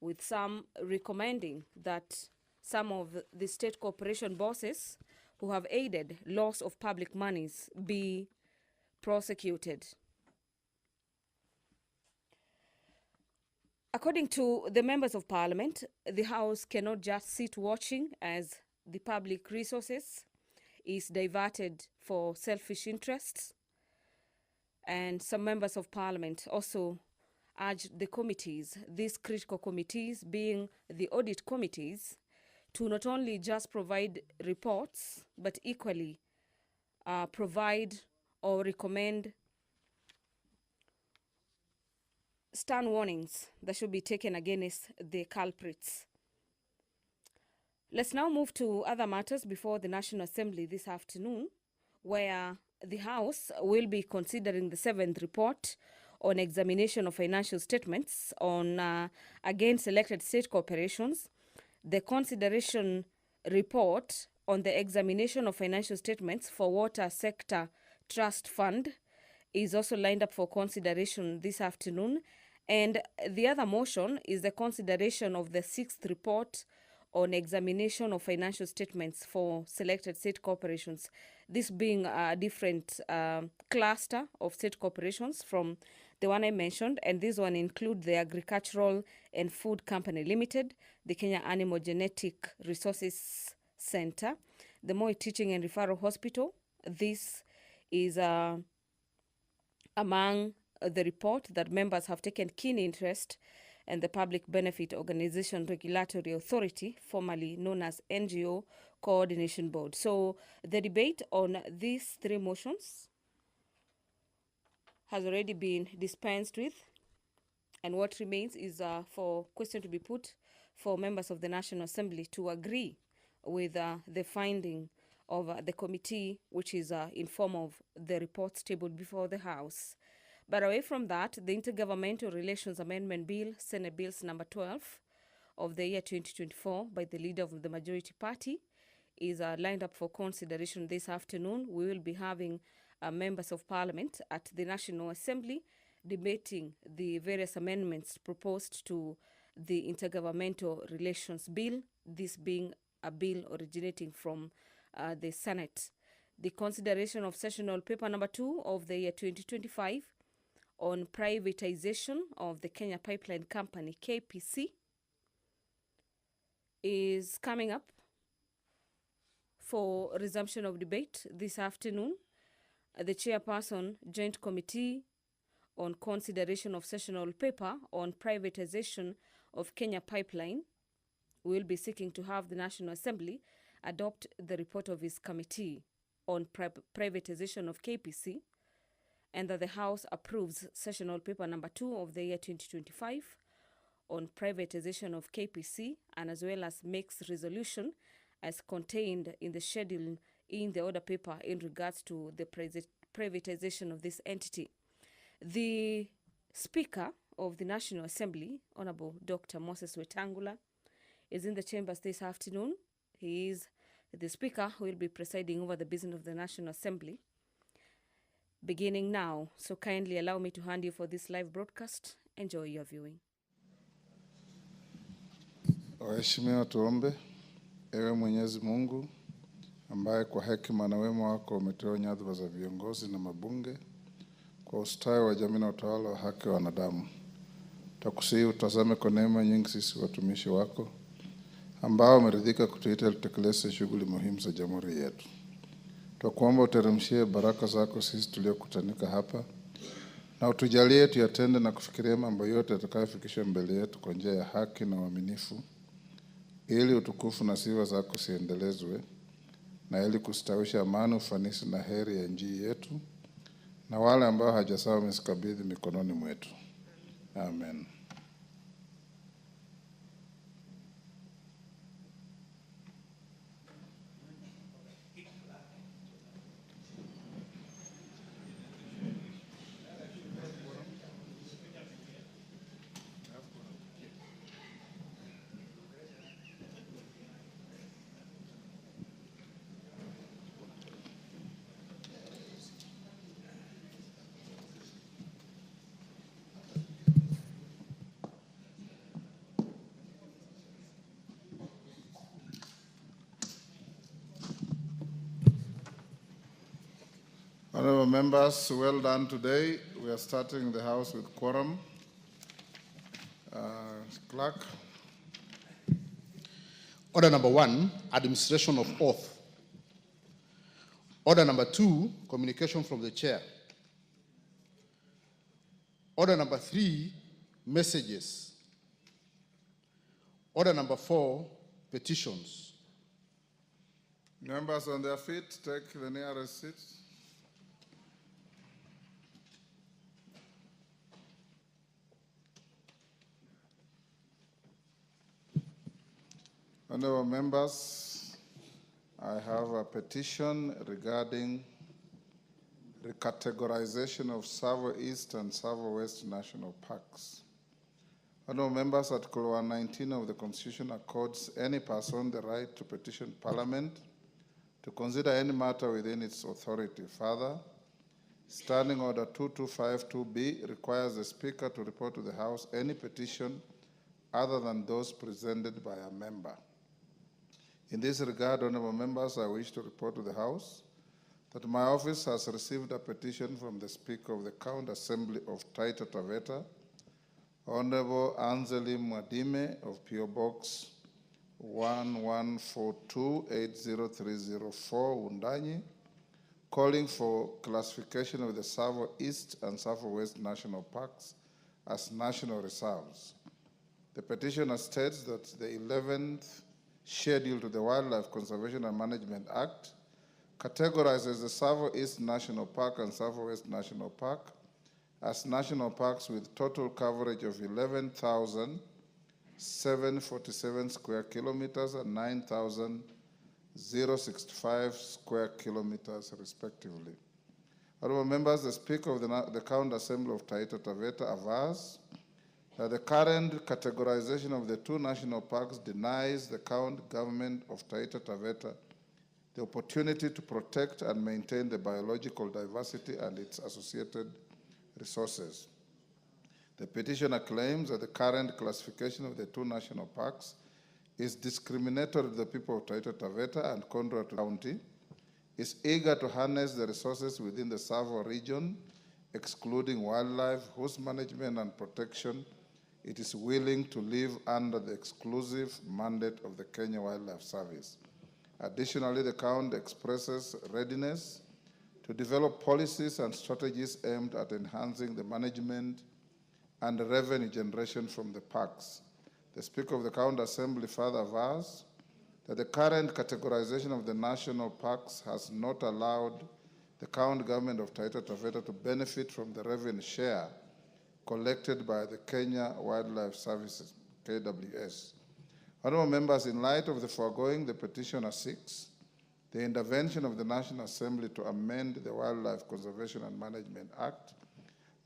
with some recommending that some of the state corporation bosses who have aided loss of public monies be prosecuted. According to the members of parliament, the House cannot just sit watching as the public resources is diverted for selfish interests. And some members of parliament also urged the committees, these critical committees being the audit committees, to not only just provide reports, but equally provide or recommend stern warnings that should be taken against the culprits. Let's now move to other matters before the National Assembly this afternoon, where the House will be considering the 7th report on examination of financial statements on against elected state corporations. The consideration report on the examination of financial statements for Water Sector Trust Fund is also lined up for consideration this afternoon. And the other motion is the consideration of the 6th report on examination of financial statements for selected state corporations. This being a different cluster of state corporations from the one I mentioned, and this one include the Agricultural and Food Company Limited, the Kenya Animal Genetic Resources Center, the Moi Teaching and Referral Hospital. This is among the report that members have taken keen interest, and the Public Benefit Organization Regulatory Authority, formerly known as NGO Coordination Board. So the debate on these 3 motions has already been dispensed with, and what remains is for question to be put for members of the National Assembly to agree with the finding of the committee, which is in form of the reports tabled before the House. But away from that, the Intergovernmental Relations Amendment Bill, Senate Bills number 12 of the year 2024 by the leader of the majority party is lined up for consideration this afternoon. We will be having members of parliament at the National Assembly debating the various amendments proposed to the Intergovernmental Relations Bill, this being a bill originating from the Senate. The consideration of sessional paper number 2 of the year 2025 on privatization of the Kenya Pipeline Company, KPC, is coming up for resumption of debate this afternoon. The chairperson, Joint Committee on consideration of sessional paper on privatization of Kenya Pipeline, will be seeking to have the National Assembly adopt the report of his committee on privatization of KPC, and that the House approves sessional paper number 2 of the year 2025 on privatization of KPC, and as well as makes resolution as contained in the schedule in the order paper in regards to the privatization of this entity. The Speaker of the National Assembly, Honorable Dr. Moses Wetangula, is in the chambers this afternoon. He is the Speaker who will be presiding over the business of the National Assembly beginning now. So kindly allow me to hand you for this live broadcast. Enjoy your viewing. Waheshimiwa, tuombe. Ewe Mwenyezi Mungu ambaye kwa hekima na wema wako umetoa nyadhifa za viongozi na mabunge kwa ustawi wa jamii na utawala wa haki wa wanadamu, tukusihi utazame kwa neema nyingi sisi watumishi wako ambao umeridhika kutuita tutekeleze shughuli muhimu za jamhuri yetu. Tukuomba uteremshie baraka zako sisi tuliokutanika hapa, na utujalie tuyatende na kufikiria mambo yote yatakayofikisha mbele yetu kwa njia ya haki na uaminifu, ili utukufu na sifa zako siendelezwe, na ili kustawisha amani, ufanisi na heri ya nchi yetu, na wale ambao hajasawa msikabidhi mikononi mwetu. Amen. Honorable members, well done today. We are starting the House with quorum. Clerk. Order number 1, administration of oath. Order number 2, communication from the chair. Order number 3, messages. Order number 4, petitions. Members on their feet, take the nearest seat. Honorable members, I have a petition regarding recategorization of Tsavo East and Tsavo West national parks. Honorable members, Article 119 of the Constitution accords any person the right to petition Parliament to consider any matter within its authority. Further, Standing Order 2252B requires the Speaker to report to the House any petition other than those presented by a member. In this regard, honorable members, I wish to report to the House that my office has received a petition from the Speaker of the County Assembly of Taita Taveta, Honorable Anzeli Mwadime of P.O. Box 1142-80304 Wundanyi, calling for classification of the Tsavo East and Tsavo West national parks as national reserves. The petitioner states that the 11th schedule to the Wildlife Conservation and Management Act categorizes the Tsavo East National Park and Tsavo West National Park as national parks with total coverage of 11,747 square kilometers and 9,065 square kilometers, respectively. Honorable members, the Speaker of the County Assembly of Taita Taveta avers that the current categorization of the two national parks denies the county government of Taita Taveta the opportunity to protect and maintain the biological diversity and its associated resources. The petitioner claims that the current classification of the two national parks is discriminatory to the people of Taita Taveta and contrary to the county, is eager to harness the resources within the Tsavo region, excluding wildlife, whose management and protection it is willing to leave under the exclusive mandate of the Kenya Wildlife Service. Additionally, the county expresses readiness to develop policies and strategies aimed at enhancing the management and revenue generation from the parks. The Speaker of the County Assembly further avers that the current categorization of the national parks has not allowed the county government of Taita Taveta to benefit from the revenue share collected by the Kenya Wildlife Services, KWS. Honorable members, in light of the foregoing, the petitioner seeks the intervention of the National Assembly to amend the Wildlife Conservation and Management Act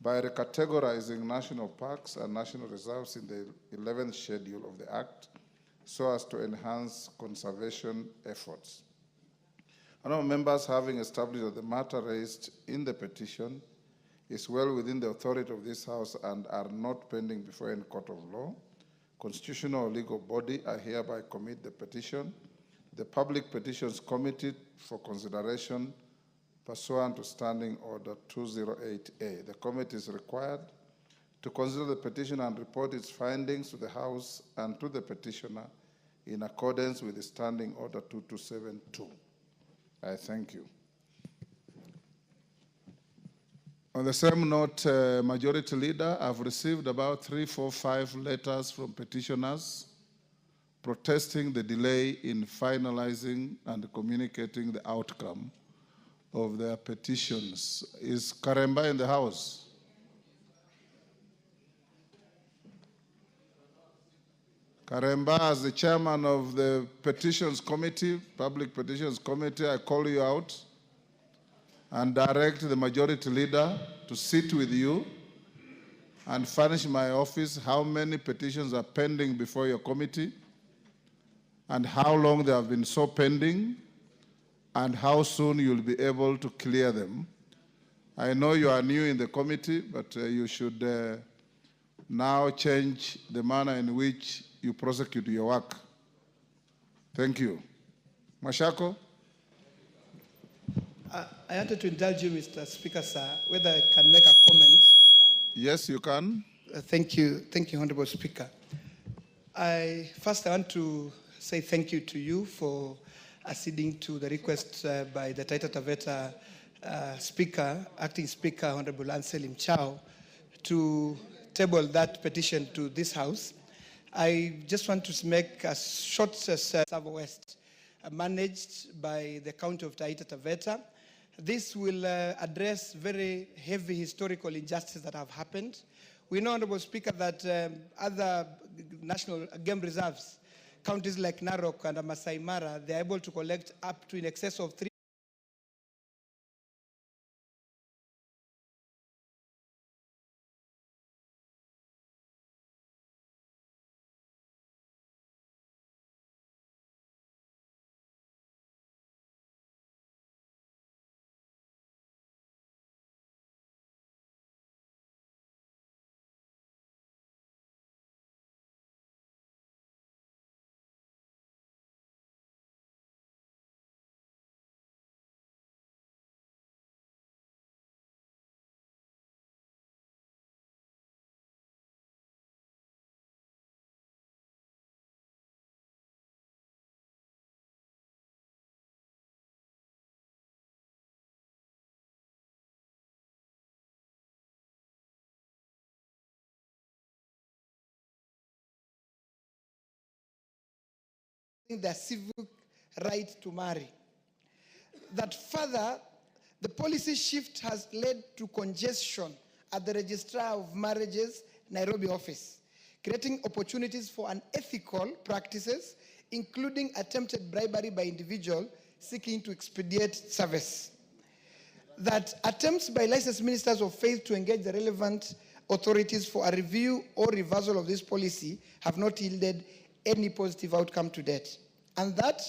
by recategorizing national parks and national reserves in the 11th schedule of the Act so as to enhance conservation efforts. Honorable members, having established that the matter raised in the petition is well within the authority of this House and are not pending before any court of law, constitutional or legal body, I hereby commit the petition to the Public Petitions Committee for consideration pursuant to Standing Order 208A. The committee is required to consider the petition and report its findings to the House and to the petitioner in accordance with the Standing Order 2272. I thank you. On the same note, Majority Leader, I've received about 3, 4, 5 letters from petitioners protesting the delay in finalizing and communicating the outcome of their petitions. Is Karemba in the House? Karemba, as the chairman of the Petitions Committee, Public Petitions Committee, I call you out and direct the Majority Leader to sit with you and furnish my office how many petitions are pending before your committee and how long they have been so pending and how soon you'll be able to clear them. I know you are new in the committee, but you should now change the manner in which you prosecute your work. Thank you. Mashako? I wanted to indulge you, Mr. Speaker, sir, whether I can make a comment. Yes, you can. Thank you, Honorable Speaker. I want to say thank you to you for acceding to the request by the Taita Taveta Speaker, Acting Speaker, Honorable Anselm Chao, to table that petition to this House. I just want to make a short Savo West, managed by the County of Taita Taveta. This will address very heavy historical injustices that have happened. We know, Honorable Speaker, that other national game reserves, counties like Narok and Masai Mara, they're able to collect up to in excess of 3 their civil right to marry. That further, the policy shift has led to congestion at the Registrar of Marriages, Nairobi office, creating opportunities for unethical practices, including attempted bribery by individuals seeking to expedite service. That attempts by licensed ministers of faith to engage the relevant authorities for a review or reversal of this policy have not yielded any positive outcome to date. And that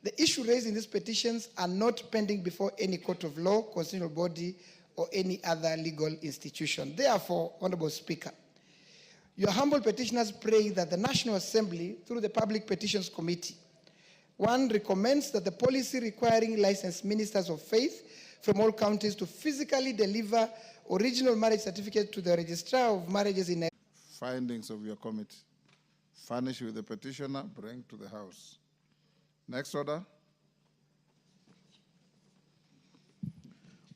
the issue raised in these petitions are not pending before any court of law, constitutional body, or any other legal institution. Therefore, Honorable Speaker, your humble petitioners pray that the National Assembly, through the Public Petitions Committee, one, recommends that the policy requiring licensed ministers of faith from all counties to physically deliver original marriage certificate to the Registrar of Marriages in Findings of your committee. Furnish with the petitioner, bring to the House. Next order.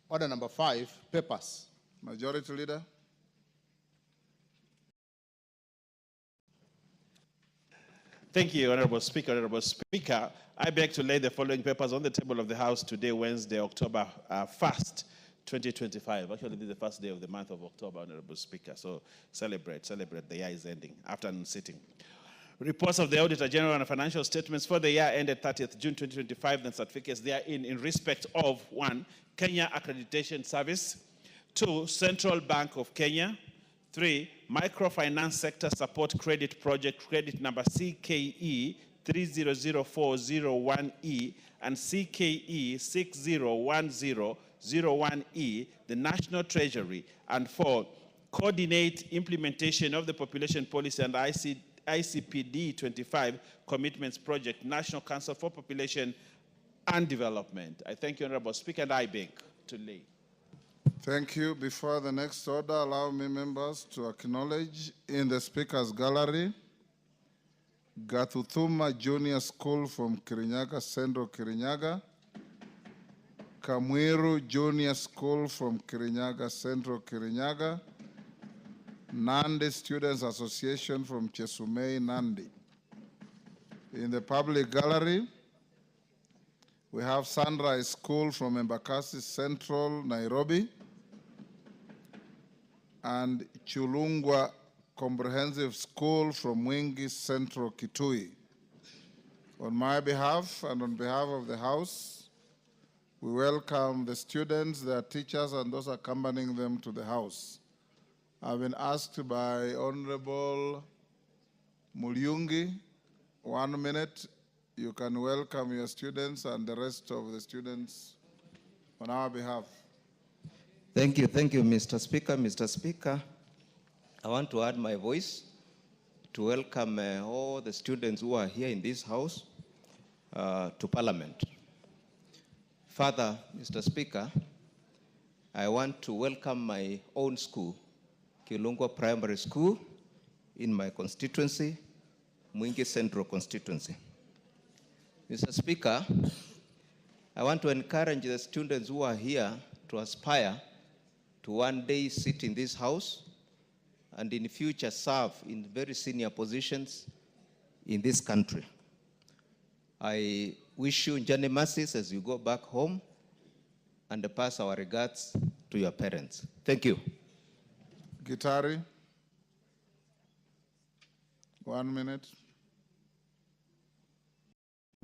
Order number 5, papers. Majority Leader. Thank you, Honorable Speaker. Honorable Speaker, I beg to lay the following papers on the table of the House today, Wednesday, October 1st, 2025. Actually, this is the first day of the month of October, Honorable Speaker. So celebrate. The year is ending. Afternoon sitting. Reports of the Auditor General and financial statements for the year ended 30th June 2025, and certificates therein in respect of 1. Kenya Accreditation Service, 2. Central Bank of Kenya, 3. Microfinance Sector Support Credit Project, credit number CKE 300401E and CKE 601001E, the National Treasury, and 4. Coordinate implementation of the Population Policy and ICPD 25 Commitments Project, National Council for Population and Development. I thank you, Honorable Speaker, and I beg to lay. Thank you. Before the next order, allow me, members, to acknowledge in the Speaker's Gallery, Gathuthuma Junior School from Kirinyaga, Central Kirinyaga, Kamwiru Junior School from Kirinyaga, Central Kirinyaga, Nandi Students Association from Chesumei, Nandi. In the public gallery, we have Sunrise School from Embakasi Central, Nairobi, and Chulungwa Comprehensive School from Mwingi Central, Kitui. On my behalf and on behalf of the House, we welcome the students, their teachers, and those accompanying them to the House. I've been asked by Honorable Mulyungi, 1 minute. You can welcome your students and the rest of the students on our behalf. Thank you, Mr. Speaker. Mr. Speaker, I want to add my voice to welcome all the students who are here in this House to Parliament. Further, Mr. Speaker, I want to welcome my own school, Kilungwa Primary School, in my constituency, Mwingi Central constituency. Mr. Speaker, I want to encourage the students who are here to aspire to one day sit in this house and in future serve in very senior positions in this country. I wish you journey mercies as you go back home and pass our regards to your parents. Thank you. Gitari. 1 minute.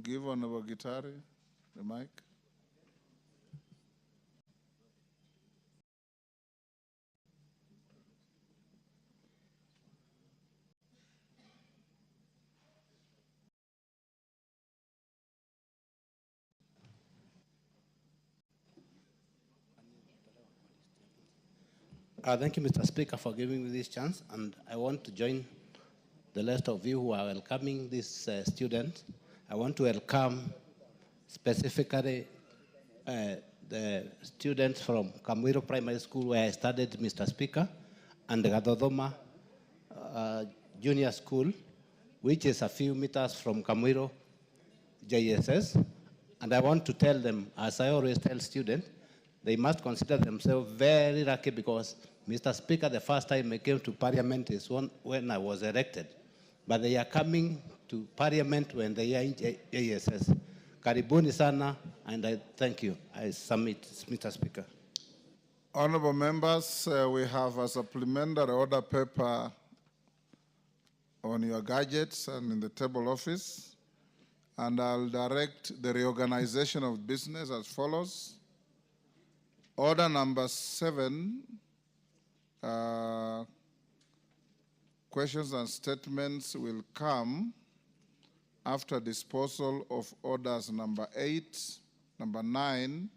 Give Honorable Gitari the mic. Thank you, Mr. Speaker, for giving me this chance, and I want to join the rest of you who are welcoming this student. I want to welcome specifically the students from Kamwiro Primary School, where I studied, Mr. Speaker, and the Gadodoma Junior School, which is a few meters from Kamwiro JSS. And I want to tell them, as I always tell students, they must consider themselves very lucky because, Mr. Speaker, the first time I came to Parliament is when I was elected. But they are coming to Parliament when they are in JSS. Karibuni sana, and I thank you. I submit, Mr. Speaker. Honorable members, we have a supplementary order paper on your gadgets and in the table office. And I'll direct the reorganization of business as follows. Order number 7, questions and statements will come after disposal of orders number 8, number 9,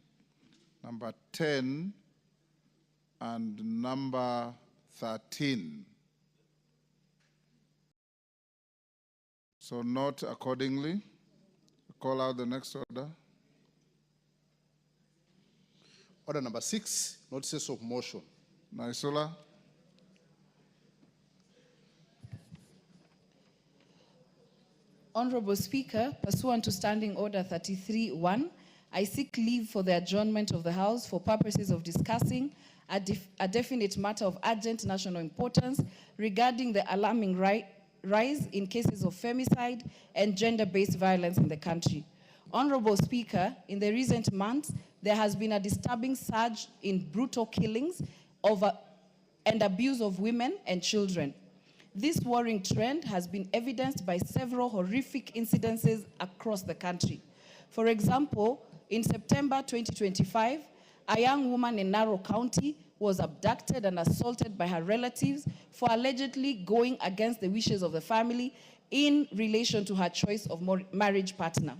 number 10, and number 13. So note accordingly. Call out the next order. Order number 6, notices of motion. Naisula. Honorable Speaker, pursuant to Standing Order 33-1, I seek leave for the adjournment of the House for purposes of discussing a definite matter of urgent national importance regarding the alarming rise in cases of femicide and gender-based violence in the country. Honorable Speaker, in the recent months, there has been a disturbing surge in brutal killings and abuse of women and children. This worrying trend has been evidenced by several horrific incidences across the country. For example, in September 2025, a young woman in Narok County was abducted and assaulted by her relatives for allegedly going against the wishes of the family in relation to her choice of marriage partner.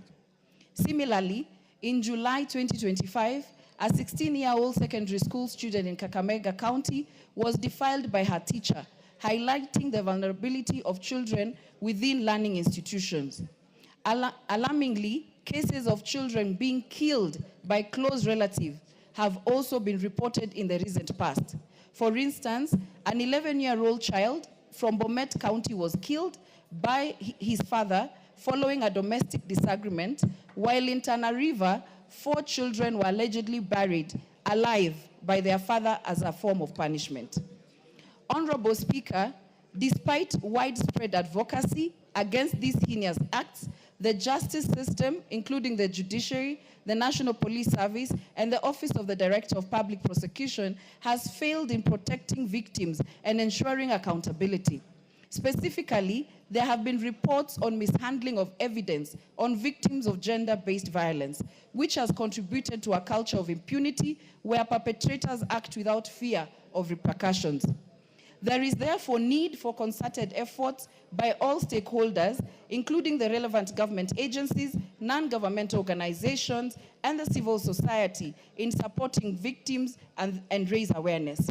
Similarly, in July 2025, a 16-year-old secondary school student in Kakamega County was defiled by her teacher, highlighting the vulnerability of children within learning institutions. Alarmingly, cases of children being killed by close relatives have also been reported in the recent past. For instance, an 11-year-old child from Bomet County was killed by his father following a domestic disagreement, while in Tana River, 4 children were allegedly buried alive by their father as a form of punishment. Honorable Speaker, despite widespread advocacy against these heinous acts, the justice system, including the judiciary, the National Police Service, and the Office of the Director of Public Prosecution, has failed in protecting victims and ensuring accountability. Specifically, there have been reports on mishandling of evidence on victims of gender-based violence, which has contributed to a culture of impunity where perpetrators act without fear of repercussions. There is therefore need for concerted efforts by all stakeholders, including the relevant government agencies, non-governmental organizations, and the civil society in supporting victims and raise awareness.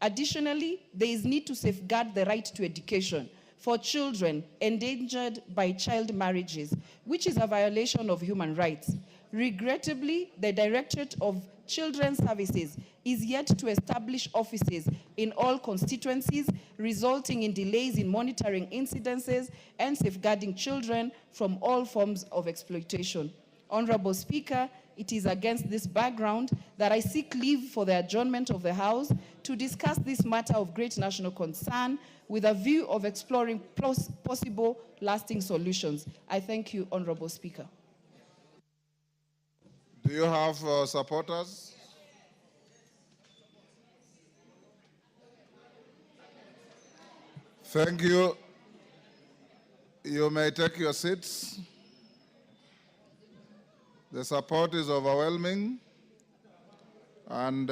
Additionally, there is need to safeguard the right to education for children endangered by child marriages, which is a violation of human rights. Regrettably, the Directorate of Children's Services is yet to establish offices in all constituencies, resulting in delays in monitoring incidences and safeguarding children from all forms of exploitation. Honorable Speaker, it is against this background that I seek leave for the adjournment of the House to discuss this matter of great national concern with a view of exploring possible lasting solutions. I thank you, Honorable Speaker. Do you have supporters? Thank you. You may take your seats. The support is overwhelming. And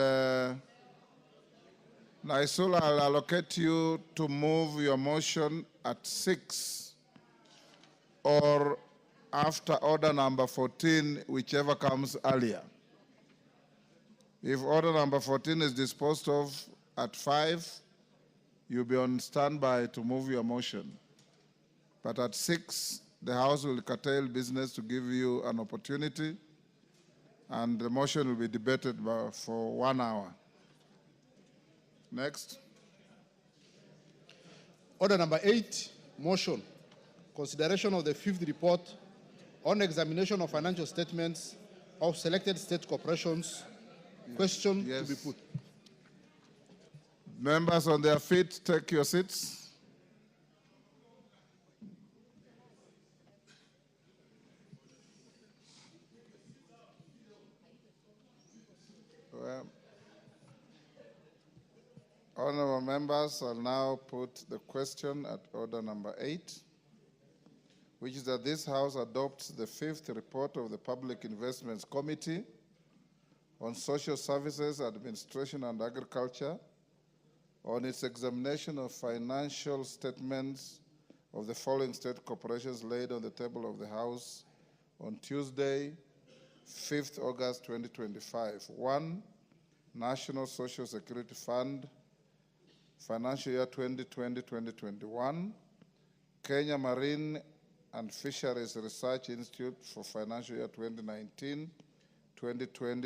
Naisul, I'll allocate you to move your motion at 6 or after order number 14, whichever comes earlier. If order number 14 is disposed of at 5, you'll be on standby to move your motion. But at 6, the House will curtail business to give you an opportunity, and the motion will be debated for 1 hour. Next. Order number 8, motion. Consideration of the 5th report on examination of financial statements of selected state corporations. Question to be put. Members on their feet, take your seats. Well, honorable members, I'll now put the question at order number 8, which is that this House adopts the 5th report of the Public Investments Committee on Social Services, Administration and Agriculture on its examination of financial statements of the following state corporations laid on the table of the House on Tuesday, 5th August 2025. 1, National Social Security Fund, financial year 2020-2021, Kenya Marine and Fisheries Research Institute for financial year 2019-2020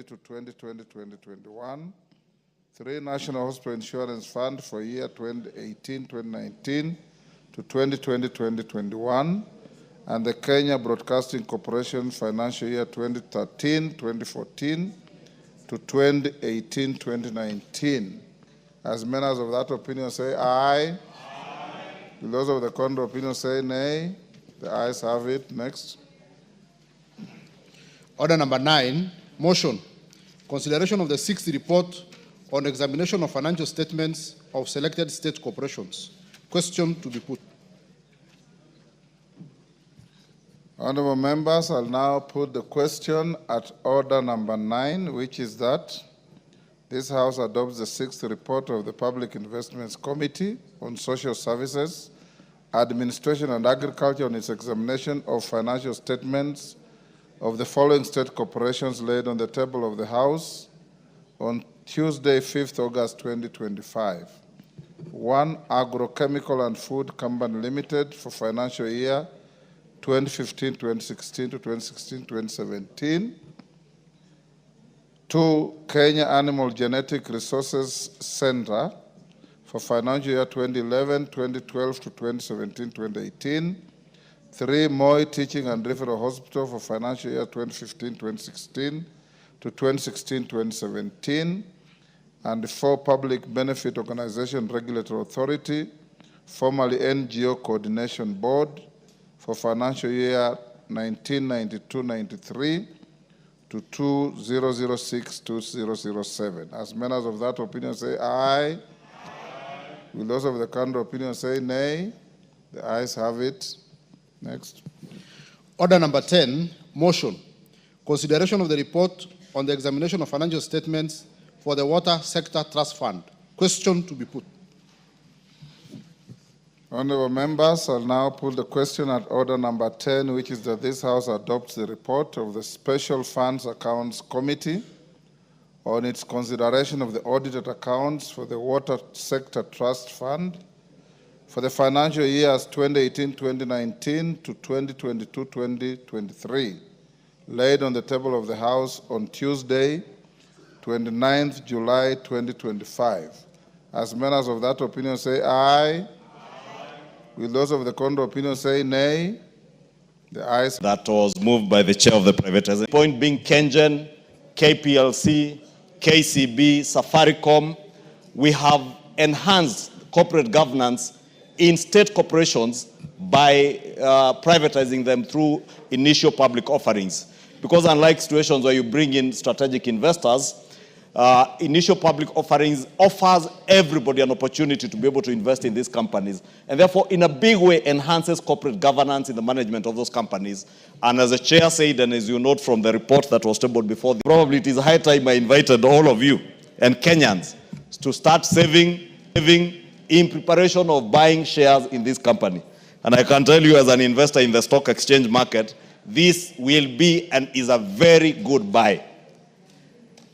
to 2020-2021. 3, National Hospital Insurance Fund for year 2018-2019 to 2020-2021, and the Kenya Broadcasting Corporation financial year 2013-2014 to 2018-2019. As members of that opinion say aye. Aye. Those of the contrary opinion say nay. The ayes have it. Next. Order number 9, motion. Consideration of the 6th report on examination of financial statements of selected state corporations. Question to be put. Honorable members, I'll now put the question at order number 9, which is that this House adopts the 6th report of the Public Investments Committee on Social Services, Administration and Agriculture on its examination of financial statements of the following state corporations laid on the table of the House on Tuesday, 5th August 2025. 1, Agrochemical and Food Company Limited for financial year 2015-2016 to 2016-2017. 2, Kenya Animal Genetic Resources Center for financial year 2011-2012 to 2017-2018. 3, Moi Teaching and Referral Hospital for financial year 2015-2016 to 2016-2017. And 4, Public Benefit Organization Regulatory Authority, formerly NGO Coordination Board, for financial year 1992-93 to 2006-2007. As members of that opinion say aye. Aye. Will those of the contrary opinion say nay? The ayes have it. Next. Order number 10, motion. Consideration of the report on the examination of financial statements for the Water Sector Trust Fund. Question to be put. Honorable members, I'll now put the question at order number 10, which is that this House adopts the report of the Special Funds Accounts Committee on its consideration of the audited accounts for the Water Sector Trust Fund for the financial years 2018-2019 to 2022-2023, laid on the table of the House on Tuesday, 29th July 2025. As members of that opinion say aye. Will those of the contrary opinion say nay? The ayes. That was moved by the chair of the privatization. Point being KenGen, KPLC, KCB, Safaricom, we have enhanced corporate governance in state corporations by privatizing them through initial public offerings. Because unlike situations where you bring in strategic investors, initial public offerings offers everybody an opportunity to be able to invest in these companies, and therefore in a big way enhances corporate governance in the management of those companies. And as the chair said, and as you note from the report that was tabled before, probably it is high time I invited all of you and Kenyans to start saving in preparation of buying shares in this company. And I can tell you, as an investor in the stock exchange market, this will be and is a very good buy.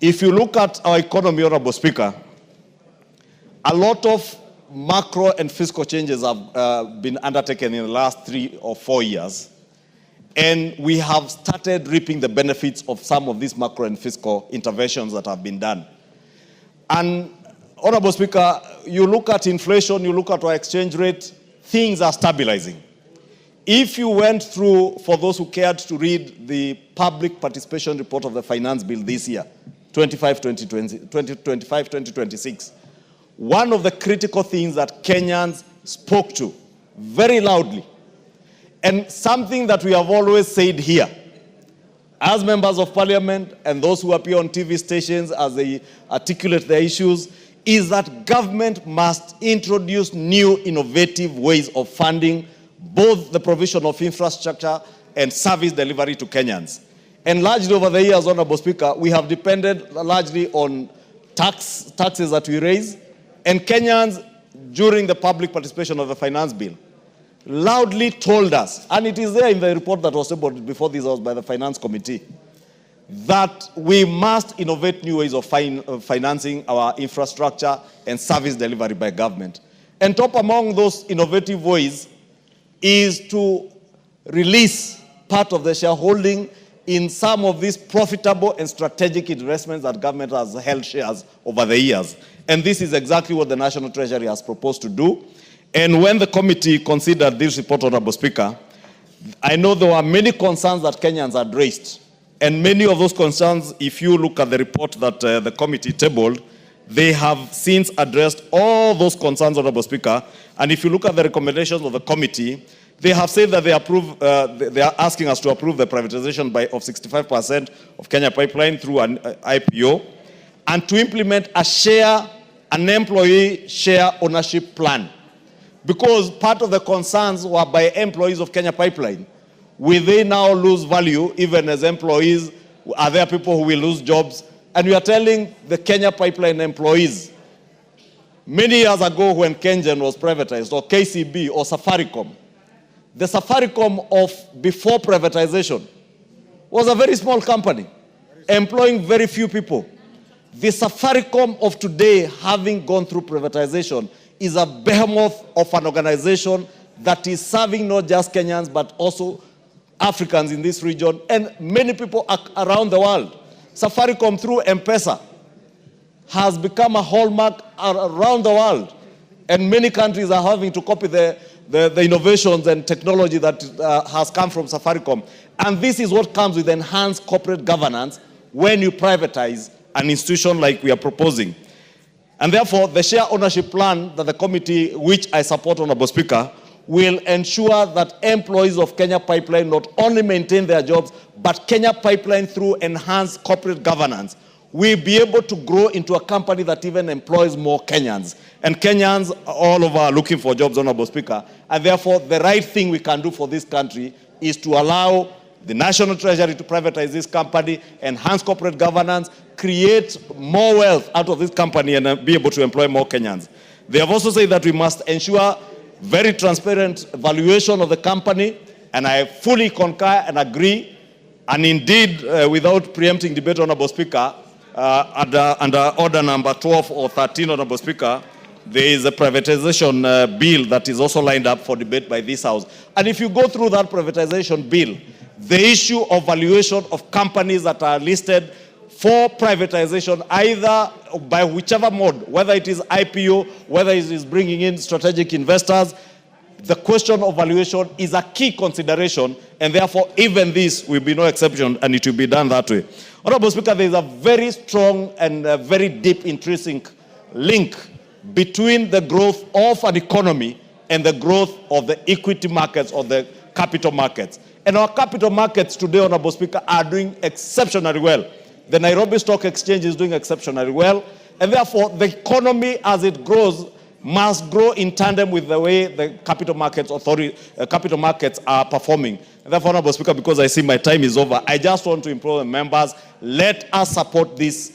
If you look at our economy, Honorable Speaker, a lot of macro and fiscal changes have been undertaken in the last 3 or 4 years. And we have started reaping the benefits of some of these macro and fiscal interventions that have been done. And, Honorable Speaker, you look at inflation, you look at our exchange rate, things are stabilizing. If you went through, for those who cared to read the public participation report of the finance bill this year, 2025-2026, one of the critical things that Kenyans spoke to very loudly, and something that we have always said here, as members of parliament and those who appear on TV stations as they articulate their issues, is that government must introduce new innovative ways of funding both the provision of infrastructure and service delivery to Kenyans. And largely over the years, Honorable Speaker, we have depended largely on taxes that we raise. And Kenyans, during the public participation of the finance bill, loudly told us, and it is there in the report that was tabled before this House by the Finance Committee, that we must innovate new ways of financing our infrastructure and service delivery by government. And top among those innovative ways is to release part of the shareholding in some of these profitable and strategic investments that government has held shares over the years. And this is exactly what the National Treasury has proposed to do. And when the committee considered this report, Honorable Speaker, I know there were many concerns that Kenyans had raised. And many of those concerns, if you look at the report that the committee tabled, they have since addressed all those concerns, Honorable Speaker. And if you look at the recommendations of the committee, they have said that they are asking us to approve the privatization of 65% of Kenya Pipeline through an IPO, and to implement an employee share ownership plan. Because part of the concerns were by employees of Kenya Pipeline. Will they now lose value even as employees? Are there people who will lose jobs? And we are telling the Kenya Pipeline employees, many years ago when KenGen was privatized, or KCB, or Safaricom, the Safaricom of before privatization was a very small company, employing very few people. The Safaricom of today, having gone through privatization, is a behemoth of an organization that is serving not just Kenyans, but also Africans in this region, and many people around the world. Safaricom through M-Pesa has become a hallmark around the world, and many countries are having to copy the innovations and technology that has come from Safaricom. And this is what comes with enhanced corporate governance when you privatize an institution like we are proposing. And therefore, the share ownership plan that the committee, which I support, Honorable Speaker, will ensure that employees of Kenya Pipeline not only maintain their jobs, but Kenya Pipeline, through enhanced corporate governance, will be able to grow into a company that even employs more Kenyans. And Kenyans all over are looking for jobs, Honorable Speaker. And therefore, the right thing we can do for this country is to allow the National Treasury to privatize this company, enhance corporate governance, create more wealth out of this company, and be able to employ more Kenyans. They have also said that we must ensure very transparent valuation of the company, and I fully concur and agree. And indeed, without preempting debate, Honorable Speaker, under order number 12 or 13, Honorable Speaker, there is a privatization bill that is also lined up for debate by this House. And if you go through that privatization bill, the issue of valuation of companies that are listed for privatization, either by whichever mode, whether it is IPO, whether it is bringing in strategic investors, the question of valuation is a key consideration, and therefore even this will be no exception, and it will be done that way. Honorable Speaker, there is a very strong and a very deep intrinsic link between the growth of an economy and the growth of the equity markets or the capital markets. And our capital markets today, Honorable Speaker, are doing exceptionally well. The Nairobi Stock Exchange is doing exceptionally well, and therefore the economy as it grows must grow in tandem with the way the capital markets capital markets are performing. And therefore, Honorable Speaker, because I see my time is over, I just want to implore the members, let us support this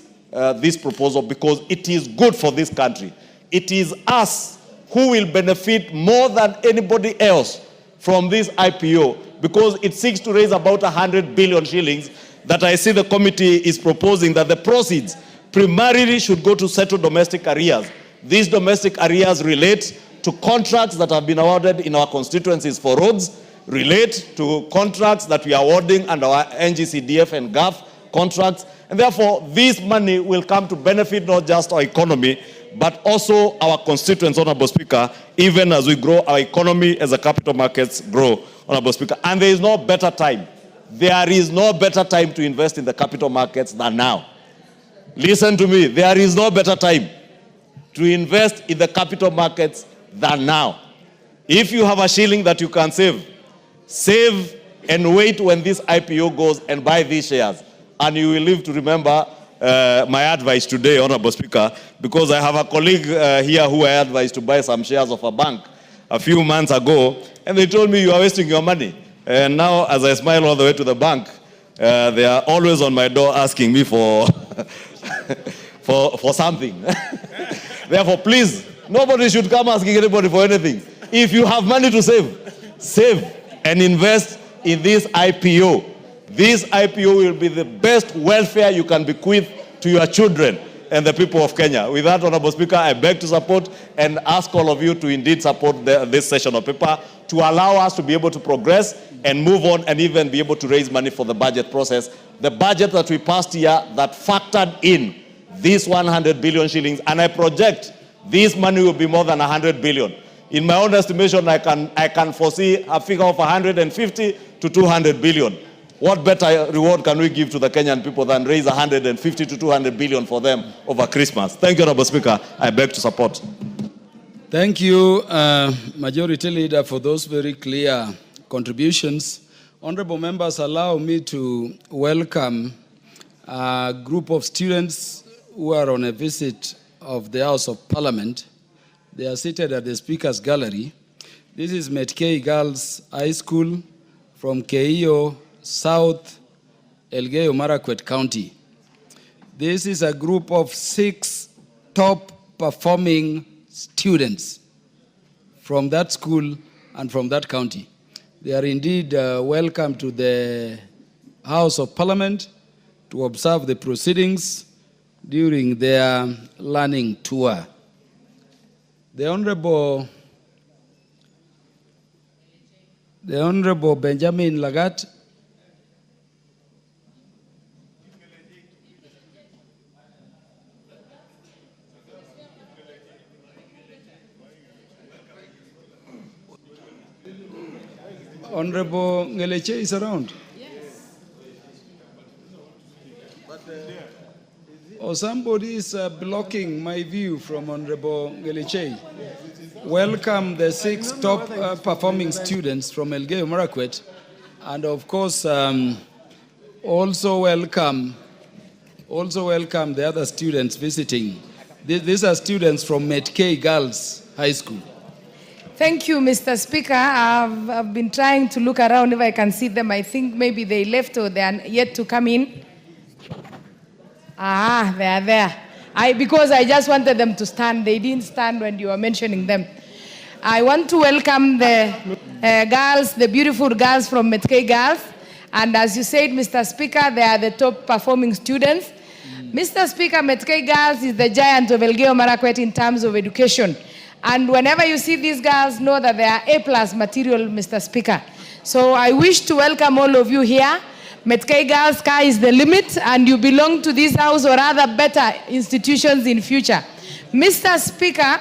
proposal because it is good for this country. It is us who will benefit more than anybody else from this IPO because it seeks to raise about 100 billion shillings that I see the committee is proposing that the proceeds primarily should go to settle domestic arrears. These domestic arrears relate to contracts that have been awarded in our constituencies for roads, relate to contracts that we are awarding under our NGCDF and GAF contracts, and therefore this money will come to benefit not just our economy, but also our constituents, Honorable Speaker, even as we grow our economy as the capital markets grow, Honorable Speaker. And there is no better time. There is no better time to invest in the capital markets than now. Listen to me. There is no better time to invest in the capital markets than now. If you have a shilling that you can save, save and wait when this IPO goes and buy these shares. And you will live to remember my advice today, Honorable Speaker, because I have a colleague here who I advised to buy some shares of a bank a few months ago, and they told me you are wasting your money. And now, as I smile all the way to the bank, they are always on my door asking me for, for something. Therefore, please, nobody should come asking anybody for anything. If you have money to save, save and invest in this IPO. This IPO will be the best welfare you can bequeath to your children and the people of Kenya. With that, Honorable Speaker, I beg to support and ask all of you to indeed support this session of paper to allow us to be able to progress and move on and even be able to raise money for the budget process. The budget that we passed here that factored in these 100 billion shillings, and I project this money will be more than 100 billion. In my own estimation, I can foresee a figure of 150 to 200 billion. What better reward can we give to the Kenyan people than raise 150 to 200 billion for them over Christmas? Thank you, Honorable Speaker. I beg to support. Thank you, Majority Leader, for those very clear contributions. Honorable members, allow me to welcome a group of students who are on a visit of the House of Parliament. They are seated at the Speaker's Gallery. This is Metkei Girls High School from Keio, South Elgeyo Marakwet County. This is a group of 6 top performing students from that school and from that county. They are indeed welcome to the House of Parliament to observe the proceedings during their learning tour. The Honorable Benjamin Lagat, Honorable Ngeleche is around. Or somebody is blocking my view from Honorable Ngeleche. Welcome the 6 top performing students from Elgeyo Marakwet, and of course also welcome the other students visiting. These are students from Metkei Girls High School. Thank you, Mr. Speaker. I've been trying to look around if I can see them. I think maybe they left or they are yet to come in. Ah, they are there. Because I just wanted them to stand. They didn't stand when you were mentioning them. I want to welcome the girls, the beautiful girls from Metkei Girls. And as you said, Mr. Speaker, they are the top performing students. Mr. Speaker, Metkei Girls is the giant of Elgeyo Marakwet in terms of education. And whenever you see these girls, know that they are A+ material, Mr. Speaker. So I wish to welcome all of you here. Metkei Girls, sky is the limit, and you belong to this house or other better institutions in future. Mr. Speaker,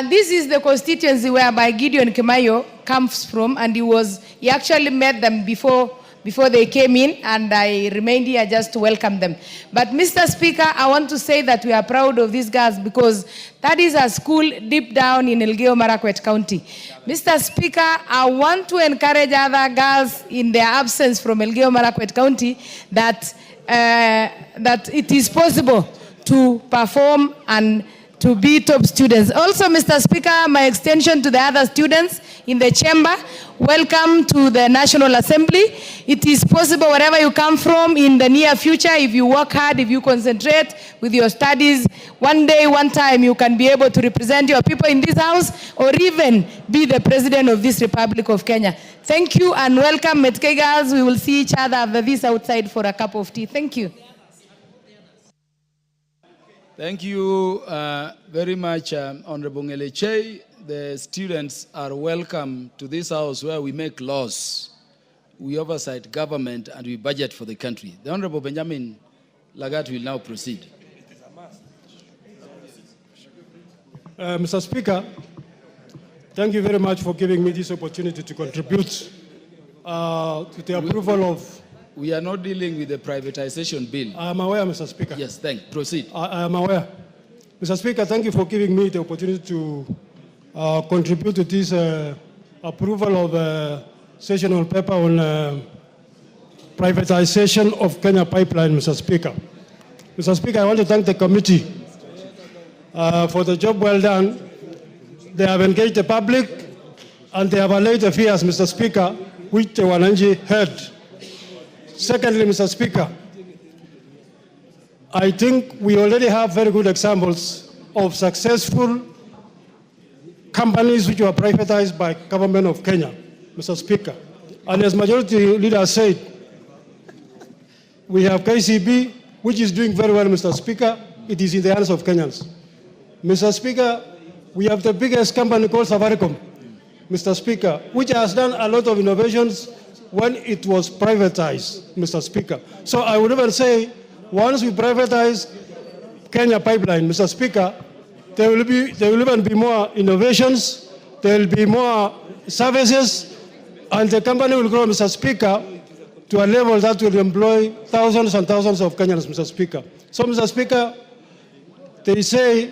this is the constituency whereby Gideon Kimayo comes from, and he actually met them before they came in, and I remained here just to welcome them. But Mr. Speaker, I want to say that we are proud of these girls because that is a school deep down in Elgeyo Marakwet County. Mr. Speaker, I want to encourage other girls in their absence from Elgeyo Marakwet County that it is possible to perform and to be top students. Also, Mr. Speaker, my extension to the other students in the chamber, welcome to the National Assembly. It is possible wherever you come from in the near future, if you work hard, if you concentrate with your studies, one day, one time, you can be able to represent your people in this house or even be the president of this Republic of Kenya. Thank you and welcome, Metkei Girls. We will see each other after this outside for a cup of tea. Thank you. Thank you very much, Honorable Ngeleche. The students are welcome to this house where we make laws, we oversight government, and we budget for the country. The Honorable Benjamin Lagat will now proceed. Mr. Speaker, thank you very much for giving me this opportunity to contribute to the approval of... We are not dealing with the privatization bill. I am aware, Mr. Speaker. Yes, proceed. I am aware. Mr. Speaker, thank you for giving me the opportunity to contribute to this approval of a sessional paper on privatization of Kenya Pipeline, Mr. Speaker. Mr. Speaker, I want to thank the committee for the job well done. They have engaged the public and they have allayed the fears, Mr. Speaker, which the Wananchi heard. Secondly, Mr. Speaker, I think we already have very good examples of successful companies which were privatized by government of Kenya, Mr. Speaker. And as majority leader said, we have KCB, which is doing very well, Mr. Speaker. It is in the hands of Kenyans. Mr. Speaker, we have the biggest company called Safaricom, Mr. Speaker, which has done a lot of innovations when it was privatized, Mr. Speaker. So I would even say, once we privatize Kenya Pipeline, Mr. Speaker, there will even be more innovations, there will be more services, and the company will grow, Mr. Speaker, to a level that will employ thousands and thousands of Kenyans, Mr. Speaker. So, Mr. Speaker, they say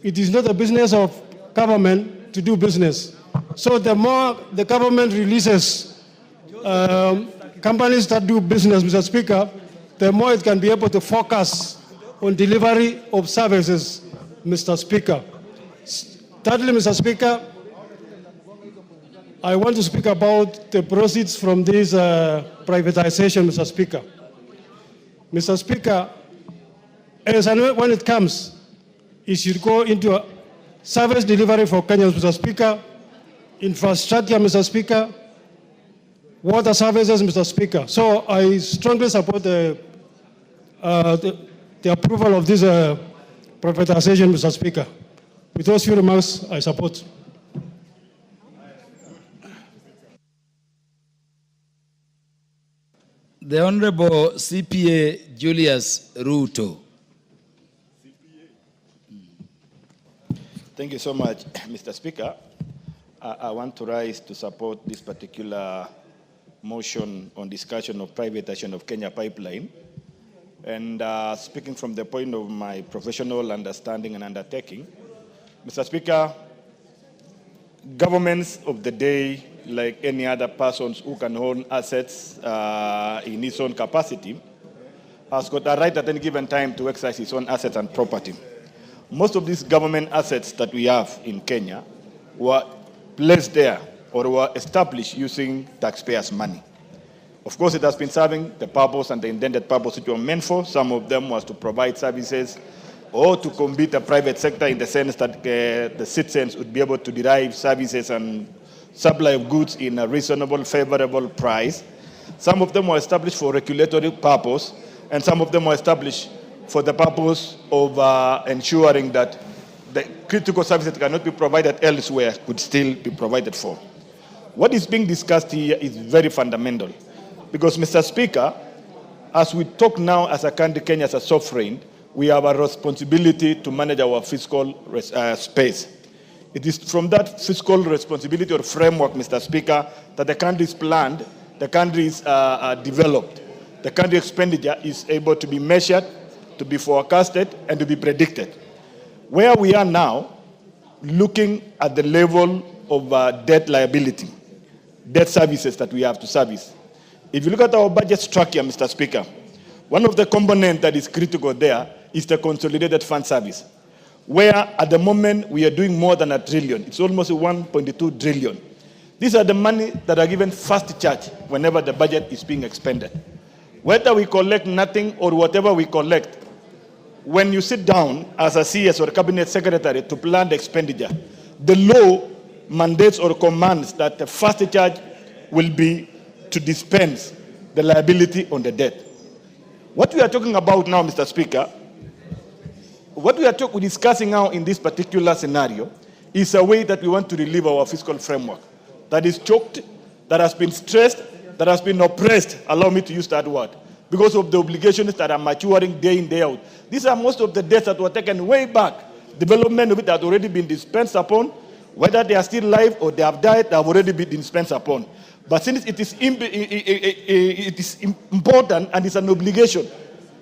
it is not the business of government to do business. So the more the government releases companies that do business, Mr. Speaker, the more it can be able to focus on delivery of services, Mr. Speaker. Thirdly, Mr. Speaker, I want to speak about the proceeds from this privatization, Mr. Speaker. Mr. Speaker, as and when it comes, it should go into a service delivery for Kenyans, Mr. Speaker, infrastructure, Mr. Speaker, water services, Mr. Speaker. So I strongly support the approval of this privatization, Mr. Speaker. With those few remarks, I support. The Honorable CPA Julius Ruto. Thank you so much, Mr. Speaker. I want to rise to support this particular motion on discussion of privatization of Kenya Pipeline. And speaking from the point of my professional understanding and undertaking, Mr. Speaker, governments of the day, like any other persons who can own assets in his own capacity, has got a right at any given time to exercise his own assets and property. Most of these government assets that we have in Kenya were placed there or were established using taxpayers' money. Of course, it has been serving the purpose and the intended purpose it was meant for. Some of them was to provide services or to compete the private sector in the sense that the citizens would be able to derive services and supply of goods in a reasonable, favorable price. Some of them were established for regulatory purpose, and some of them were established for the purpose of ensuring that the critical services that cannot be provided elsewhere could still be provided for. What is being discussed here is very fundamental. Because, Mr. Speaker, as we talk now as a country, Kenya as a sovereign, we have a responsibility to manage our fiscal space. It is from that fiscal responsibility or framework, Mr. Speaker, that the country is planned, the country is developed. The country expenditure is able to be measured, to be forecasted, and to be predicted. Where we are now, looking at the level of debt liability, debt services that we have to service. If you look at our budget structure, Mr. Speaker, one of the components that is critical there is the consolidated fund service, where at the moment we are doing more than $1 trillion. It's almost 1.2 trillion. These are the money that are given first charge whenever the budget is being expended. Whether we collect nothing or whatever we collect, when you sit down as a CS or cabinet secretary to plan the expenditure, the law mandates or commands that the first charge will be to dispense the liability on the debt. What we are talking about now, Mr. Speaker, what we are discussing now in this particular scenario is a way that we want to relieve our fiscal framework that is choked, that has been stressed, that has been oppressed, allow me to use that word, because of the obligations that are maturing day in, day out. These are most of the debts that were taken way back. Development of it had already been dispensed upon. Whether they are still alive or they have died, they have already been dispensed upon. But since it is important and it's an obligation,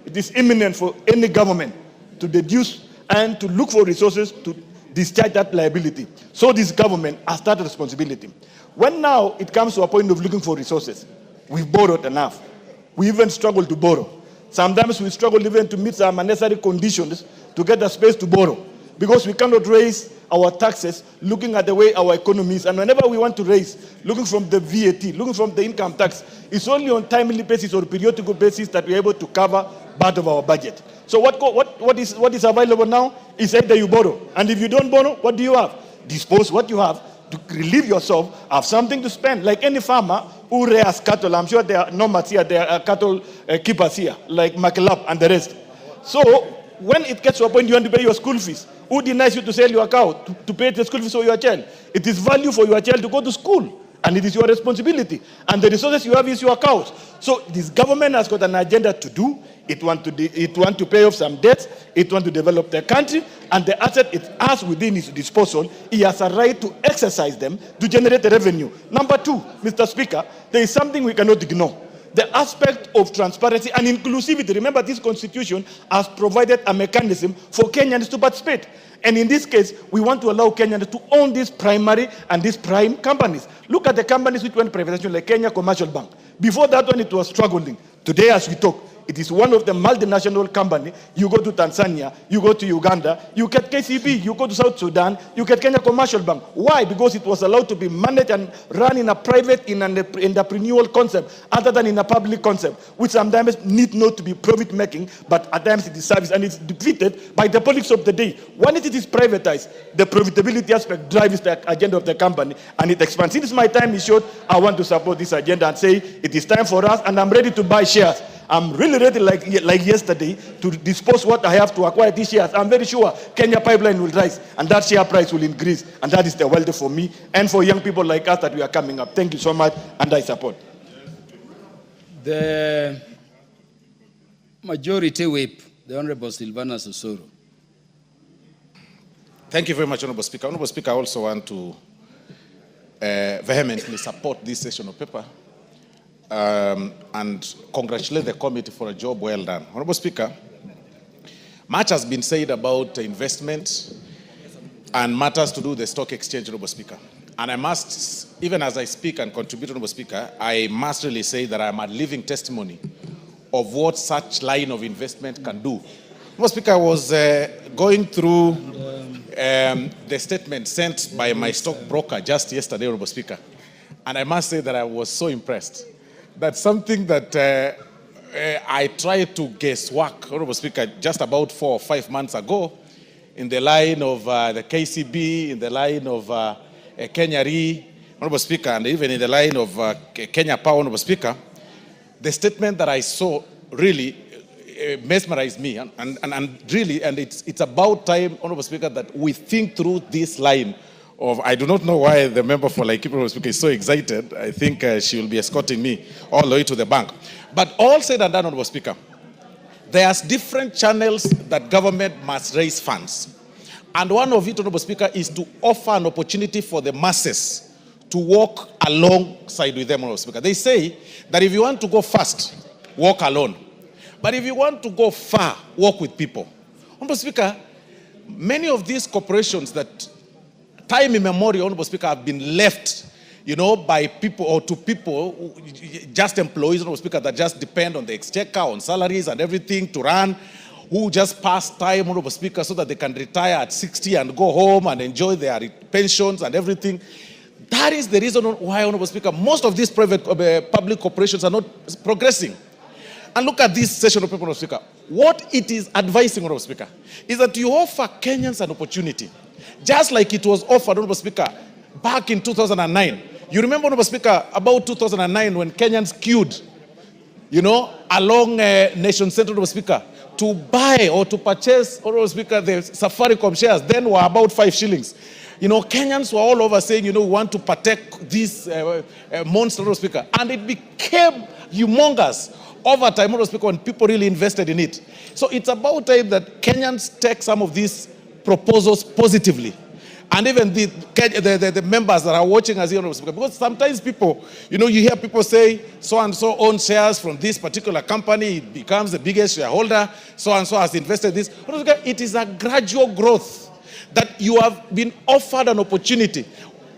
it is imminent for any government to deduce and to look for resources to discharge that liability. So this government has that responsibility. When now it comes to a point of looking for resources, we've borrowed enough. We even struggle to borrow. Sometimes we struggle even to meet some unnecessary conditions to get the space to borrow, because we cannot raise our taxes looking at the way our economy is. And whenever we want to raise, looking from the VAT, looking from the income tax, it's only on timely basis or periodical basis that we're able to cover part of our budget. So what is available now is either you borrow, and if you don't borrow, what do you have? Dispose what you have to relieve yourself, have something to spend. Like any farmer who rears cattle, I'm sure there are nomads here, there are cattle keepers here, like Makelap and the rest. So when it gets to a point you want to pay your school fees, who denies you to sell your cow to pay the school fees for your child? It is value for your child to go to school, and it is your responsibility. And the resources you have is your cows. So this government has got an agenda to do. It wants to pay off some debts. It wants to develop the country, and the asset it has within its disposal, he has a right to exercise them to generate the revenue. Number two, Mr. Speaker, there is something we cannot ignore. The aspect of transparency and inclusivity. Remember, this constitution has provided a mechanism for Kenyans to participate. And in this case, we want to allow Kenyans to own these primary and these prime companies. Look at the companies which went privatization, like Kenya Commercial Bank. Before that one, it was struggling. Today, as we talk, it is one of the multinational companies. You go to Tanzania, you go to Uganda, you get KCB, you go to South Sudan, you get Kenya Commercial Bank. Why? Because it was allowed to be managed and run in a private, in an entrepreneurial concept, other than in a public concept, which sometimes need not to be profit-making, but at times it is service, and it's defeated by the politics of the day. When it is privatized, the profitability aspect drives the agenda of the company, and it expands. Since my time is short, I want to support this agenda and say it is time for us, and I'm ready to buy shares. I'm really ready, like yesterday, to dispose what I have to acquire these shares. I'm very sure Kenya Pipeline will rise, and that share price will increase, and that is the wealth for me and for young people like us that we are coming up. Thank you so much, and I support. The Majority Whip, the Honorable Silvanus Osoro. Thank you very much, Honorable Speaker. Honorable Speaker, I also want to vehemently support this session of paper and congratulate the committee for a job well done. Honorable Speaker, much has been said about investment and matters to do with the stock exchange, Honorable Speaker. And I must, even as I speak and contribute, Honorable Speaker, I must really say that I'm a living testimony of what such line of investment can do. Honorable Speaker, I was going through the statement sent by my stockbroker just yesterday, Honorable Speaker. And I must say that I was so impressed. That's something that I tried to guesswork, Honorable Speaker, just about 4 or 5 months ago, in the line of the KCB, in the line of Kenya Re, Honorable Speaker, and even in the line of Kenya Power, Honorable Speaker. The statement that I saw really mesmerized me, and really, and it's about time, Honorable Speaker, that we think through this line I do not know why the member for Laikipia, Honorable Speaker, is so excited. I think she will be escorting me all the way to the bank. But all said and done, Honorable Speaker, there's different channels that government must raise funds. And one of it, Honorable Speaker, is to offer an opportunity for the masses to walk alongside with them, Honorable Speaker. They say that if you want to go fast, walk alone. But if you want to go far, walk with people. Honorable Speaker, many of these corporations that time immemorial, Honorable Speaker, have been left, by people or to people, just employees, Honorable Speaker, that just depend on the exchequer, on salaries and everything to run, who just pass time, Honorable Speaker, so that they can retire at 60 and go home and enjoy their pensions and everything. That is the reason why, Honorable Speaker, most of these private public corporations are not progressing. And look at this session of people, Honorable Speaker. What it is advising, Honorable Speaker, is that you offer Kenyans an opportunity, just like it was offered, Honorable Speaker, back in 2009. You remember, Honorable Speaker, about 2009 when Kenyans queued, along Nation Center, Honorable Speaker, to buy or to purchase, Honorable Speaker, the Safaricom shares, then were about 5 shillings. Kenyans were all over saying, we want to protect this monster, Honorable Speaker. And it became humongous over time, Honorable Speaker, when people really invested in it. So it's about time that Kenyans take some of these proposals positively. And even the members that are watching us here, Honorable Speaker, because sometimes people, you hear people say, so-and-so owns shares from this particular company, it becomes the biggest shareholder, so-and-so has invested this. Honorable Speaker, it is a gradual growth that you have been offered an opportunity.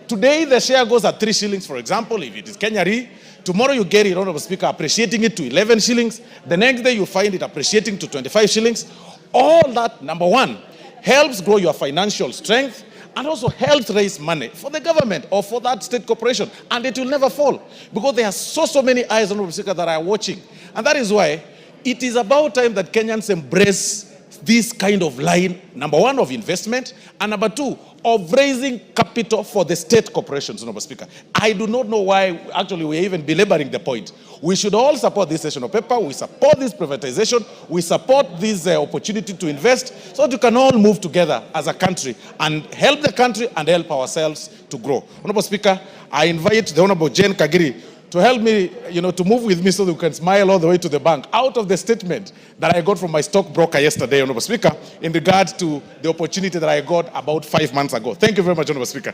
Today, the share goes at 3 shillings, for example, if it is Kenya Re. Tomorrow you get it, Honorable Speaker, appreciating it to 11 shillings. The next day you find it appreciating to 25 shillings. All that, number one, helps grow your financial strength and also helps raise money for the government or for that state corporation. And it will never fall because there are so many eyes, Honorable Speaker, that are watching. And that is why it is about time that Kenyans embrace this kind of line, number one, of investment, and number two, of raising capital for the state corporations, Honorable Speaker. I do not know why, actually, we're even belaboring the point. We should all support this session of paper. We support this privatization. We support this opportunity to invest so that we can all move together as a country and help the country and help ourselves to grow. Honorable Speaker, I invite the Honorable Jane Kagiri to help me, to move with me so that we can smile all the way to the bank out of the statement that I got from my stockbroker yesterday, Honorable Speaker, in regard to the opportunity that I got about 5 months ago. Thank you very much, Honorable Speaker.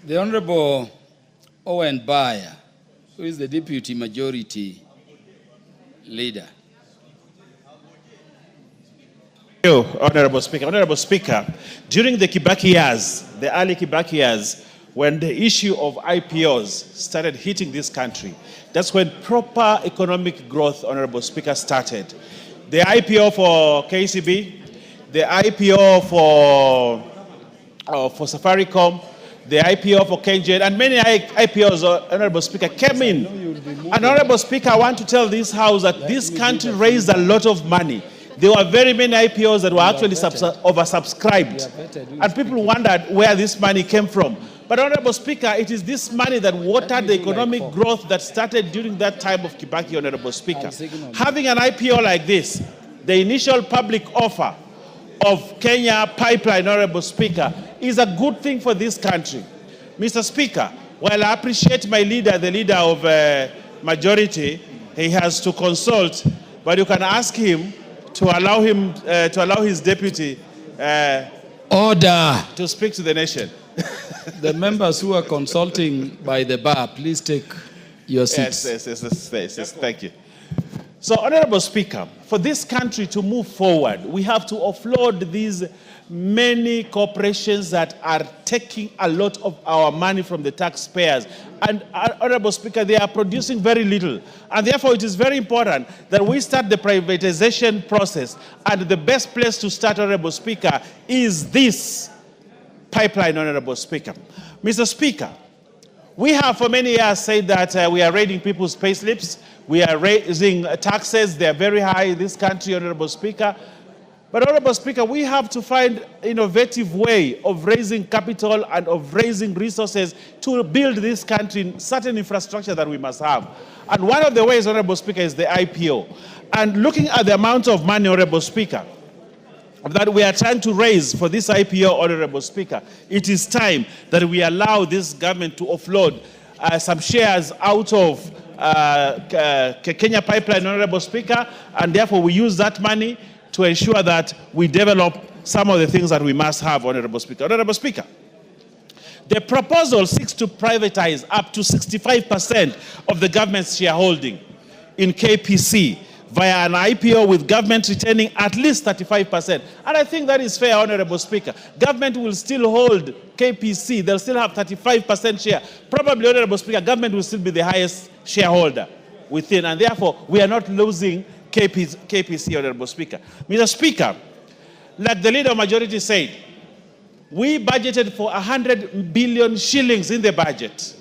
The Honorable Owen Bayer, who is the Deputy Majority Leader. Thank you, Honorable Speaker. Honorable Speaker, during the Kibaki years, the early Kibaki years, when the issue of IPOs started hitting this country, that's when proper economic growth, Honorable Speaker, started. The IPO for KCB, the IPO for Safaricom, the IPO for KenGen, and many IPOs, Honorable Speaker, came in. And Honorable Speaker, I want to tell this House that this country raised a lot of money. There were very many IPOs that were actually oversubscribed. And people wondered where this money came from. But Honorable Speaker, it is this money that watered the economic growth that started during that time of Kibaki, Honorable Speaker. Having an IPO like this, the initial public offer of Kenya Pipeline, Honorable Speaker, is a good thing for this country. Mr. Speaker, while I appreciate my leader, the leader of majority, he has to consult, but you can ask him to allow his deputy Order to speak to the nation. The members who are consulting by the bar, please take your seats. Yes, thank you. So, Honorable Speaker, for this country to move forward, we have to offload these many corporations that are taking a lot of our money from the taxpayers. And, Honorable Speaker, they are producing very little. And therefore, it is very important that we start the privatization process. And the best place to start, Honorable Speaker, is this pipeline, Honorable Speaker. Mr. Speaker, we have for many years said that we are raiding people's payslips. We are raising taxes. They are very high in this country, Honorable Speaker. But, Honorable Speaker, we have to find an innovative way of raising capital and of raising resources to build this country, certain infrastructure that we must have. And one of the ways, Honorable Speaker, is the IPO. And looking at the amount of money, Honorable Speaker, that we are trying to raise for this IPO, Honorable Speaker. It is time that we allow this government to offload some shares out of Kenya Pipeline, Honorable Speaker, and therefore we use that money to ensure that we develop some of the things that we must have, Honorable Speaker. Honorable Speaker, the proposal seeks to privatize up to 65% of the government's shareholding in KPC via an IPO with government retaining at least 35%. And I think that is fair, Honorable Speaker. Government will still hold KPC. They'll still have 35% share. Probably, Honorable Speaker, government will still be the highest shareholder within. And therefore, we are not losing KPC, Honorable Speaker. Mr. Speaker, like the leader of majority said, we budgeted for 100 billion shillings in the budget.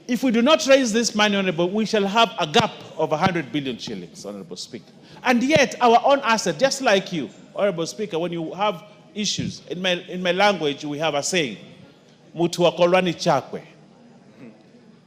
If we do not raise this money, Honorable, we shall have a gap of 100 billion shillings, Honorable Speaker. And yet, our own asset, just like you, Honorable Speaker, when you have issues, in my language, we have a saying, mutu wakolwa ni chakwe.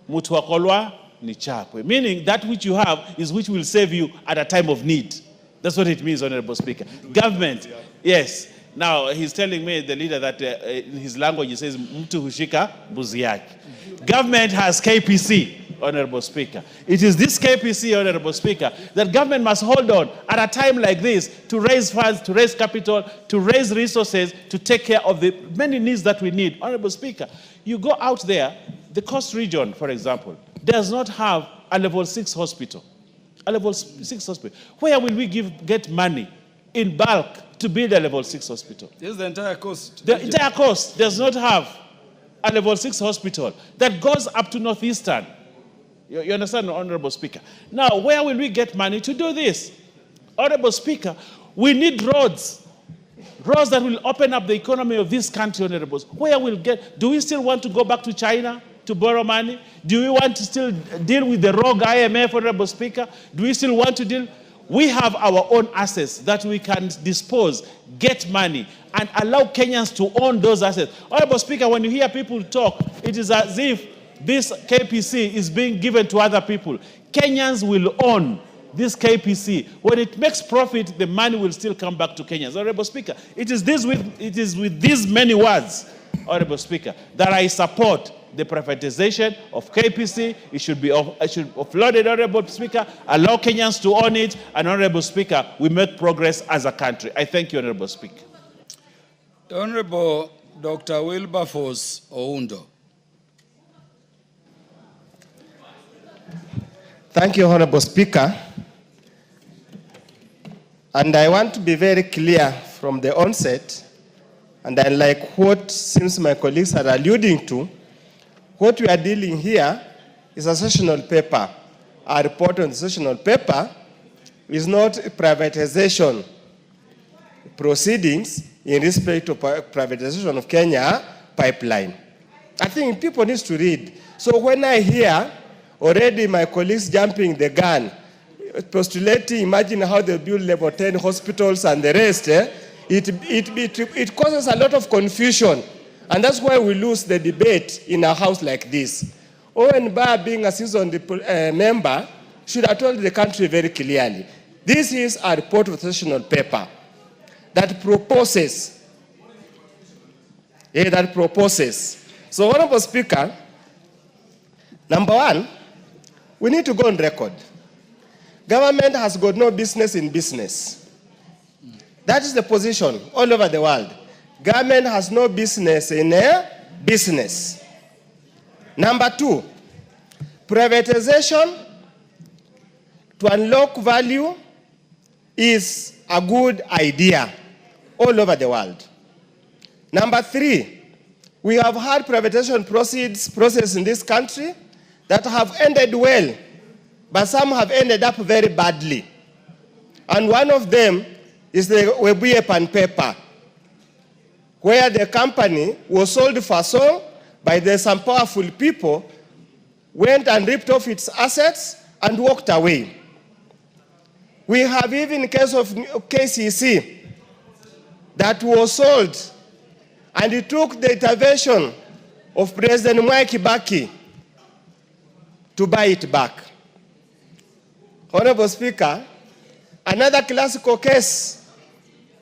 Mutu wakolwa ni chakwe. Meaning, that which you have is which will save you at a time of need. That's what it means, Honorable Speaker. Government, yes. Now, he's telling me, the leader, that in his language, he says, mtu hushika mbuzi yake. Government has KPC, Honorable Speaker. It is this KPC, Honorable Speaker, that government must hold on at a time like this to raise funds, to raise capital, to raise resources, to take care of the many needs that we need. Honorable Speaker, you go out there, the Coast region, for example, does not have a level 6 hospital. A level 6 hospital. Where will we get money in bulk to build a level 6 hospital? This is the entire coast. The entire coast does not have a level 6 hospital that goes up to Northeastern. You understand, Honorable Speaker? Now, where will we get money to do this? Honorable Speaker, we need roads. Roads that will open up the economy of this country, Honorable. Where will get, do we still want to go back to China to borrow money? Do we want to still deal with the rogue IMF, Honorable Speaker? Do we still want to deal? We have our own assets that we can dispose, get money, and allow Kenyans to own those assets. Honorable Speaker, when you hear people talk, it is as if this KPC is being given to other people. Kenyans will own this KPC. When it makes profit, the money will still come back to Kenyans. Honorable Speaker, it is with these many words, Honorable Speaker, that I support the privatization of KPC. It should be offloaded, Honorable Speaker, allow Kenyans to own it, and Honorable Speaker, we make progress as a country. I thank you, Honorable Speaker. The Honorable Dr. Wilberforce Oundo. Thank you, Honorable Speaker. And I want to be very clear from the onset, and I like what seems my colleagues are alluding to. What we are dealing here is a sessional paper. Our report on the sessional paper is not privatization proceedings in respect to privatization of Kenya Pipeline. I think people need to read. So when I hear already my colleagues jumping the gun, postulating, imagine how they build level 10 hospitals and the rest, it causes a lot of confusion. And that's why we lose the debate in a house like this. Owen Barr, being a seasoned member, should have told the country very clearly. This is a report of sessional paper that proposes. So, Honorable Speaker, number one, we need to go on record. Government has got no business in business. That is the position all over the world. Government has no business in a business. Number two, privatization to unlock value is a good idea all over the world. Number three, we have had privatization process in this country that have ended well, but some have ended up very badly. And one of them is the Webuye paper, where the company was sold for song by some powerful people, went and ripped off its assets and walked away. We have even case of KCC that was sold, and it took the intervention of President Mwai Kibaki to buy it back. Honorable Speaker, another classical case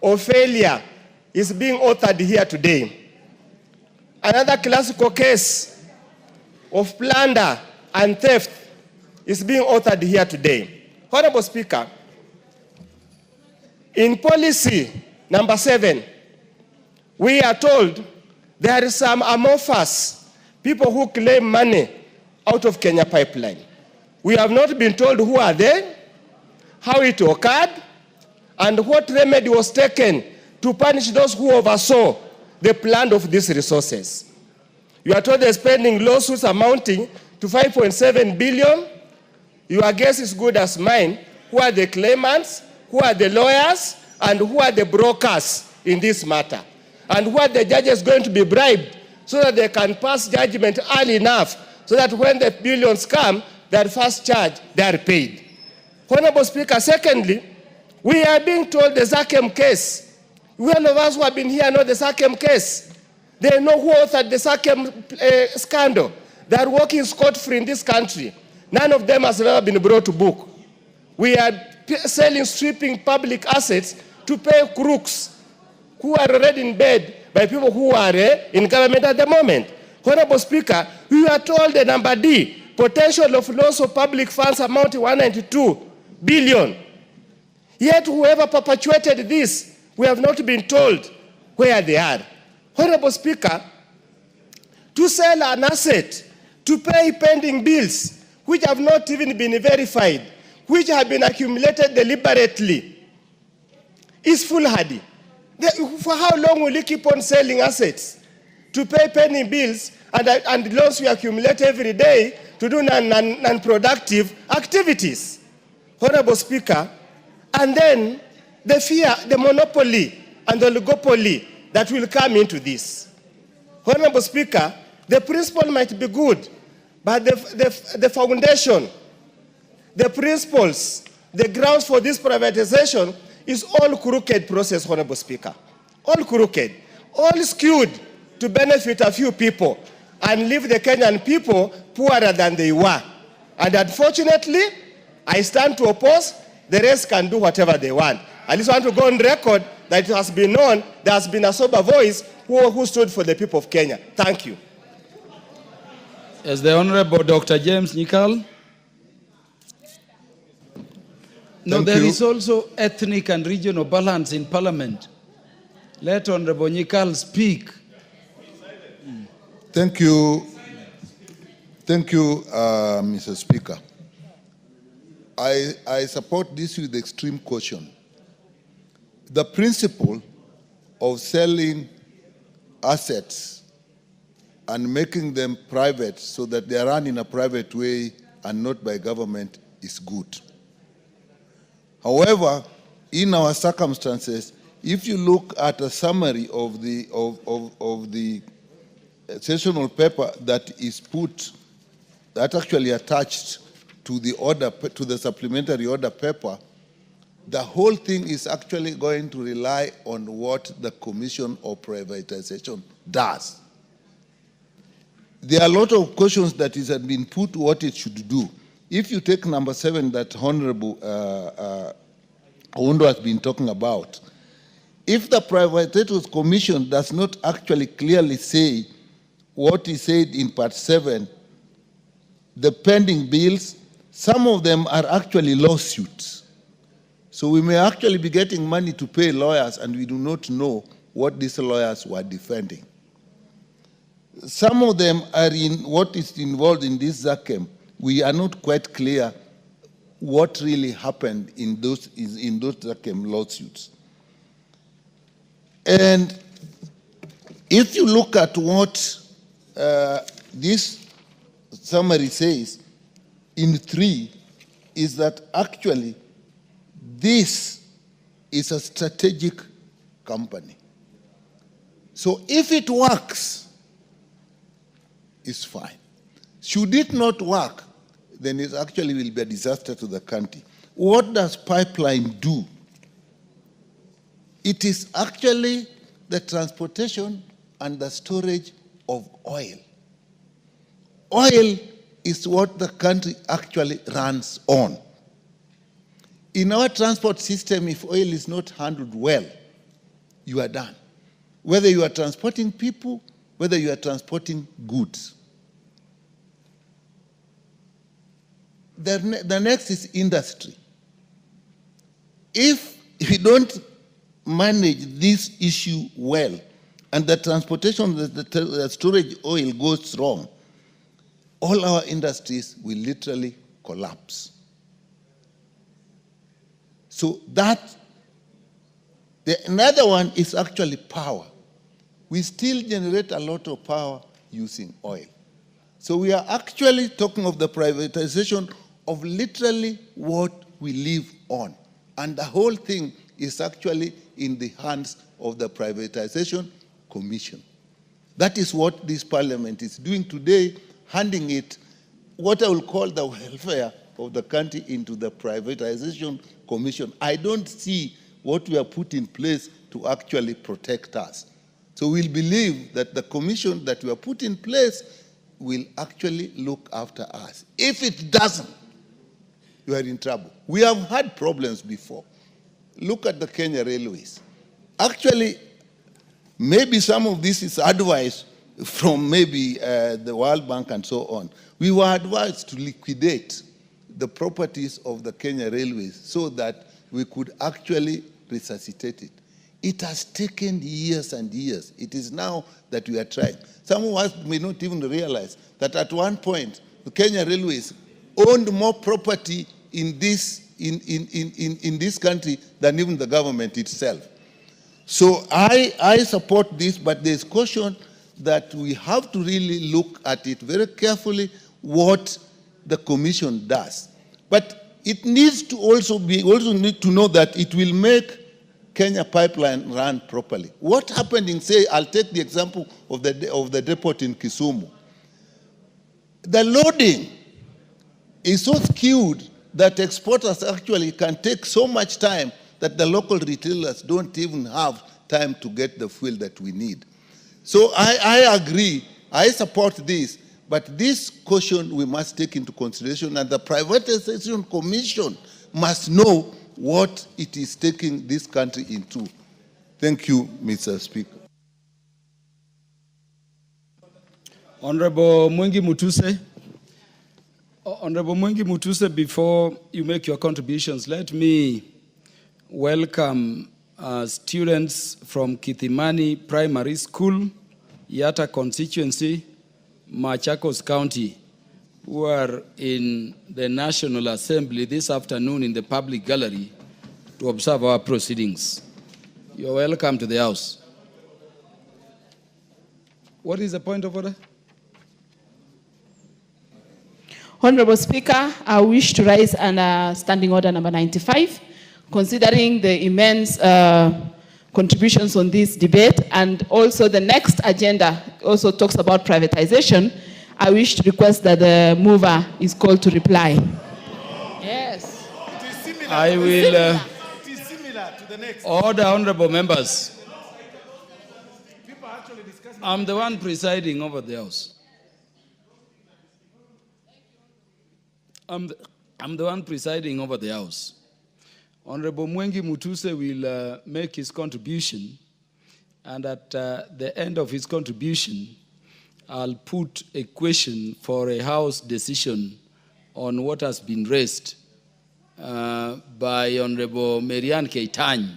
of failure is being authored here today. Another classical case of plunder and theft is being authored here today. Honorable Speaker, in policy number 7, we are told there are some amorphous people who claim money out of Kenya pipeline. We have not been told who are they, how it occurred, and what remedy was taken to punish those who oversaw the plan of these resources. You are told they're spending lawsuits amounting to 5.7 billion. Your guess is good as mine. Who are the claimants? Who are the lawyers? And who are the brokers in this matter? And who are the judges going to be bribed so that they can pass judgment early enough so that when the billions come, that first charge, they are paid. Honorable Speaker, secondly, we are being told the Zakem case. All of us who have been here know the Zakem case. They know who authored the Zakem scandal. They are working scot-free in this country. None of them has ever been brought to book. We are selling, stripping public assets to pay crooks who are already in bed by people who are in government at the moment. Honorable Speaker, we are told the number D, potential of loss of public funds amounting to 192 billion. Yet whoever perpetuated this, we have not been told where they are. Honorable Speaker, to sell an asset, to pay pending bills, which have not even been verified, which have been accumulated deliberately, is foolhardy. For how long will you keep on selling assets to pay pending bills and loans we accumulate every day to do non-productive activities? Honorable Speaker, and then the fear, the monopoly and the oligopoly that will come into this. Honorable Speaker, the principle might be good, but the foundation, the principles, the grounds for this privatization is all crooked process, Honorable Speaker. All crooked, all skewed to benefit a few people and leave the Kenyan people poorer than they were. And unfortunately, I stand to oppose. The rest can do whatever they want. I just want to go on record that it has been known there has been a sober voice who stood for the people of Kenya. Thank you. As the Honorable Dr. James Nyikal. No, there is also ethnic and regional balance in Parliament. Let Honorable Nyikal speak. Thank you. Thank you, Mr. Speaker. I support this with extreme caution. The principle of selling assets and making them private so that they are run in a private way and not by government is good. However, in our circumstances, if you look at a summary of the sessional paper that is put, that actually attached to the order, to the supplementary order paper, the whole thing is actually going to rely on what the Commission of Privatization does. There are a lot of questions that have been put what it should do. If you take number 7 that Honorable Oundo has been talking about, if the Privatization Commission does not actually clearly say what is said in part 7, the pending bills, some of them are actually lawsuits. So we may actually be getting money to pay lawyers and we do not know what these lawyers were defending. Some of them are in what is involved in this Zakem. We are not quite clear what really happened in those Zakem lawsuits. And if you look at what this summary says in 3, is that actually this is a strategic company. So if it works, it's fine. Should it not work, then it actually will be a disaster to the country. What does pipeline do? It is actually the transportation and the storage of oil. Oil is what the country actually runs on. In our transport system, if oil is not handled well, you are done. Whether you are transporting people, whether you are transporting goods. The next is industry. If we don't manage this issue well, and the transportation, the storage oil goes wrong, all our industries will literally collapse. So another one is actually power. We still generate a lot of power using oil. So we are actually talking of the privatization of literally what we live on. And the whole thing is actually in the hands of the Privatization Commission. That is what this parliament is doing today, handing it, what I will call the welfare of the country, into the Privatization Commission. I don't see what we have put in place to actually protect us. So we'll believe that the commission that we have put in place will actually look after us. If it doesn't, you are in trouble. We have had problems before. Look at the Kenya Railways. Actually, maybe some of this is advice from maybe the World Bank and so on. We were advised to liquidate the properties of the Kenya Railways so that we could actually resuscitate it. It has taken years and years. It is now that we are trying. Some of us may not even realize that at one point, the Kenya Railways owned more property in this country than even the government itself. So I support this, but there's caution that we have to really look at it very carefully, what the commission does. But it needs to also need to know that it will make Kenya Pipeline run properly. What happened in, say, I'll take the example of the depot in Kisumu. The loading is so skewed that exporters actually can take so much time that the local retailers don't even have time to get the fuel that we need. So I agree, I support this, but this caution we must take into consideration, and the Privatization Commission must know what it is taking this country into. Thank you, Mr. Speaker. Honorable Mwengi Mutuse. Honorable Mwengi Mutuse, before you make your contributions, let me welcome students from Kithimani Primary School, Yatta constituency, Machakos County, who are in the National Assembly this afternoon in the public gallery to observe our proceedings. You're welcome to the House. What is the point of order? Honorable Speaker, I wish to raise under Standing Order number 95, considering the immense contributions on this debate, and also the next agenda also talks about privatization. I wish to request that the mover is called to reply. Yes. I will order, honorable members. I'm the one presiding over the House. I'm the one presiding over the House. Honorable Mwengi Mutuse will make his contribution, and at the end of his contribution, I'll put a question for a House decision on what has been raised by Honorable Marianne Keitany,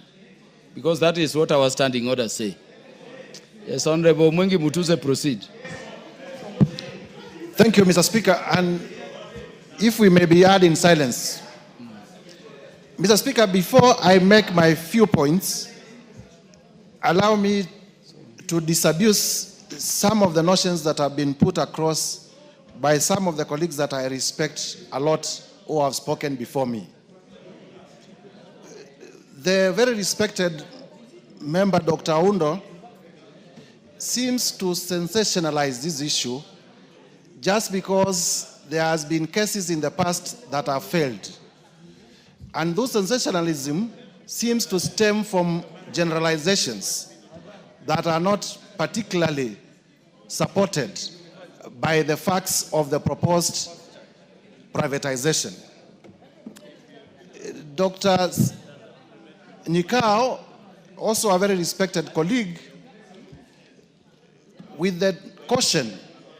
because that is what our standing order say. Yes, Honorable Mwengi Mutuse, proceed. Thank you, Mr. Speaker. And if we may be heard in silence. Mr. Speaker, before I make my few points, allow me to disabuse some of the notions that have been put across by some of the colleagues that I respect a lot who have spoken before me. The very respected member, Dr. Aundo, seems to sensationalize this issue just because there has been cases in the past that have failed. And those sensationalism seems to stem from generalizations that are not particularly supported by the facts of the proposed privatization. Dr. Nikao also a very respected colleague, with the caution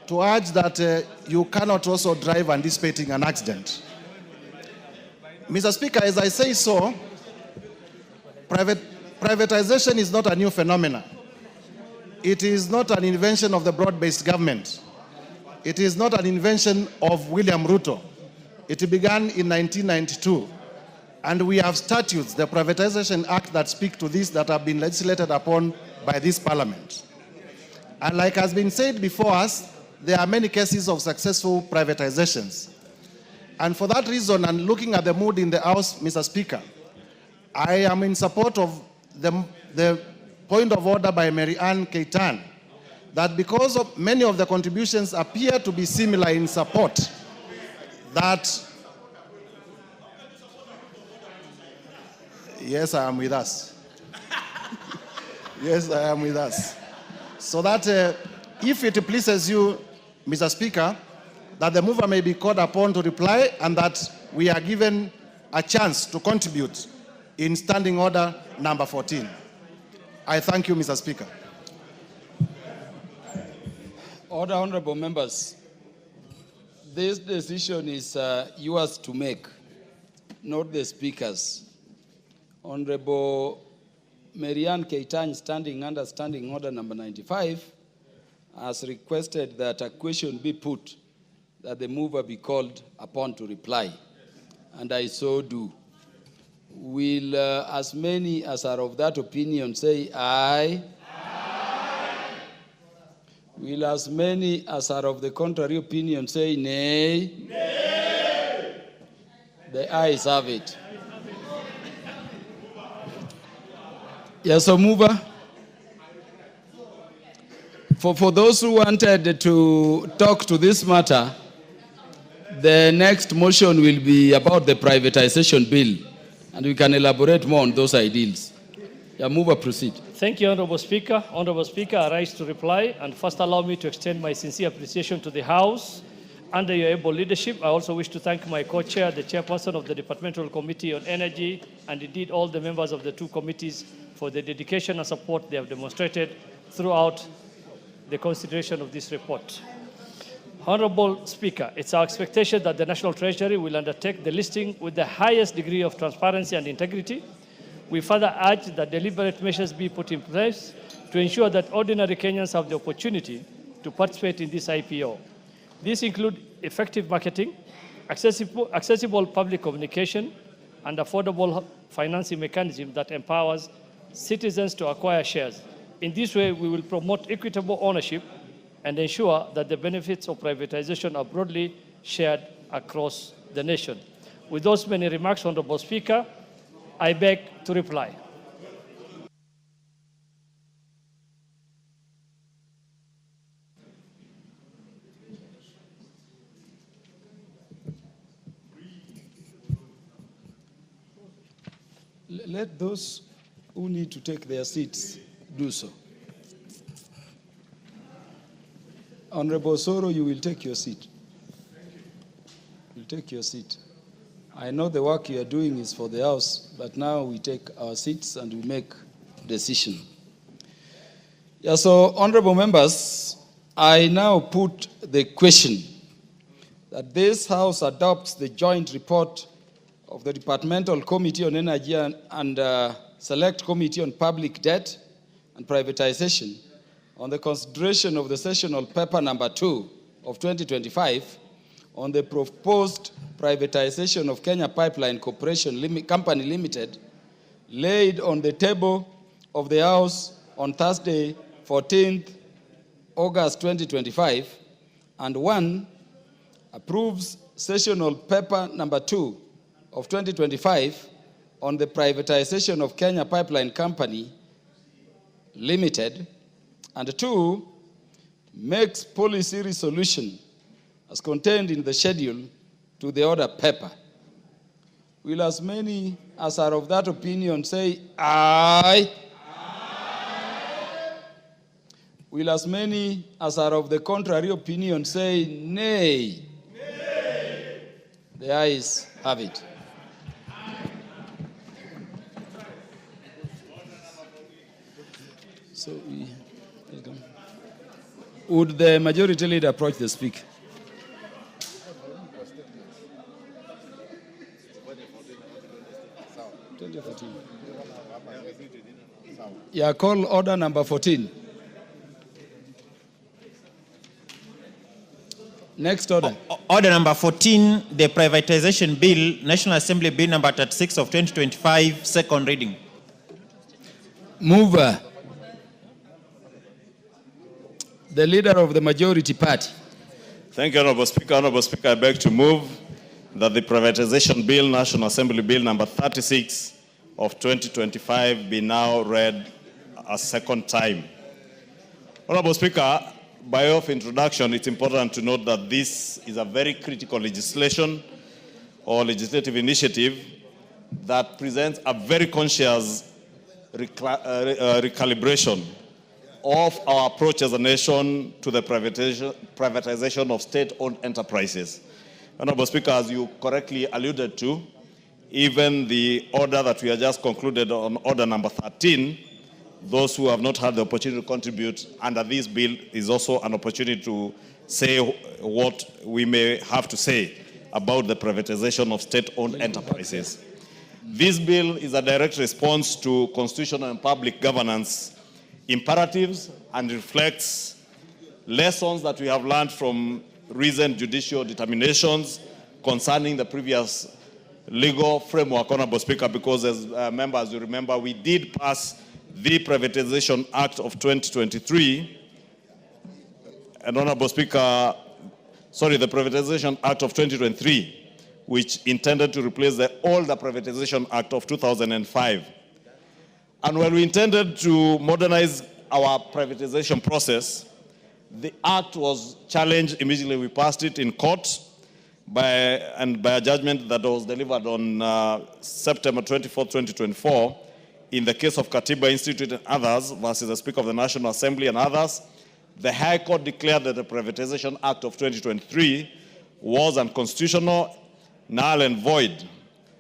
to urge that you cannot also drive anticipating an accident. Mr. Speaker, as I say so, privatization is not a new phenomenon. It is not an invention of the broad-based government. It is not an invention of William Ruto. It began in 1992. And we have statutes, the Privatization Act, that speak to this, that have been legislated upon by this parliament. And like has been said before us, there are many cases of successful privatizations. And for that reason, and looking at the mood in the House, Mr. Speaker, I am in support of the point of order by Mary Ann Keitan, that because of many of the contributions appear to be similar in support, that, yes, I am with us. Yes, I am with us. So that if it pleases you, Mr. Speaker, that the mover may be called upon to reply and that we are given a chance to contribute in standing order number 14. I thank you, Mr. Speaker. Order, honorable members. This decision is yours to make, not the Speaker's. Honorable Marianne Keitan, standing under standing order number 95, has requested that a question be put, that the mover be called upon to reply, and I so do. Will as many as are of that opinion say aye? Aye. Will as many as are of the contrary opinion say nay? Nay. The ayes have it. Yes, so mover. For those who wanted to talk to this matter, the next motion will be about the privatization bill, and we can elaborate more on those ideals. Yeah, mover, proceed. Thank you, Honorable Speaker. Honorable Speaker, I rise to reply, and first allow me to extend my sincere appreciation to the House. Under your able leadership, I also wish to thank my co-chair, the chairperson of the Departmental Committee on Energy, and indeed all the members of the two committees for the dedication and support they have demonstrated throughout the consideration of this report. Honorable Speaker, it's our expectation that the National Treasury will undertake the listing with the highest degree of transparency and integrity. We further urge that deliberate measures be put in place to ensure that ordinary Kenyans have the opportunity to participate in this IPO. These include effective marketing, accessible public communication, and affordable financing mechanism that empowers citizens to acquire shares. In this way, we will promote equitable ownership and ensure that the benefits of privatization are broadly shared across the nation. With those many remarks, Honorable Speaker, I beg to reply. Let those who need to take their seats do so. Honorable Soro, you will take your seat. You'll take your seat. I know the work you are doing is for the House, but now we take our seats and we make decision. Yeah, so honorable members, I now put the question that this House adopts the joint report of the Departmental Committee on Energy and Select Committee on Public Debt and Privatization on the consideration of the sessional paper number 2 of 2025 on the proposed privatization of Kenya Pipeline Corporation Company Limited, laid on the table of the House on Thursday, 14th August 2025, and 1, approves sessional paper number 2 of 2025 on the privatization of Kenya Pipeline Company Limited, and 2, makes policy resolution as contained in the schedule to the order paper. Will as many as are of that opinion say aye? Aye. Will as many as are of the contrary opinion say nay? Nay. The ayes have it. So, would the majority leader approach the speaker? Yeah, call order number 14. Next order. Order number 14, the privatization bill, National Assembly Bill number 36 of 2025, second reading. Mover. The leader of the majority party. Thank you, Honorable Speaker. Honorable Speaker, I beg to move that the privatization bill, National Assembly Bill number 36 of 2025, be now read a second time. Honorable Speaker, by way of introduction, it's important to note that this is a very critical legislation or legislative initiative that presents a very conscious recalibration of our approach as a nation to the privatization of state-owned enterprises. Honorable Speaker, as you correctly alluded to, even the order that we have just concluded on order number 13, those who have not had the opportunity to contribute under this bill is also an opportunity to say what we may have to say about the privatization of state-owned enterprises. This bill is a direct response to constitutional and public governance imperatives and reflects lessons that we have learned from recent judicial determinations concerning the previous legal framework, Honorable Speaker, because as members, you remember, we did pass the Privatization Act of 2023, and Honorable Speaker, the Privatization Act of 2023, which intended to replace the older Privatization Act of 2005. And when we intended to modernize our privatization process, the act was challenged immediately. We passed it in court by a judgment that was delivered on September 24, 2024, in the case of Katiba Institute and others versus the Speaker of the National Assembly and others. The High Court declared that the Privatization Act of 2023 was unconstitutional, null and void.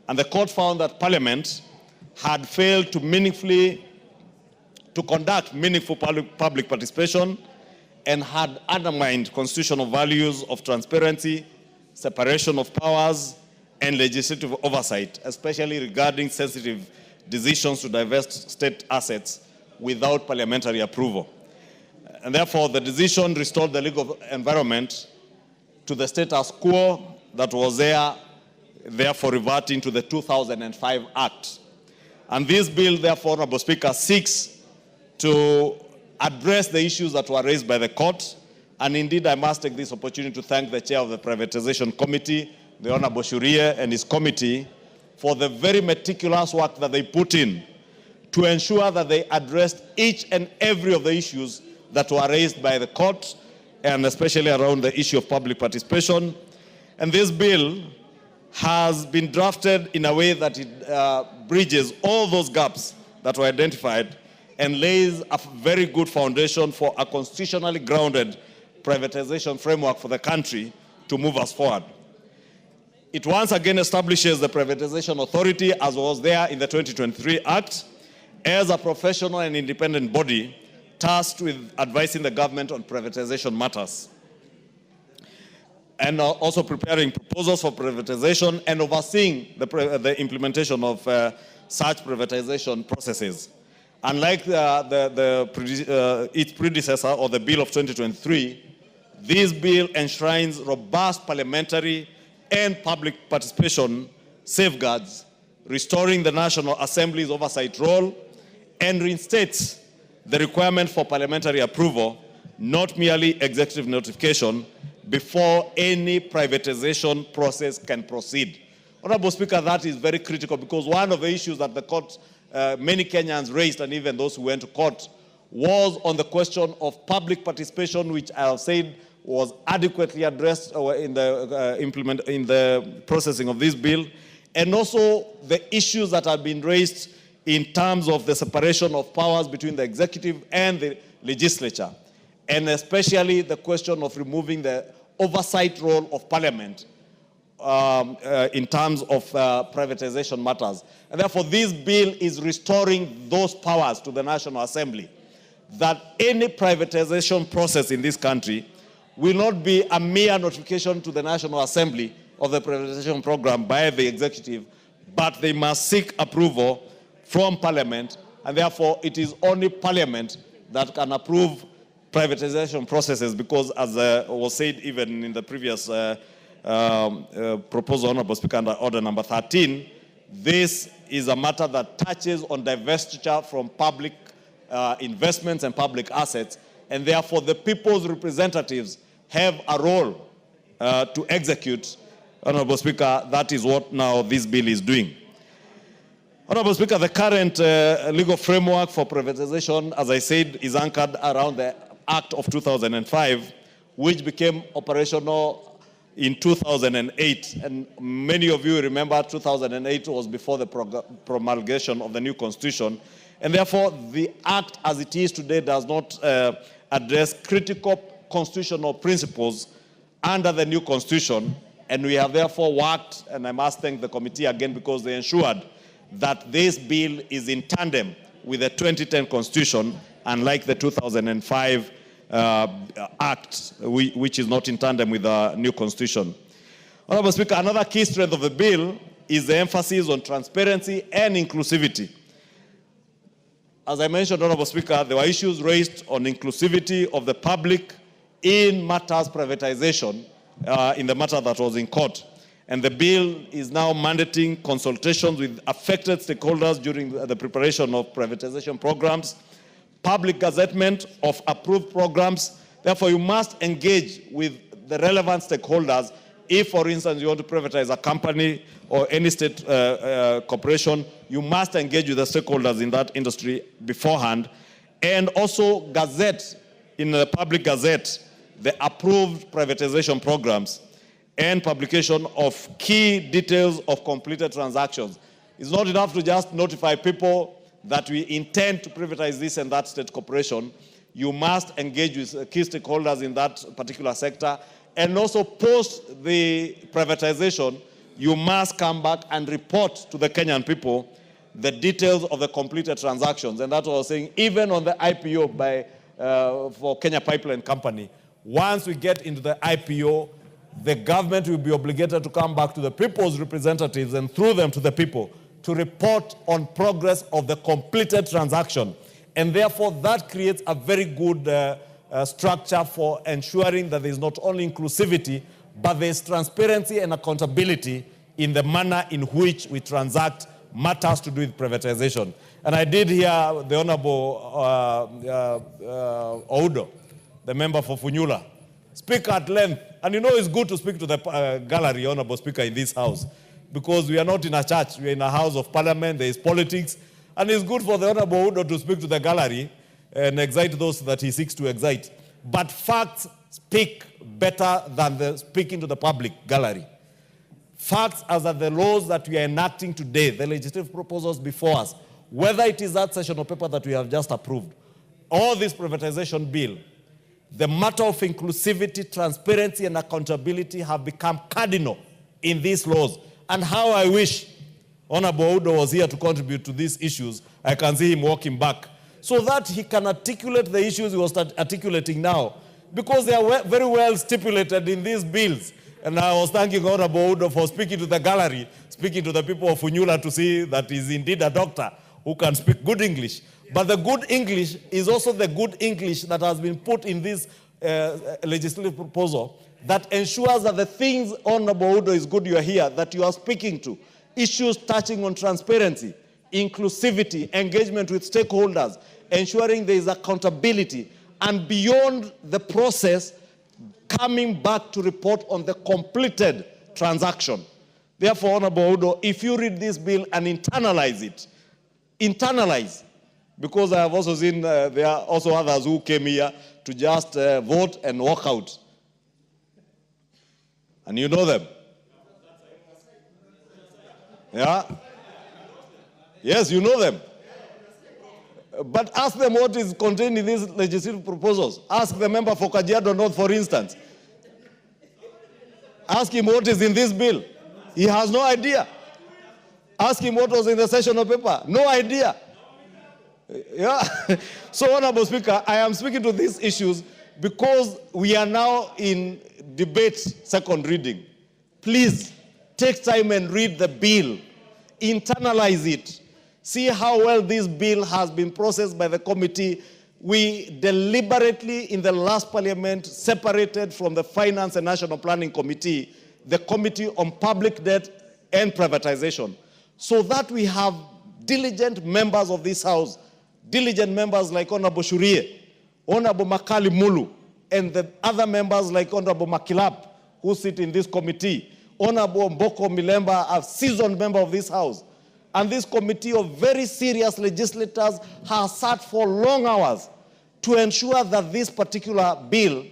And the court found that Parliament had failed to conduct meaningful public participation and had undermined constitutional values of transparency, separation of powers, and legislative oversight, especially regarding sensitive decisions to divest state assets without parliamentary approval. And therefore, the decision restored the legal environment to the status quo that was there, therefore reverting to the 2005 Act. And this bill, therefore, Honorable Speaker, seeks to address the issues that were raised by the court. And indeed, I must take this opportunity to thank the chair of the Privatization Committee, the Honorable Shurie, and his committee for the very meticulous work that they put in to ensure that they addressed each and every of the issues that were raised by the court, and especially around the issue of public participation. And this bill has been drafted in a way that it bridges all those gaps that were identified and lays a very good foundation for a constitutionally grounded privatization framework for the country to move us forward. It once again establishes the Privatization Authority, as was there in the 2023 Act, as a professional and independent body tasked with advising the government on privatization matters, and also preparing proposals for privatization and overseeing the implementation of such privatization processes. Unlike its predecessor, or the Bill of 2023, this bill enshrines robust parliamentary and public participation safeguards, restoring the National Assembly's oversight role, and reinstates the requirement for parliamentary approval, not merely executive notification, before any privatization process can proceed. Honorable Speaker, that is very critical, because one of the issues that the court, many Kenyans raised, and even those who went to court, was on the question of public participation, which I have said was adequately addressed in the processing of this bill, and also the issues that have been raised in terms of the separation of powers between the executive and the legislature, and especially the question of removing the oversight role of Parliament in terms of privatization matters. And therefore, this bill is restoring those powers to the National Assembly. that any privatization process in this country will not be a mere notification to the National Assembly of the privatization program by the executive, but they must seek approval from Parliament, and therefore it is only Parliament that can approve privatization processes, because as was said even in the previous proposal, Honorable Speaker, under order number 13, this is a matter that touches on divestiture from public investments and public assets, and therefore the people's representatives have a role to execute. Honorable Speaker, that is what now this bill is doing. Honorable Speaker, the current legal framework for privatization, as I said, is anchored around the Act of 2005, which became operational in 2008. And many of you remember 2008 was before the promulgation of the new constitution. And therefore, the Act as it is today does not address critical constitutional principles under the new constitution. And we have therefore worked, and I must thank the committee again because they ensured that this bill is in tandem with the 2010 constitution, unlike the 2005 Act, which is not in tandem with the new constitution. Honorable Speaker, another key strength of the bill is the emphasis on transparency and inclusivity. As I mentioned, Honorable Speaker, there were issues raised on inclusivity of the public in matters privatization, in the matter that was in court. And the bill is now mandating consultations with affected stakeholders during the preparation of privatization programs, public gazettement of approved programs. Therefore, you must engage with the relevant stakeholders. If, for instance, you want to privatize a company or any state corporation, you must engage with the stakeholders in that industry beforehand. And also gazette, in the public gazette, the approved privatization programs and publication of key details of completed transactions. It's not enough to just notify people that we intend to privatize this and that state corporation. You must engage with key stakeholders in that particular sector. And also post the privatization, you must come back and report to the Kenyan people the details of the completed transactions. And that's what I was saying, even on the IPO for Kenya Pipeline Company. Once we get into the IPO, the government will be obligated to come back to the people's representatives and through them to the people to report on progress of the completed transaction. And therefore, that creates a very good structure for ensuring that there is not only inclusivity, but there is transparency and accountability in the manner in which we transact matters to do with privatization. And I did hear the Honorable Oudo, the member for Funyula, speak at length. And you know it's good to speak to the gallery, Honorable Speaker, in this house, because we are not in a church, we are in a house of parliament, there is politics, and it's good for the Honorable Oudo to speak to the gallery and excite those that he seeks to excite. But facts speak better than the speaking to the public gallery. Facts as are the laws that we are enacting today, the legislative proposals before us, whether it is that sessional paper that we have just approved, or this privatization bill, the matter of inclusivity, transparency, and accountability have become cardinal in these laws. And how I wish Honorable Oudo was here to contribute to these issues. I can see him walking back, so that he can articulate the issues he was articulating now, because they are very well stipulated in these bills. And I was thanking Honorable Oudo for speaking to the gallery, speaking to the people of Funyula to see that he's indeed a doctor who can speak good English. But the good English is also the good English that has been put in this legislative proposal that ensures that the things, Honorable Oudo, is good you are here, that you are speaking to, issues touching on transparency, inclusivity, engagement with stakeholders, ensuring there is accountability, and beyond the process, coming back to report on the completed transaction. Therefore, Honorable Oudo, if you read this bill and internalize it, internalize, because I have also seen there are also others who came here to just vote and walk out. And you know them. Yeah? Yes, you know them. But ask them what is contained in these legislative proposals. Ask the member for Kajiado North, for instance. Ask him what is in this bill. He has no idea. Ask him what was in the sessional paper. No idea. Yeah. So, Honorable Speaker, I am speaking to these issues because we are now in debate second reading. Please take time and read the bill. Internalize it. See how well this bill has been processed by the committee. We deliberately, in the last parliament, separated from the Finance and National Planning Committee, the Committee on Public Debt and Privatization, so that we have diligent members of this House, diligent members like Honorable Shurie, Honorable Makali Mulu, and the other members like Honorable Makilap, who sit in this committee, Honorable Mboko Milemba, a seasoned member of this House, and this committee of very serious legislators has sat for long hours to ensure that this particular bill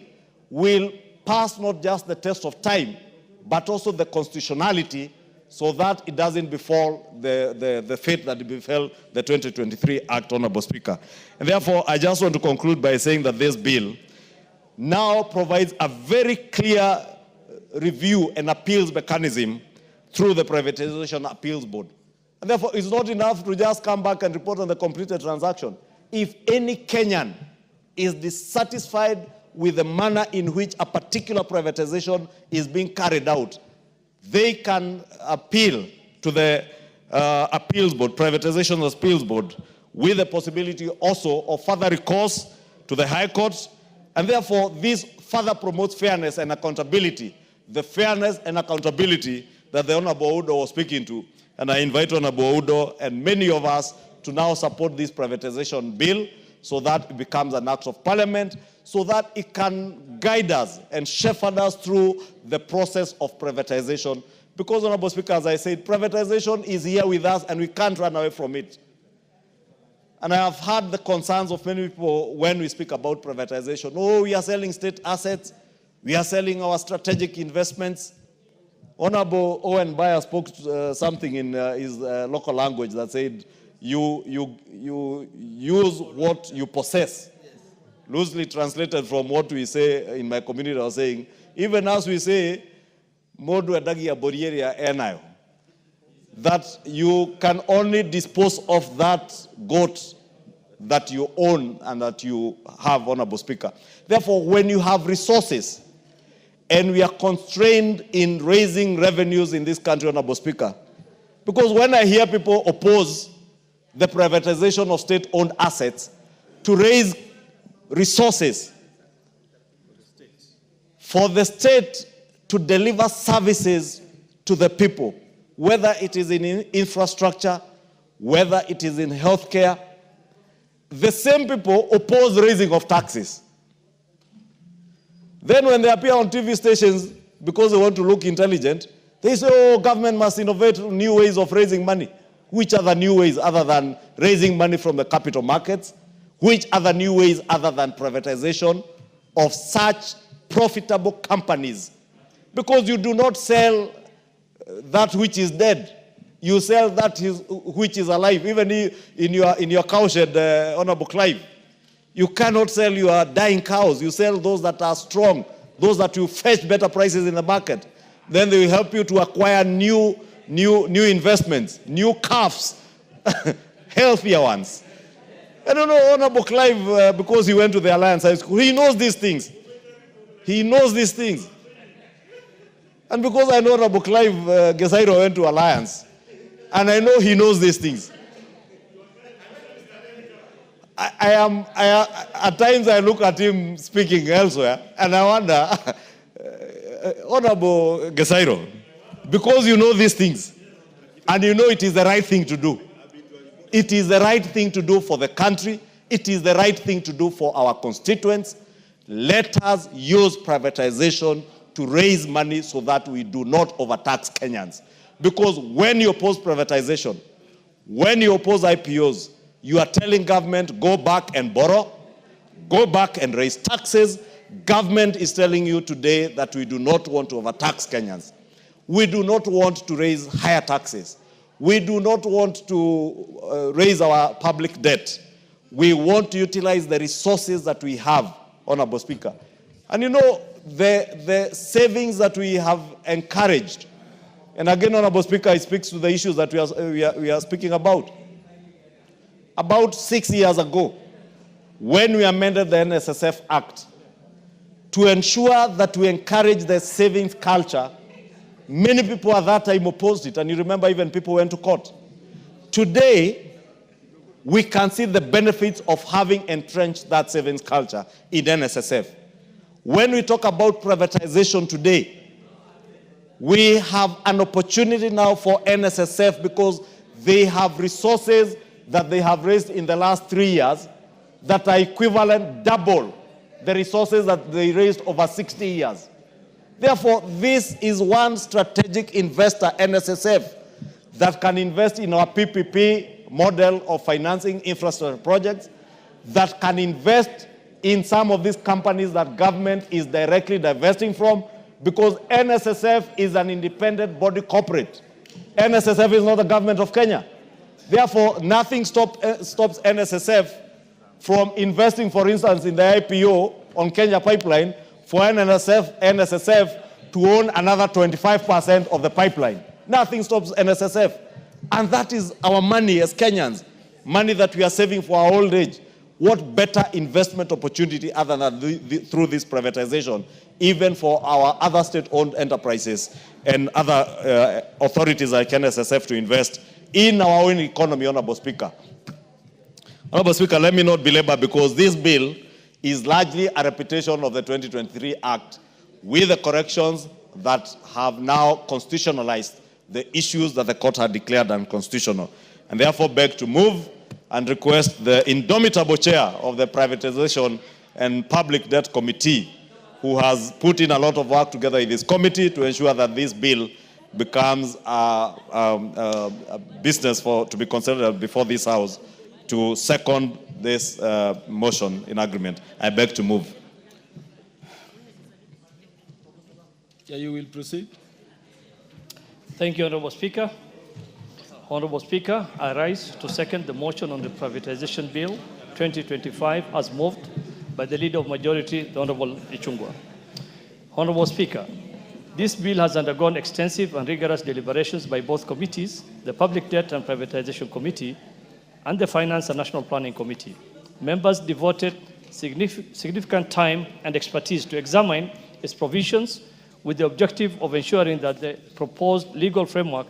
will pass not just the test of time, but also the constitutionality, so that it doesn't befall the fate that befell the 2023 Act, Honorable Speaker. And therefore, I just want to conclude by saying that this bill now provides a very clear review and appeals mechanism through the Privatization Appeals Board. And therefore, it's not enough to just come back and report on the completed transaction. If any Kenyan is dissatisfied with the manner in which a particular privatization is being carried out, they can appeal to the appeals board, Privatization Appeals Board, with the possibility also of further recourse to the High Court. And therefore, this further promotes fairness and accountability, the fairness and accountability that the Honorable Udo was speaking to. And I invite Honorable Udo and many of us to now support this privatization bill so that it becomes an act of parliament, so that it can guide us and shepherd us through the process of privatization. Because, Honorable Speaker, as I said, privatization is here with us and we can't run away from it. And I have heard the concerns of many people when we speak about privatization. Oh, we are selling state assets. We are selling our strategic investments. Honorable Owen Bayer spoke something in his local language that said, you use what you possess. Loosely translated from what we say in my community, I was saying, even as we say, modu adagia borieria enayo, that you can only dispose of that goat that you own and that you have, Honorable Speaker. Therefore, when you have resources and we are constrained in raising revenues in this country, Honorable Speaker, because when I hear people oppose the privatization of state-owned assets to raise resources for the state to deliver services to the people, whether it is in infrastructure, whether it is in healthcare, the same people oppose raising of taxes. Then when they appear on TV stations, because they want to look intelligent, they say, oh, government must innovate new ways of raising money. Which other new ways other than raising money from the capital markets? Which other new ways other than privatization of such profitable companies? Because you do not sell that which is dead. You sell that which is alive. Even in your cowshed, Honorable Clive, you cannot sell your dying cows. You sell those that are strong, those that you fetch better prices in the market. Then they will help you to acquire new investments, new calves, healthier ones. I don't know, Honorable Clive, because he went to the Alliance High School, he knows these things. He knows these things. And because I know Honorable Clive Gesairo went to Alliance, and I know he knows these things. At times I look at him speaking elsewhere, and I wonder, Honorable Gesairo, because you know these things, and you know it is the right thing to do. It is the right thing to do for the country. It is the right thing to do for our constituents. Let us use privatization to raise money so that we do not overtax Kenyans. Because when you oppose privatization, when you oppose IPOs, you are telling government, go back and borrow, go back and raise taxes. Government is telling you today that we do not want to overtax Kenyans. We do not want to raise higher taxes. We do not want to raise our public debt. We want to utilize the resources that we have, Honorable Speaker. And you know, the savings that we have encouraged, and again, Honorable Speaker, it speaks to the issues that we are speaking about. about 6 years ago when we amended the NSSF Act to ensure that we encourage the savings culture. Many people at that time opposed it, and you remember even people went to court. Today, we can see the benefits of having entrenched that savings culture in NSSF. When we talk about privatization today, we have an opportunity now for NSSF because they have resources that they have raised in the last 3 years that are equivalent double the resources that they raised over 60 years. Therefore, this is one strategic investor, NSSF, that can invest in our PPP model of financing infrastructure projects, that can invest in some of these companies that government is directly divesting from, because NSSF is an independent body corporate. NSSF is not the government of Kenya. Therefore, nothing stops NSSF from investing, for instance, in the IPO on Kenya Pipeline for NSSF to own another 25% of the pipeline. Nothing stops NSSF. And that is our money as Kenyans, money that we are saving for our old age. What better investment opportunity other than through this privatization, even for our other state-owned enterprises and other authorities like NSSF to invest in our own economy, Honorable Speaker. Honorable Speaker, let me not belabor, because this bill is largely a repetition of the 2023 Act with the corrections that have now constitutionalized the issues that the court had declared unconstitutional, and therefore beg to move and request the indomitable chair of the Privatization and Public Debt Committee, who has put in a lot of work together in this committee to ensure that this bill becomes a business to be considered before this House, to second this motion in agreement. I beg to move. Yeah, you will proceed. Thank you, Honorable Speaker. Honorable Speaker, I rise to second the motion on the Privatization Bill 2025 as moved by the Leader of Majority, the Honorable Ichung'wah. Honorable Speaker, this bill has undergone extensive and rigorous deliberations by both committees, the Public Debt and Privatization Committee and the Finance and National Planning Committee. Members devoted significant time and expertise to examine its provisions with the objective of ensuring that the proposed legal framework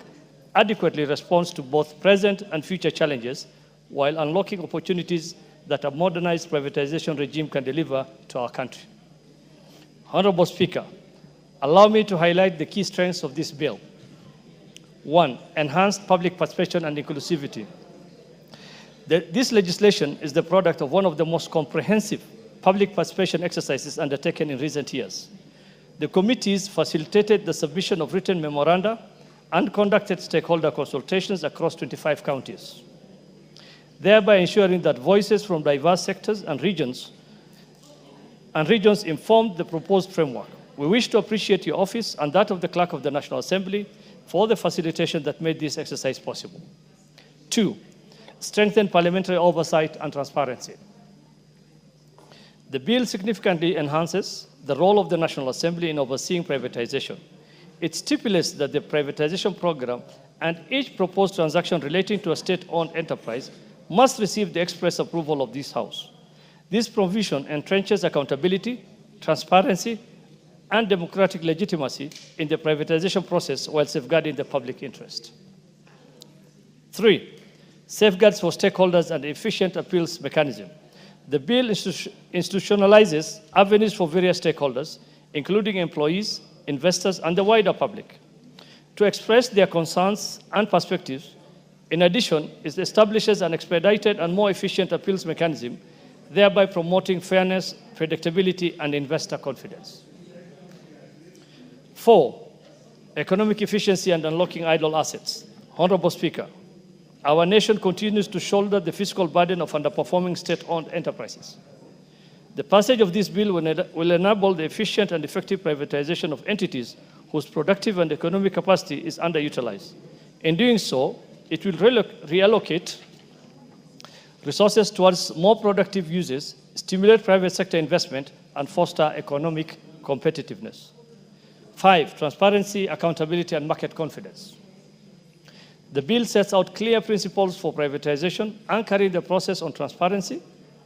adequately responds to both present and future challenges while unlocking opportunities that a modernized privatization regime can deliver to our country. Honorable Speaker, allow me to highlight the key strengths of this bill. 1, enhanced public participation and inclusivity. This legislation is the product of one of the most comprehensive public participation exercises undertaken in recent years. The committees facilitated the submission of written memoranda and conducted stakeholder consultations across 25 counties, thereby ensuring that voices from diverse sectors and regions informed the proposed framework. We wish to appreciate your office and that of the Clerk of the National Assembly for the facilitation that made this exercise possible. 2, strengthen parliamentary oversight and transparency. The bill significantly enhances the role of the National Assembly in overseeing privatization. It stipulates that the privatization program and each proposed transaction relating to a state-owned enterprise must receive the express approval of this House. This provision entrenches accountability, transparency, and democratic legitimacy in the privatization process while safeguarding the public interest. 3, safeguards for stakeholders and efficient appeals mechanism. The bill institutionalizes avenues for various stakeholders, including employees, investors, and the wider public, to express their concerns and perspectives. In addition, it establishes an expedited and more efficient appeals mechanism, thereby promoting fairness, predictability, and investor confidence. 4, economic efficiency and unlocking idle assets. Honorable Speaker, our nation continues to shoulder the fiscal burden of underperforming state-owned enterprises. The passage of this bill will enable the efficient and effective privatization of entities whose productive and economic capacity is underutilized. In doing so, it will reallocate resources towards more productive uses, stimulate private sector investment, and foster economic competitiveness. 5, transparency, accountability, and market confidence. The bill sets out clear principles for privatization, anchoring the process on transparency,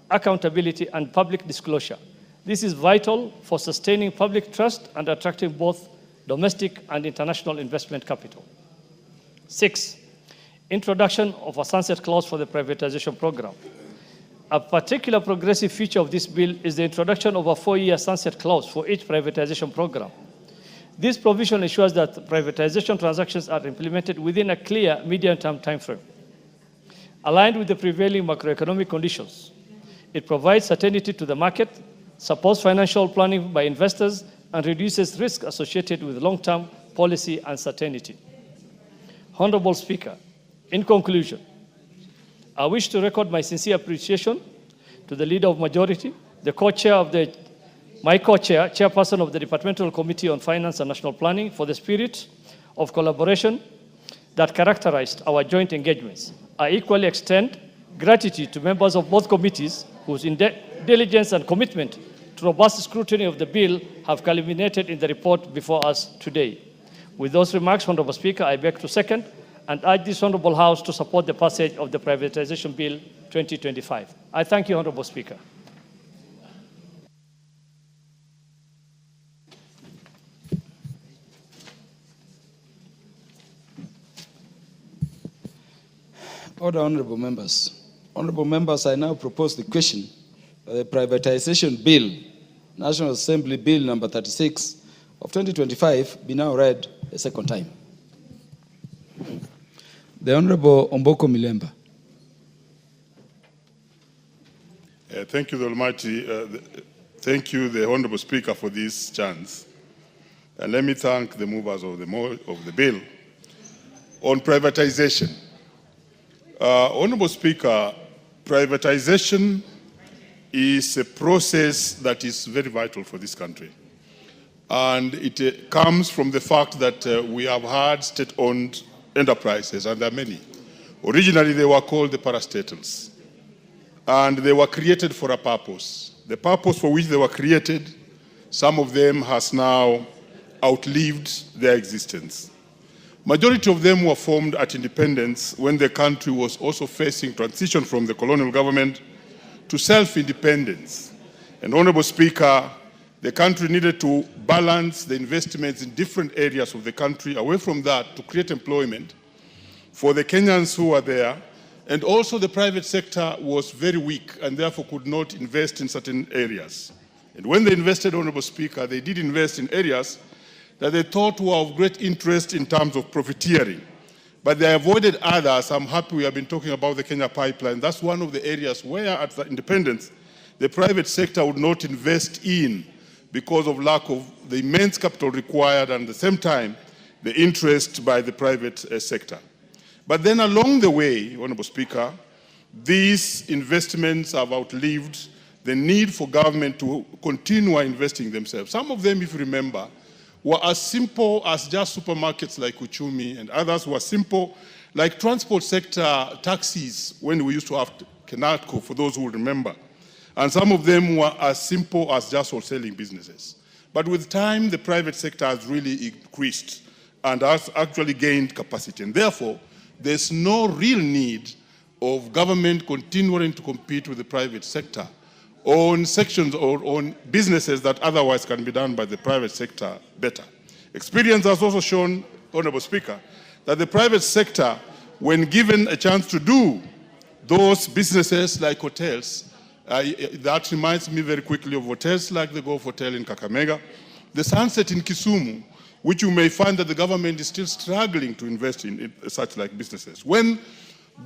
accountability, and public disclosure. This is vital for sustaining public trust and attracting both domestic and international investment capital. 6, introduction of a sunset clause for the privatization program. A particular progressive feature of this bill is the introduction of a 4-year sunset clause for each privatization program. This provision ensures that privatization transactions are implemented within a clear medium-term timeframe, aligned with the prevailing macroeconomic conditions. It provides certainty to the market, supports financial planning by investors, and reduces risk associated with long-term policy uncertainty. Honorable Speaker, in conclusion, I wish to record my sincere appreciation to the Leader of Majority, the co-chair of my co-chair, chairperson of the Departmental Committee on Finance and National Planning, for the spirit of collaboration that characterized our joint engagements. I equally extend gratitude to members of both committees whose diligence and commitment to robust scrutiny of the bill have culminated in the report before us today. With those remarks, Honorable Speaker, I beg to second and urge this Honorable House to support the passage of the Privatization Bill 2025. I thank you, Honorable Speaker. Order, honorable members. Honorable members, I now propose the question that the Privatization Bill, National Assembly Bill number 36 of 2025, be now read a second time. The Honorable Omboko Milemba. Thank you, the Almighty. Thank you, the Honorable Speaker, for this chance. And let me thank the movers of the bill. On privatization, Honorable Speaker, privatization is a process that is very vital for this country. And it comes from the fact that we have had state-owned enterprises, and there are many. Originally, they were called the parastatals. And they were created for a purpose. The purpose for which they were created, some of them has now outlived their existence. Majority of them were formed at independence when the country was also facing transition from the colonial government to self-independence. And Honorable Speaker, the country needed to balance the investments in different areas of the country away from that to create employment for the Kenyans who were there. And also the private sector was very weak and therefore could not invest in certain areas. And when they invested, Honorable Speaker, they did invest in areas that they thought were of great interest in terms of profiteering. But they avoided others. I'm happy we have been talking about the Kenya pipeline. That's one of the areas where at the independence, the private sector would not invest in because of lack of the immense capital required and at the same time, the interest by the private sector. But then along the way, Honorable Speaker, these investments have outlived the need for government to continue investing themselves. Some of them, if you remember, were as simple as just supermarkets like Uchumi, and others were simple like transport sector taxis when we used to have Kenatco, for those who remember. And some of them were as simple as just wholesaling businesses. But with time, the private sector has really increased and has actually gained capacity. And therefore, there's no real need of government continuing to compete with the private sector on sections or on businesses that otherwise can be done by the private sector better. Experience has also shown, Honorable Speaker, that the private sector, when given a chance to do those businesses like hotels, that reminds me very quickly of hotels like the Golf Hotel in Kakamega, the Sunset in Kisumu, which you may find that the government is still struggling to invest in such like businesses. When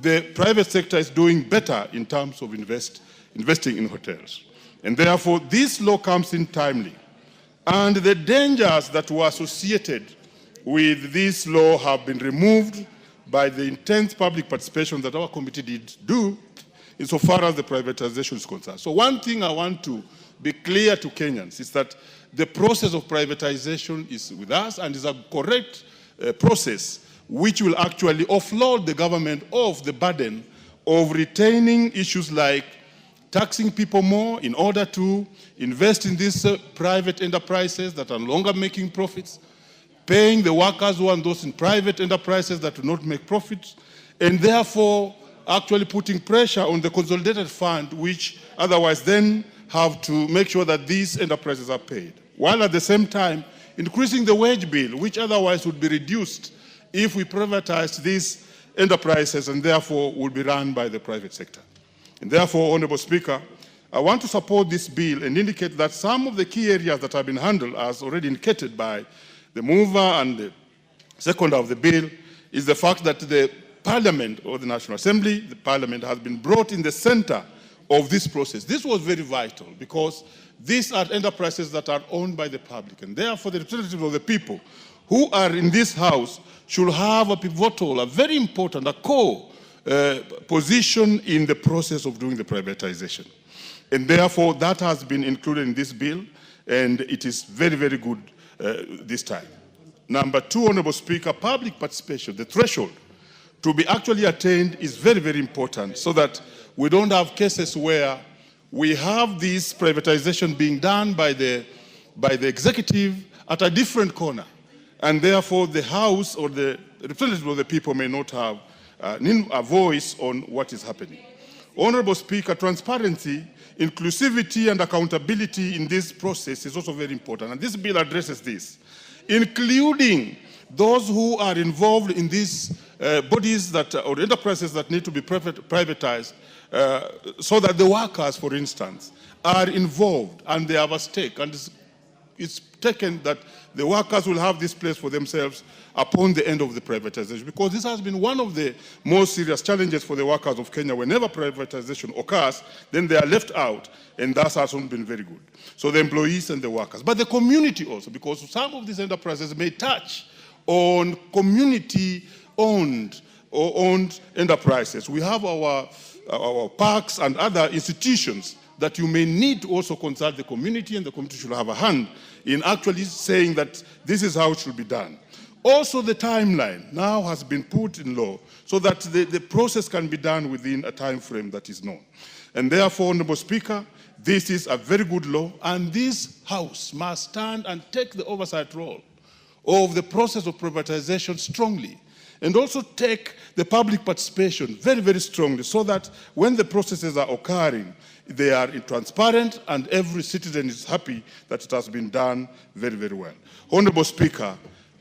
the private sector is doing better in terms of investing in hotels. And therefore, this law comes in timely. And the dangers that were associated with this law have been removed by the intense public participation that our committee did do insofar as the privatization is concerned. So one thing I want to be clear to Kenyans is that the process of privatization is with us and is a correct process which will actually offload the government of the burden of retaining issues like taxing people more in order to invest in these private enterprises that are no longer making profits, paying the workers who are those in private enterprises that do not make profits, and therefore actually putting pressure on the consolidated fund, which otherwise then have to make sure that these enterprises are paid, while at the same time increasing the wage bill, which otherwise would be reduced if we privatized these enterprises and therefore would be run by the private sector. And therefore, Honorable Speaker, I want to support this bill and indicate that some of the key areas that have been handled, as already indicated by the mover and the seconder of the bill, is the fact that the Parliament or the National Assembly, the Parliament has been brought in the center of this process. This was very vital because these are enterprises that are owned by the public, and therefore the representatives of the people who are in this House should have a pivotal, a very important, a core position in the process of doing the privatization. And therefore that has been included in this bill, and it is very, very good this time. Number two, Honorable Speaker, public participation, the threshold to be actually attained is very, very important so that we don't have cases where we have this privatization being done by the executive at a different corner, and therefore the House or the representative of the people may not have a voice on what is happening. Honorable Speaker, transparency, inclusivity and accountability in this process is also very important, and this bill addresses this, including those who are involved in these bodies that, or enterprises that need to be privatized, so that the workers, for instance, are involved and they have a stake, and it's taken that the workers will have this place for themselves upon the end of the privatization, because this has been one of the most serious challenges for the workers of Kenya. Whenever privatization occurs, then they are left out, and that has not been very good. So the employees and the workers, but the community also, because some of these enterprises may touch on community-owned or owned enterprises. We have our parks and other institutions that you may need to also consult the community, and the community should have a hand in actually saying that this is how it should be done. Also, the timeline now has been put in law so that the process can be done within a time frame that is known. And therefore, Honorable Speaker, this is a very good law, and this House must stand and take the oversight role of the process of privatization strongly, and also take the public participation very, very strongly, so that when the processes are occurring, they are transparent and every citizen is happy that it has been done very, very well. Honorable Speaker,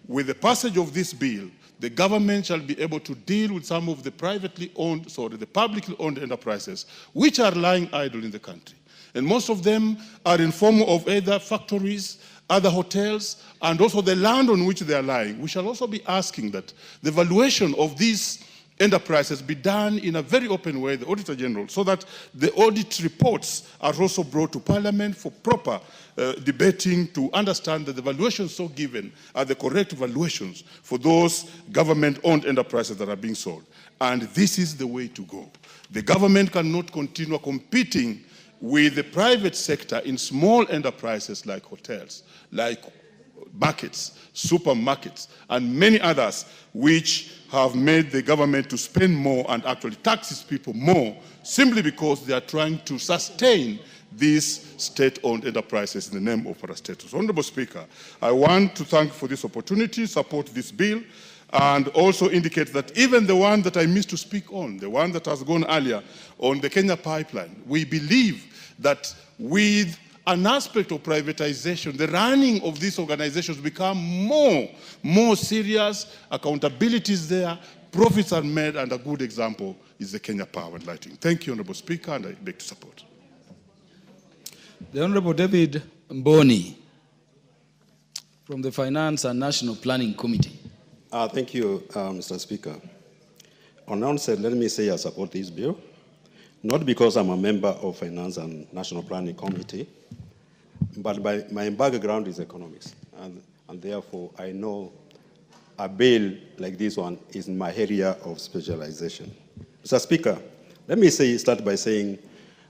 with the passage of this bill, the government shall be able to deal with some of the publicly owned enterprises which are lying idle in the country. And most of them are in form of either factories, other hotels, and also the land on which they are lying. We shall also be asking that the valuation of these enterprises be done in a very open way, the Auditor General, so that the audit reports are also brought to Parliament for proper debating to understand that the valuations so given are the correct valuations for those government-owned enterprises that are being sold. And this is the way to go. The government cannot continue competing with the private sector in small enterprises like hotels, like markets, supermarkets, and many others which have made the government to spend more and actually taxes people more simply because they are trying to sustain these state-owned enterprises in the name of parastatus. Honorable Speaker, I want to thank you for this opportunity, support this bill, and also indicate that even the one that I missed to speak on, the one that has gone earlier on the Kenya pipeline, we believe that with an aspect of privatization, the running of these organizations become more serious, accountability is there, profits are made, and a good example is the Kenya Power and Lighting. Thank you, Honorable Speaker, and I beg to support. The Honorable David Mboni from the Finance and National Planning Committee. Thank you, Mr. Speaker. On onset, let me say I support this bill, not because I'm a member of Finance and National Planning Committee, but my background is economics, and therefore I know a bill like this one is in my area of specialization. Mr. Speaker, let me start by saying,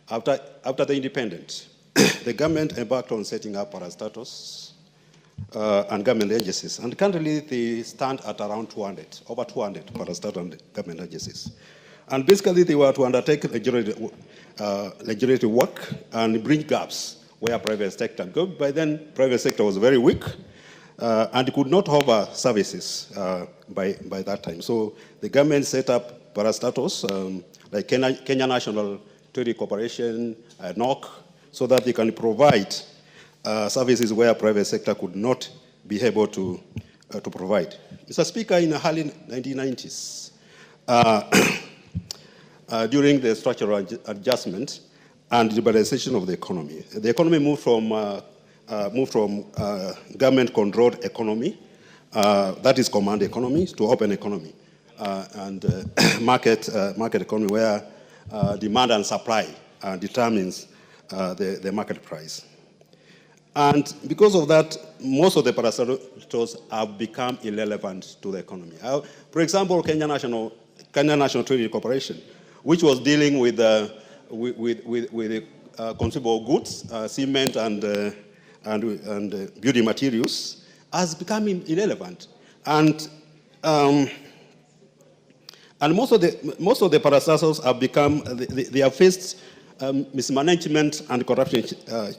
after the independence, the government embarked on setting up parastatus and government agencies, and currently they stand at around 200, over 200 parastatus and government agencies. And basically they were to undertake legislative work and bridge gaps where private sector, by then private sector was very weak, and could not offer services by that time. So the government set up parastatals like Kenya National Trade Corporation, NOC, so that they can provide services where private sector could not be able to provide. Mr. Speaker, in the early 1990s, during the structural adjustment and liberalization of the economy moved from government-controlled economy, that is command economy, to open economy and market economy, where demand and supply determines the market price. And because of that, most of the parastatals have become irrelevant to the economy. For example, Kenya National Trade Corporation, which was dealing with consumable goods, cement and building materials, has become irrelevant. And most of the parastatals have become, they have faced mismanagement and corruption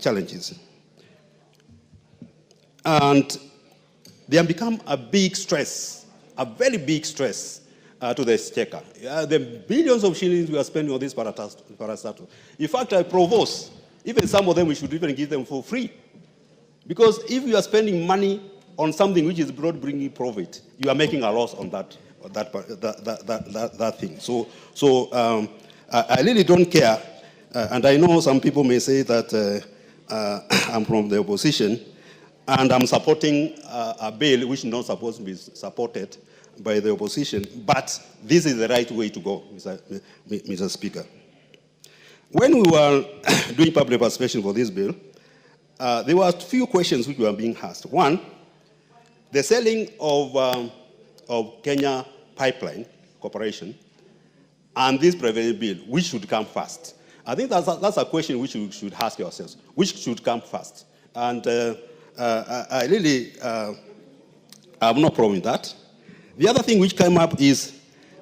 challenges. And they have become a big stress, a very big stress to the exchequer. The billions of shillings we are spending on this parastatal. In fact, I propose, even some of them we should even give them for free. Because if you are spending money on something which is broad bringing profit, you are making a loss on that thing. So I really don't care. And I know some people may say that I'm from the opposition, and I'm supporting a bill which is not supposed to be supported by the opposition, but this is the right way to go, Mr. Speaker. When we were doing public participation for this bill, there were a few questions which were being asked. One, the selling of Kenya Pipeline Corporation and this private bill, which should come first? I think that's a question which you should ask yourselves. Which should come first? And I really have no problem with that. The other thing which came up is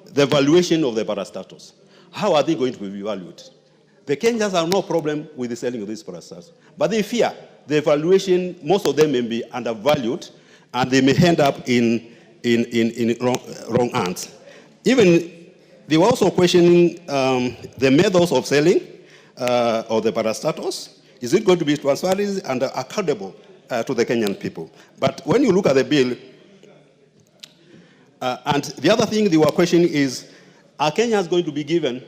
the valuation of the parastatals. How are they going to be valued? The Kenyans have no problem with the selling of these parastatals, but they fear the valuation, most of them may be undervalued, and they may end up in wrong hands. Even they were also questioning the methods of selling of the parastatals. Is it going to be transparent and accountable to the Kenyan people? But when you look at the bill, and the other thing they were questioning is, are Kenyans going to be given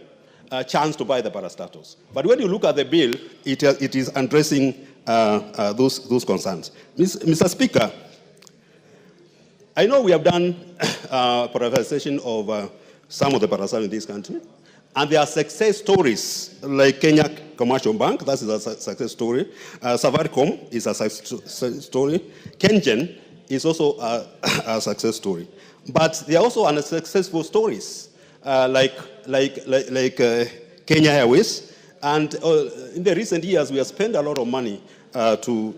a chance to buy the parastatals? But when you look at the bill, it is addressing those concerns. Mr. Speaker, I know we have done privatization of some of the parastatals in this country, and there are success stories like Kenya Commercial Bank, that is a success story. Safaricom is a success story. Kengen is also a success story. But there are also unsuccessful stories like Kenya Airways. And in the recent years, we have spent a lot of money on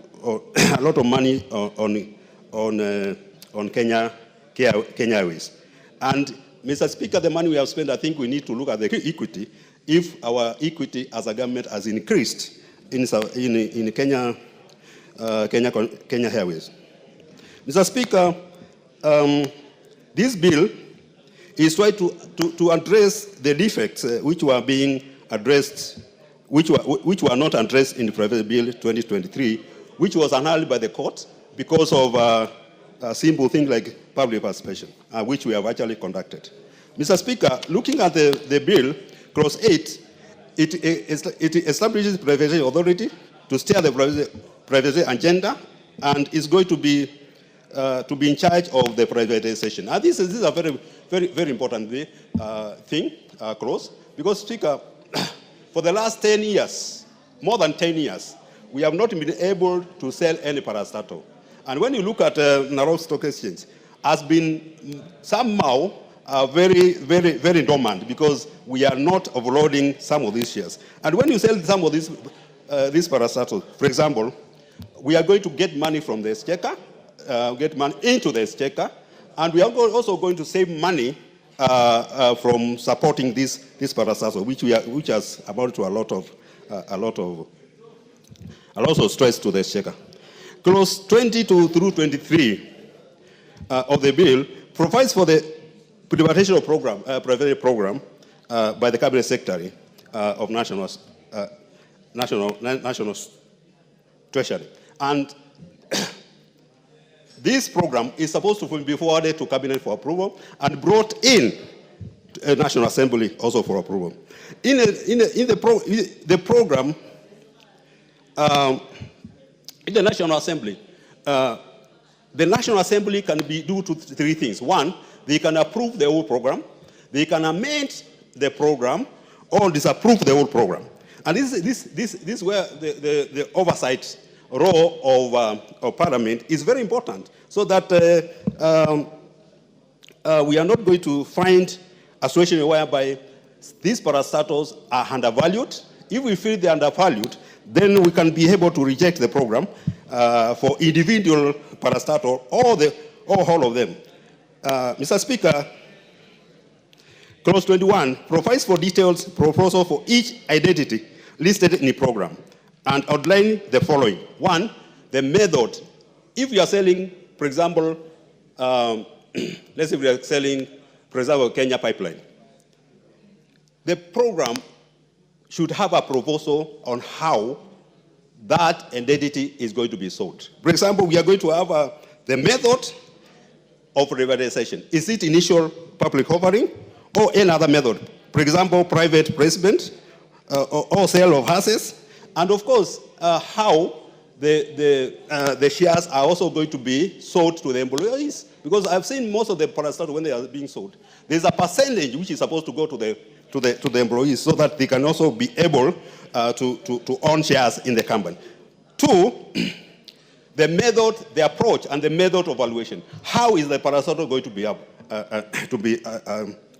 Kenya Airways. And Mr. Speaker, the money we have spent, I think we need to look at the equity. If our equity as a government has increased in Kenya Airways. Mr. Speaker, this bill is trying to address the defects which were being addressed, which were not addressed in the private bill 2023, which was annulled by the court because of a simple thing like public participation, which we have actually conducted. Mr. Speaker, looking at the bill, clause 8, it establishes the privatization authority to steer the privatization agenda, and is going to be in charge of the privatization. And this is a very, very, very important thing, clause, because, Speaker, for the last 10 years, more than 10 years, we have not been able to sell any parastatal. And when you look at Nairobi Stock Exchange, has been somehow very, very, very dormant because we are not offloading some of these shares. And when you sell some of these parastatals, for example, we are going to get money from the exchequer, get money into the exchequer, and we are also going to save money from supporting this parastatal, which has amounted to a lot of stress to the exchequer. Clause 22 through 23 of the bill provides for the privatization of private program by the Cabinet Secretary of National Treasury. And this program is supposed to be forwarded to Cabinet for approval and brought in to National Assembly also for approval. In the program, in the National Assembly, the National Assembly can do three things. One, they can approve the whole program, they can amend the program, or disapprove the whole program. And this is where the oversight role of Parliament is very important, so that we are not going to find a situation whereby these parastatals are undervalued. If we feel they are undervalued, then we can be able to reject the program for individual parastatal or all of them. Mr. Speaker, Clause 21 provides for detailed proposal for each identity listed in the program and outline the following. One, the method. If you are selling, for example, let's say we are selling, for example, Kenya pipeline. The program should have a proposal on how that identity is going to be sold. For example, we are going to have the method of privatization. Is it initial public offering or any other method? For example, private placement or sale of assets. And of course, how the shares are also going to be sold to the employees. Because I've seen most of the parastatals when they are being sold, there's a percentage which is supposed to go to the employees so that they can also be able to own shares in the company. Two, the method, the approach, and the method of valuation. How is the parastatal going to be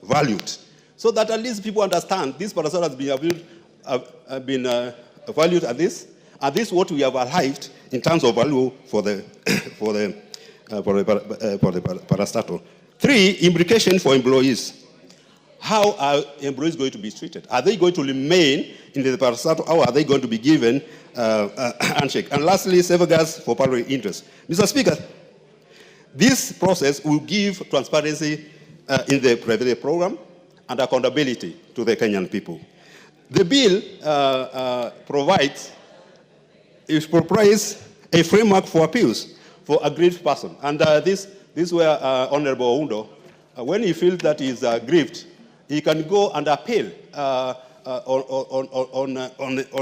valued? So that at least people understand this parastatal has been valued at this, and this is what we have arrived in terms of value for the parastatal. Three, implication for employees. How are employees going to be treated? Are they going to remain in the parastatal, or are they going to be given a handshake? And lastly, safeguards for public interest. Mr. Speaker, this process will give transparency in the private program and accountability to the Kenyan people. The bill provides a framework for appeals for aggrieved person. And this where Honorable Oundo, when he feels that he is aggrieved, he can go and appeal on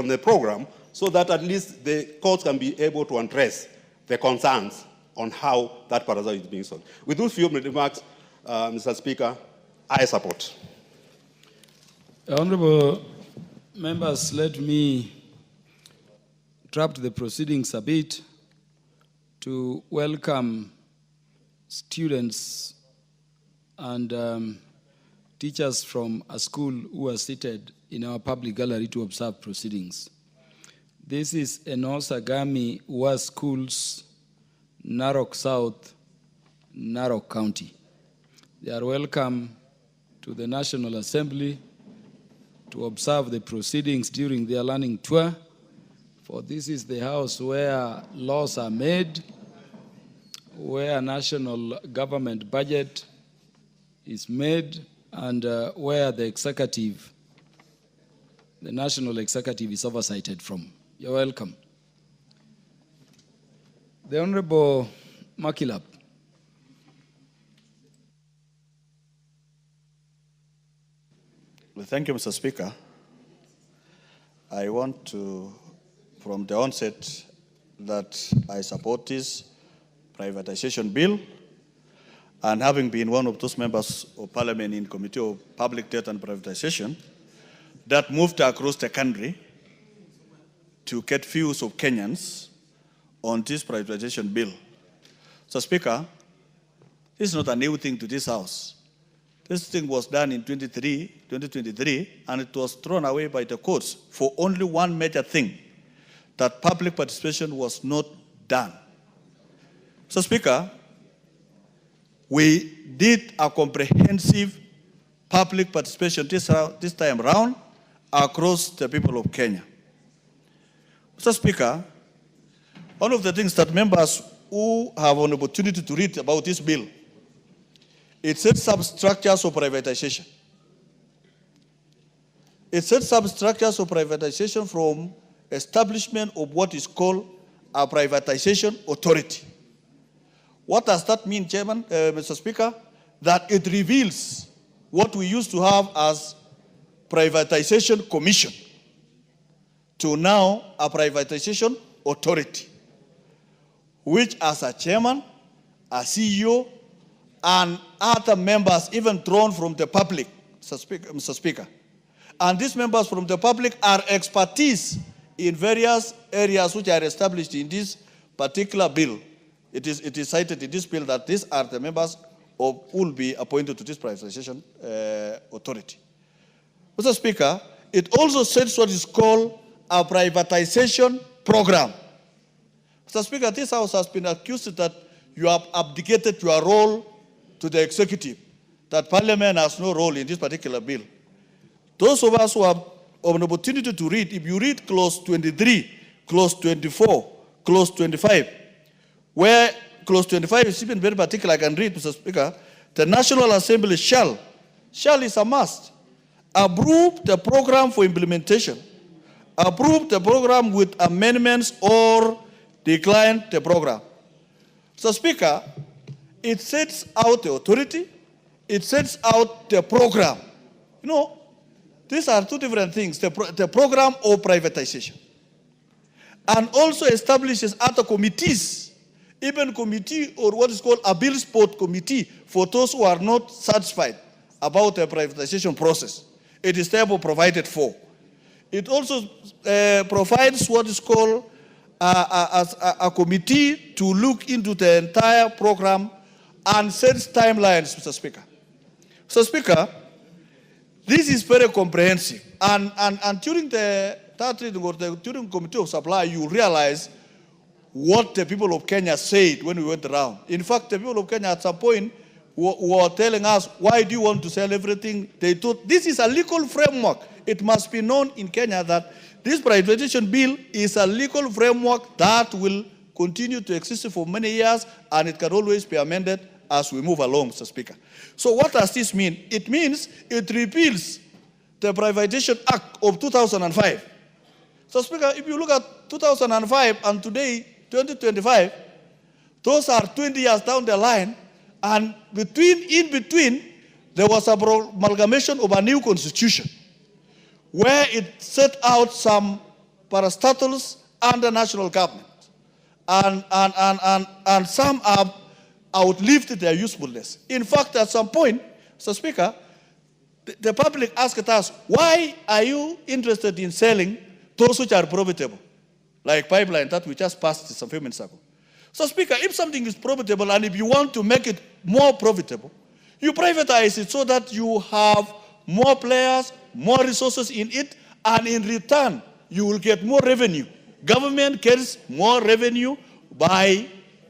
the program so that at least the courts can be able to address the concerns on how that parastatal is being sold. With those few remarks, Mr. Speaker, I support. Honorable members, let me interrupt the proceedings a bit to welcome students and teachers from a school who are seated in our public gallery to observe proceedings. This is Enosagami Wa Schools, Narok South, Narok County. They are welcome to the National Assembly to observe the proceedings during their learning tour, for this is the house where laws are made, where national government budget is made, and where the executive, the national executive is oversighted from. You're welcome. The Honorable Makilap. Well, thank you, Mr. Speaker. I want to, from the onset, that I support this privatization bill, and having been one of those members of Parliament in Committee of Public Debt and Privatization that moved across the country to get views of Kenyans on this privatization bill. So, Speaker, this is not a new thing to this House. This thing was done in 2023, and it was thrown away by the courts for only one major thing, that public participation was not done. So, Speaker, we did a comprehensive public participation this time around across the people of Kenya. Mr. Speaker, one of the things that members who have an opportunity to read about this bill, it sets up structures of privatization. It sets up structures of privatization from establishment of what is called a privatization authority. What does that mean, Chairman, Mr. Speaker? That it reveals what we used to have as privatization commission to now a privatization authority, which as a chairman, a CEO, and other members even drawn from the public, Mr. Speaker. And these members from the public are expertise in various areas which are established in this particular bill. It is cited in this bill that these are the members who will be appointed to this privatization authority. Mr. Speaker, it also sets what is called a privatization program. Mr. Speaker, this House has been accused that you have abdicated your role to the executive, that Parliament has no role in this particular bill. Those of us who have an opportunity to read, if you read clause 23, clause 24, clause 25, where clause 25 is even very particular, I can read, Mr. Speaker, the National Assembly shall is a must, approve the program for implementation, approve the program with amendments or decline the program. So, Speaker, it sets out the authority, it sets out the program. You know, these are two different things, the program of privatization. And also establishes other committees, even committee or what is called a bill support committee for those who are not satisfied about the privatization process. It is therefore provided for. It also provides what is called a committee to look into the entire program and sets timelines, Mr. Speaker. Mr. Speaker, this is very comprehensive. And during the third reading or during Committee of Supply, you realize what the people of Kenya said when we went around. In fact, the people of Kenya at some point were telling us, why do you want to sell everything? They thought this is a legal framework. It must be known in Kenya that this privatization bill is a legal framework that will continue to exist for many years, and it can always be amended as we move along, Mr. Speaker. So what does this mean? It means it repeals the Privatization Act of 2005. So, Speaker, if you look at 2005 and today, 2025, those are 20 years down the line, and in between, there was an amalgamation of a new constitution where it set out some parastatals under national government. And some have outlived their usefulness. In fact, at some point, Mr. Speaker, the public asked us, why are you interested in selling those which are profitable, like pipeline that we just passed some few minutes ago? So, Speaker, if something is profitable and if you want to make it more profitable, you privatize it so that you have more players, more resources in it, and in return, you will get more revenue. Government gets more revenue by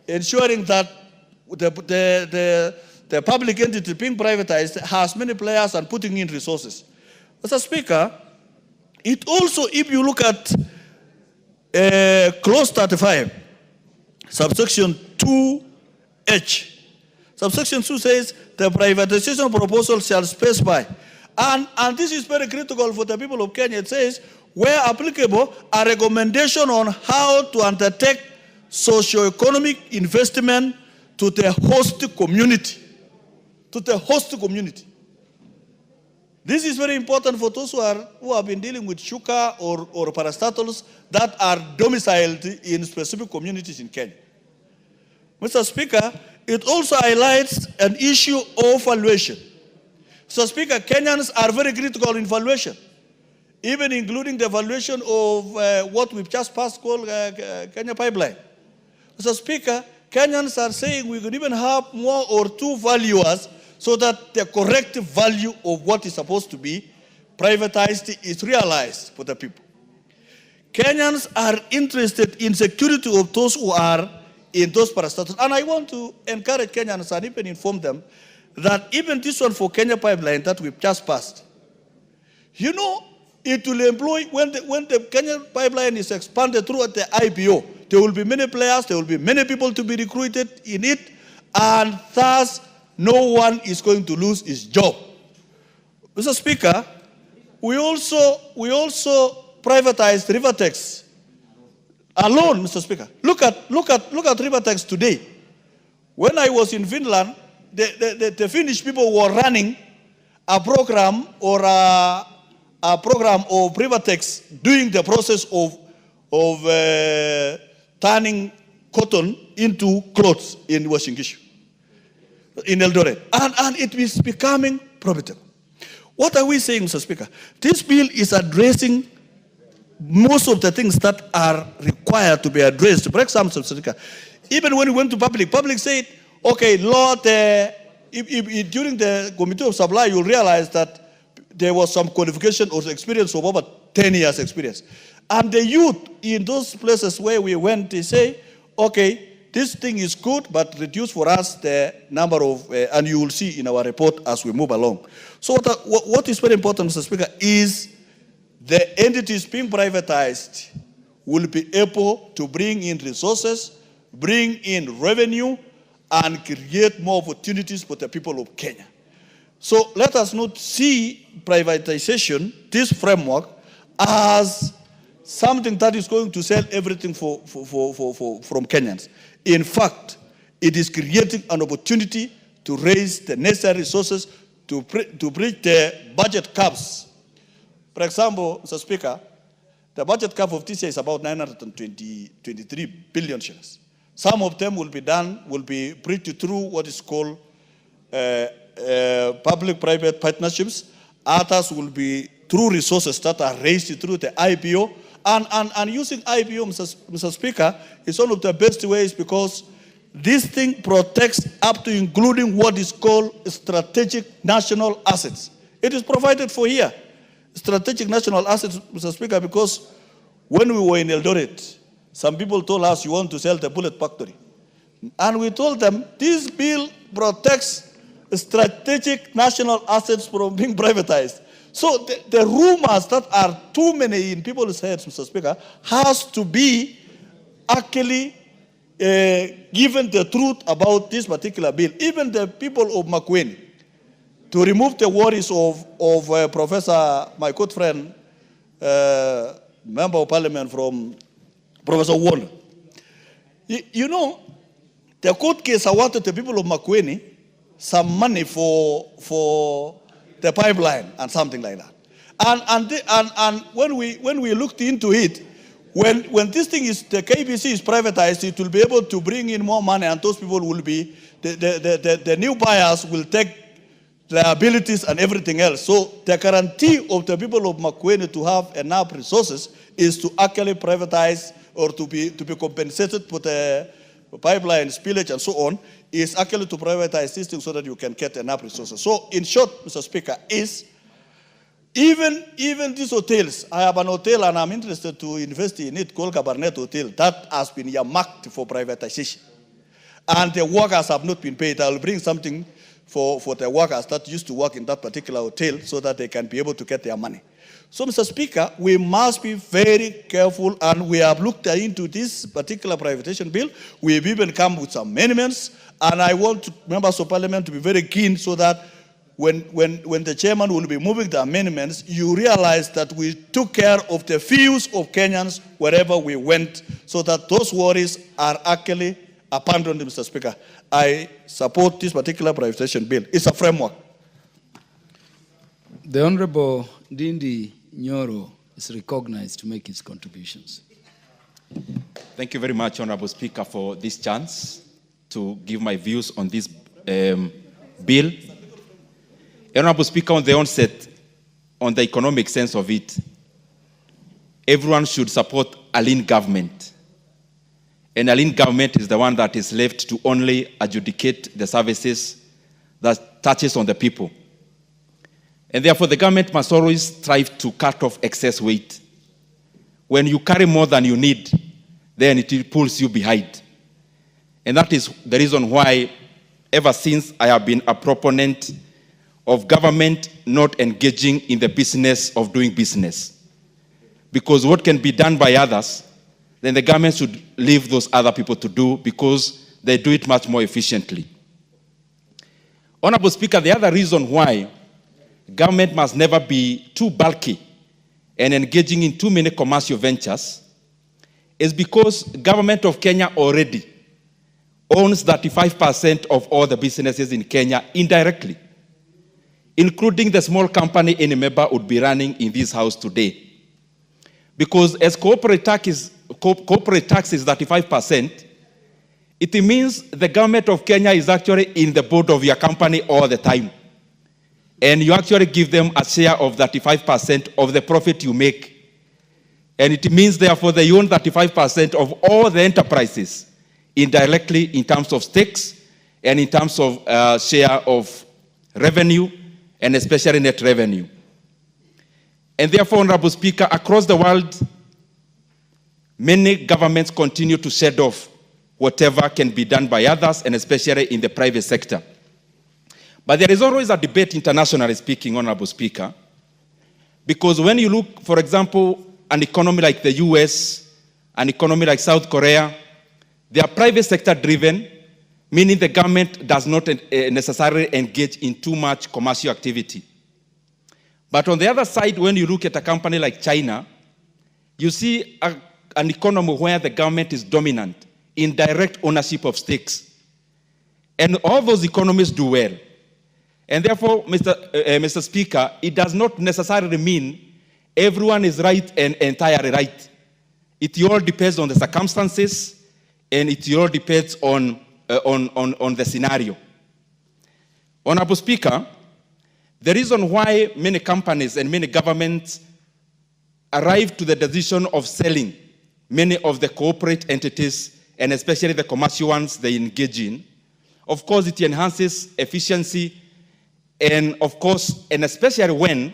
ensuring that the public entity being privatized has many players and putting in resources. Mr. Speaker, it also, if you look at clause 35, subsection 2H, subsection 2 says the privatization proposal shall specify, and this is very critical for the people of Kenya. It says, where applicable, a recommendation on how to undertake socio-economic investment to the host community. To the host community. This is very important for those who have been dealing with sugar or parastatals that are domiciled in specific communities in Kenya. Mr. Speaker, it also highlights an issue of valuation. Mr. Speaker, Kenyans are very critical in valuation, even including the valuation of what we've just passed called Kenya Pipeline. Mr. Speaker, Kenyans are saying we could even have more or two valuers so that the correct value of what is supposed to be privatized is realized for the people. Kenyans are interested in security of those who are in those parastatals. And I want to encourage Kenyans and even inform them that even this one for Kenya Pipeline that we've just passed, you know, it will employ, when the Kenya Pipeline is expanded throughout the IPO, there will be many players, there will be many people to be recruited in it, and thus no one is going to lose his job. Mr. Speaker, we also privatized Rivertex alone, Mr. Speaker. Look at Rivertex today. When I was in Finland, the Finnish people were running a program or a program of Rivertex doing the process of turning cotton into clothes in Washington, in Eldoret. And it is becoming profitable. What are we saying, Mr. Speaker? This bill is addressing most of the things that are required to be addressed. For example, Mr. Speaker, even when we went to public said, okay, Lord, during the Committee of Supply, you'll realize that there was some qualification or experience of over 10 years experience. And the youth in those places where we went, they say, okay, this thing is good, but reduce for us the number of, and you will see in our report as we move along. So what is very important, Mr. Speaker, is the entities being privatized will be able to bring in resources, bring in revenue, and create more opportunities for the people of Kenya. So let us not see privatization, this framework, as something that is going to sell everything from Kenyans. In fact, it is creating an opportunity to raise the necessary resources to bridge the budget caps. For example, Mr. Speaker, the budget cap of this year is about 923 billion shillings. Some of them will be bridged through what is called public-private partnerships. Others will be through resources that are raised through the IPO. And using IPO, Mr. Speaker, is one of the best ways because this thing protects up to including what is called strategic national assets. It is provided for here. Strategic national assets, Mr. Speaker, because when we were in Eldoret, some people told us you want to sell the bullet factory. And we told them this bill protects strategic national assets from being privatized. So the rumors that are too many in people's heads, Mr. Speaker, has to be actually given the truth about this particular bill. Even the people of makwiny, to remove the worries of Professor, my good friend, Member of Parliament from Professor Warner. You know, the court case awarded the people of makwiny some money for the pipeline and something like that. And when we looked into it, when this thing is, the KBC is privatized, it will be able to bring in more money, and those people will be, the new buyers will take liabilities and everything else. So the guarantee of the people of makwiny to have enough resources is to actually privatize or to be compensated for the pipeline spillage and so on, is actually to privatize this thing so that you can get enough resources. So in short, Mr. Speaker, is even these hotels, I have an hotel and I'm interested to invest in it called Cabernet Hotel, that has been earmarked for privatization. And the workers have not been paid. I will bring something for the workers that used to work in that particular hotel so that they can be able to get their money. So, Mr. Speaker, we must be very careful, and we have looked into this particular privatization bill. We have even come with some amendments, and I want members of Parliament to be very keen so that when the chairman will be moving the amendments, you realize that we took care of the views of Kenyans wherever we went, so that those worries are actually abandoned, Mr. Speaker. I support this particular privatization bill. It's a framework. The Honorable Ndindi Nyoro is recognized to make his contributions. Thank you very much, Honorable Speaker, for this chance to give my views on this bill. Honorable Speaker, on the onset, on the economic sense of it, everyone should support a lean government. And a lean government is the one that is left to only adjudicate the services that touches on the people. And therefore, the government must always strive to cut off excess weight. When you carry more than you need, then it pulls you behind. And that is the reason why, ever since I have been a proponent of government not engaging in the business of doing business. Because what can be done by others then the government should leave those other people to do because they do it much more efficiently. Honorable Speaker, the other reason why government must never be too bulky and engaging in too many commercial ventures is because government of Kenya already owns 35% of all the businesses in Kenya indirectly, including the small company any member would be running in this house today. Because as corporate tax is 35%, it means the government of Kenya is actually in the board of your company all the time. And you actually give them a share of 35% of the profit you make. And it means, therefore, they own 35% of all the enterprises indirectly in terms of stakes and in terms of share of revenue and especially net revenue. And therefore, Honorable Speaker, across the world, many governments continue to shed off whatever can be done by others, and especially in the private sector. But there is always a debate, internationally speaking, Honorable Speaker, because when you look, for example, an economy like the US, an economy like South Korea, they are private sector driven, meaning the government does not necessarily engage in too much commercial activity. But on the other side, when you look at a company like China, you see an economy where the government is dominant in direct ownership of stakes. And all those economies do well. And therefore, Mr. Speaker, it does not necessarily mean everyone is right and entirely right. It all depends on the circumstances, and it all depends on the scenario. Honorable Speaker, the reason why many companies and many governments arrive to the decision of selling many of the corporate entities, and especially the commercial ones they engage in, of course, it enhances efficiency, and of course, and especially when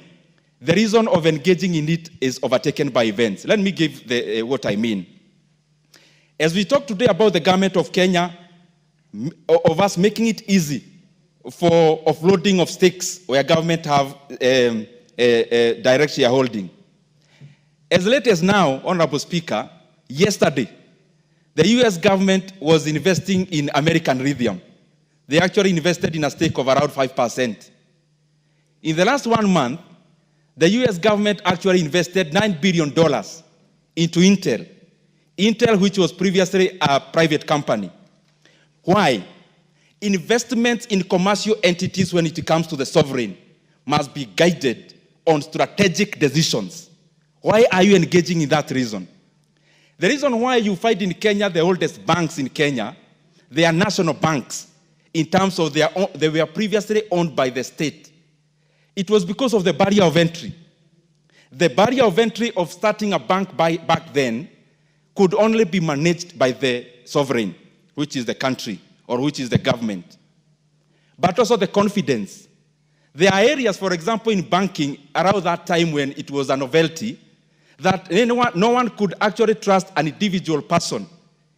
the reason of engaging in it is overtaken by events. Let me give what I mean. As we talk today about the government of Kenya, of us making it easy for offloading of stakes where government have direct shareholding. As late as now, Honorable Speaker, yesterday, the US government was investing in American lithium. They actually invested in a stake of around 5%. In the last 1 month, the US government actually invested $9 billion into Intel. Intel, which was previously a private company. Why? Investments in commercial entities when it comes to the sovereign must be guided on strategic decisions. Why are you engaging in that reason? The reason why you find in Kenya the oldest banks in Kenya, they are national banks in terms of they were previously owned by the state. It was because of the barrier of entry. The barrier of entry of starting a bank back then could only be managed by the sovereign, which is the country or which is the government. But also the confidence. There are areas, for example, in banking around that time when it was a novelty, that no one could actually trust an individual person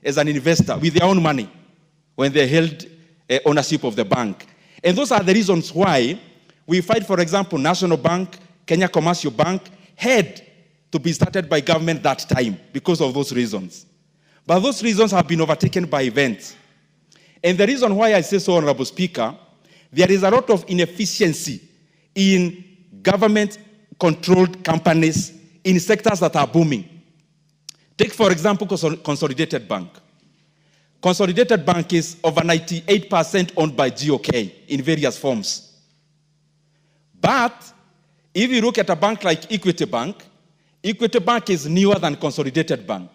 as an investor with their own money when they held ownership of the bank. And those are the reasons why we find, for example, National Bank, Kenya Commercial Bank, had to be started by government that time because of those reasons. But those reasons have been overtaken by events. And the reason why I say so, Honorable Speaker, there is a lot of inefficiency in government-controlled companies in sectors that are booming. Take, for example, Consolidated Bank. Consolidated Bank is over 98% owned by GOK in various forms. But if you look at a bank like Equity Bank is newer than Consolidated Bank.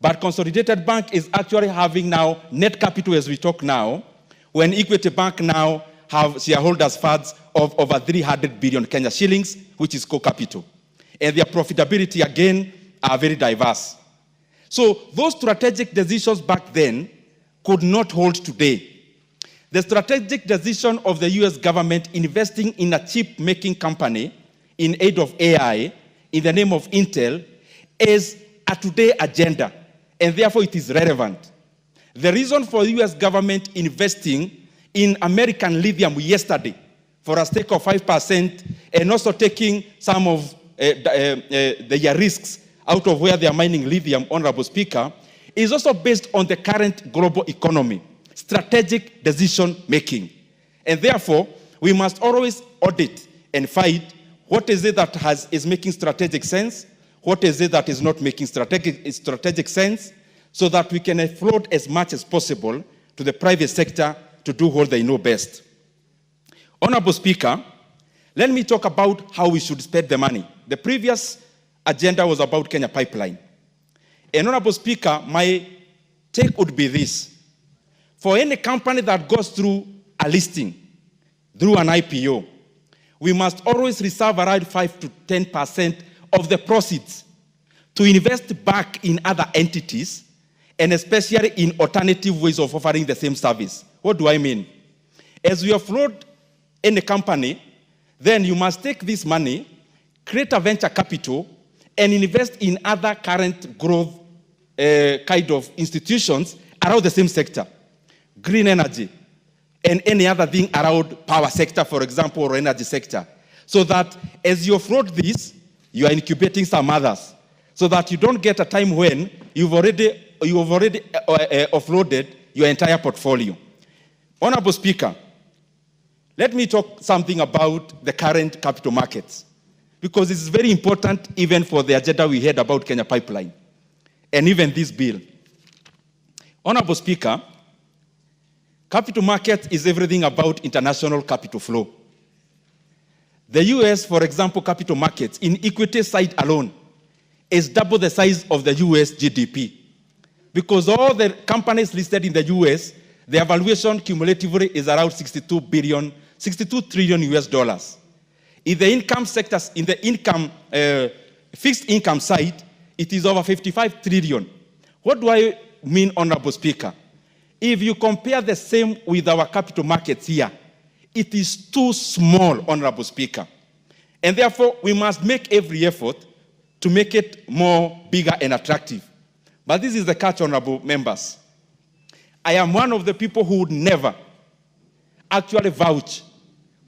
But Consolidated Bank is actually having now net capital as we talk now, when Equity Bank now have shareholders' funds of over 300 billion Kenya shillings, which is core capital. And their profitability, again, are very diverse. So those strategic decisions back then could not hold today. The strategic decision of the US government investing in a chip-making company in aid of AI in the name of Intel is a today agenda, and therefore it is relevant. The reason for the US government investing in American lithium yesterday for a stake of 5% and also taking some of the risks out of where they are mining lithium, Honorable Speaker, is also based on the current global economy, strategic decision making. And therefore, we must always audit and find what is it that is making strategic sense, what is it that is not making strategic sense, so that we can offload as much as possible to the private sector to do what they know best. Honorable Speaker, let me talk about how we should spend the money. The previous agenda was about Kenya Pipeline. And Honorable Speaker, my take would be this. For any company that goes through a listing, through an IPO, we must always reserve around 5 to 10% of the proceeds to invest back in other entities, and especially in alternative ways of offering the same service. What do I mean? As we offload any company, then you must take this money, create a venture capital, and invest in other current growth kind of institutions around the same sector. Green energy, and any other thing around power sector, for example, or energy sector. So that as you offload this, you are incubating some others. So that you don't get a time when you've already offloaded your entire portfolio. Honorable Speaker, let me talk something about the current capital markets, because it's very important even for the agenda we had about Kenya Pipeline, and even this bill. Honorable Speaker, capital market is everything about international capital flow. The US, for example, capital markets in equity side alone is double the size of the US GDP. Because all the companies listed in the US, their valuation cumulatively is around 62 trillion US dollars. In the income sectors, in the income, fixed income side, it is over 55 trillion. What do I mean, Honorable Speaker? If you compare the same with our capital markets here, it is too small, Honorable Speaker. And therefore, we must make every effort to make it more bigger and attractive. But this is the catch, Honorable members. I am one of the people who would never actually vouch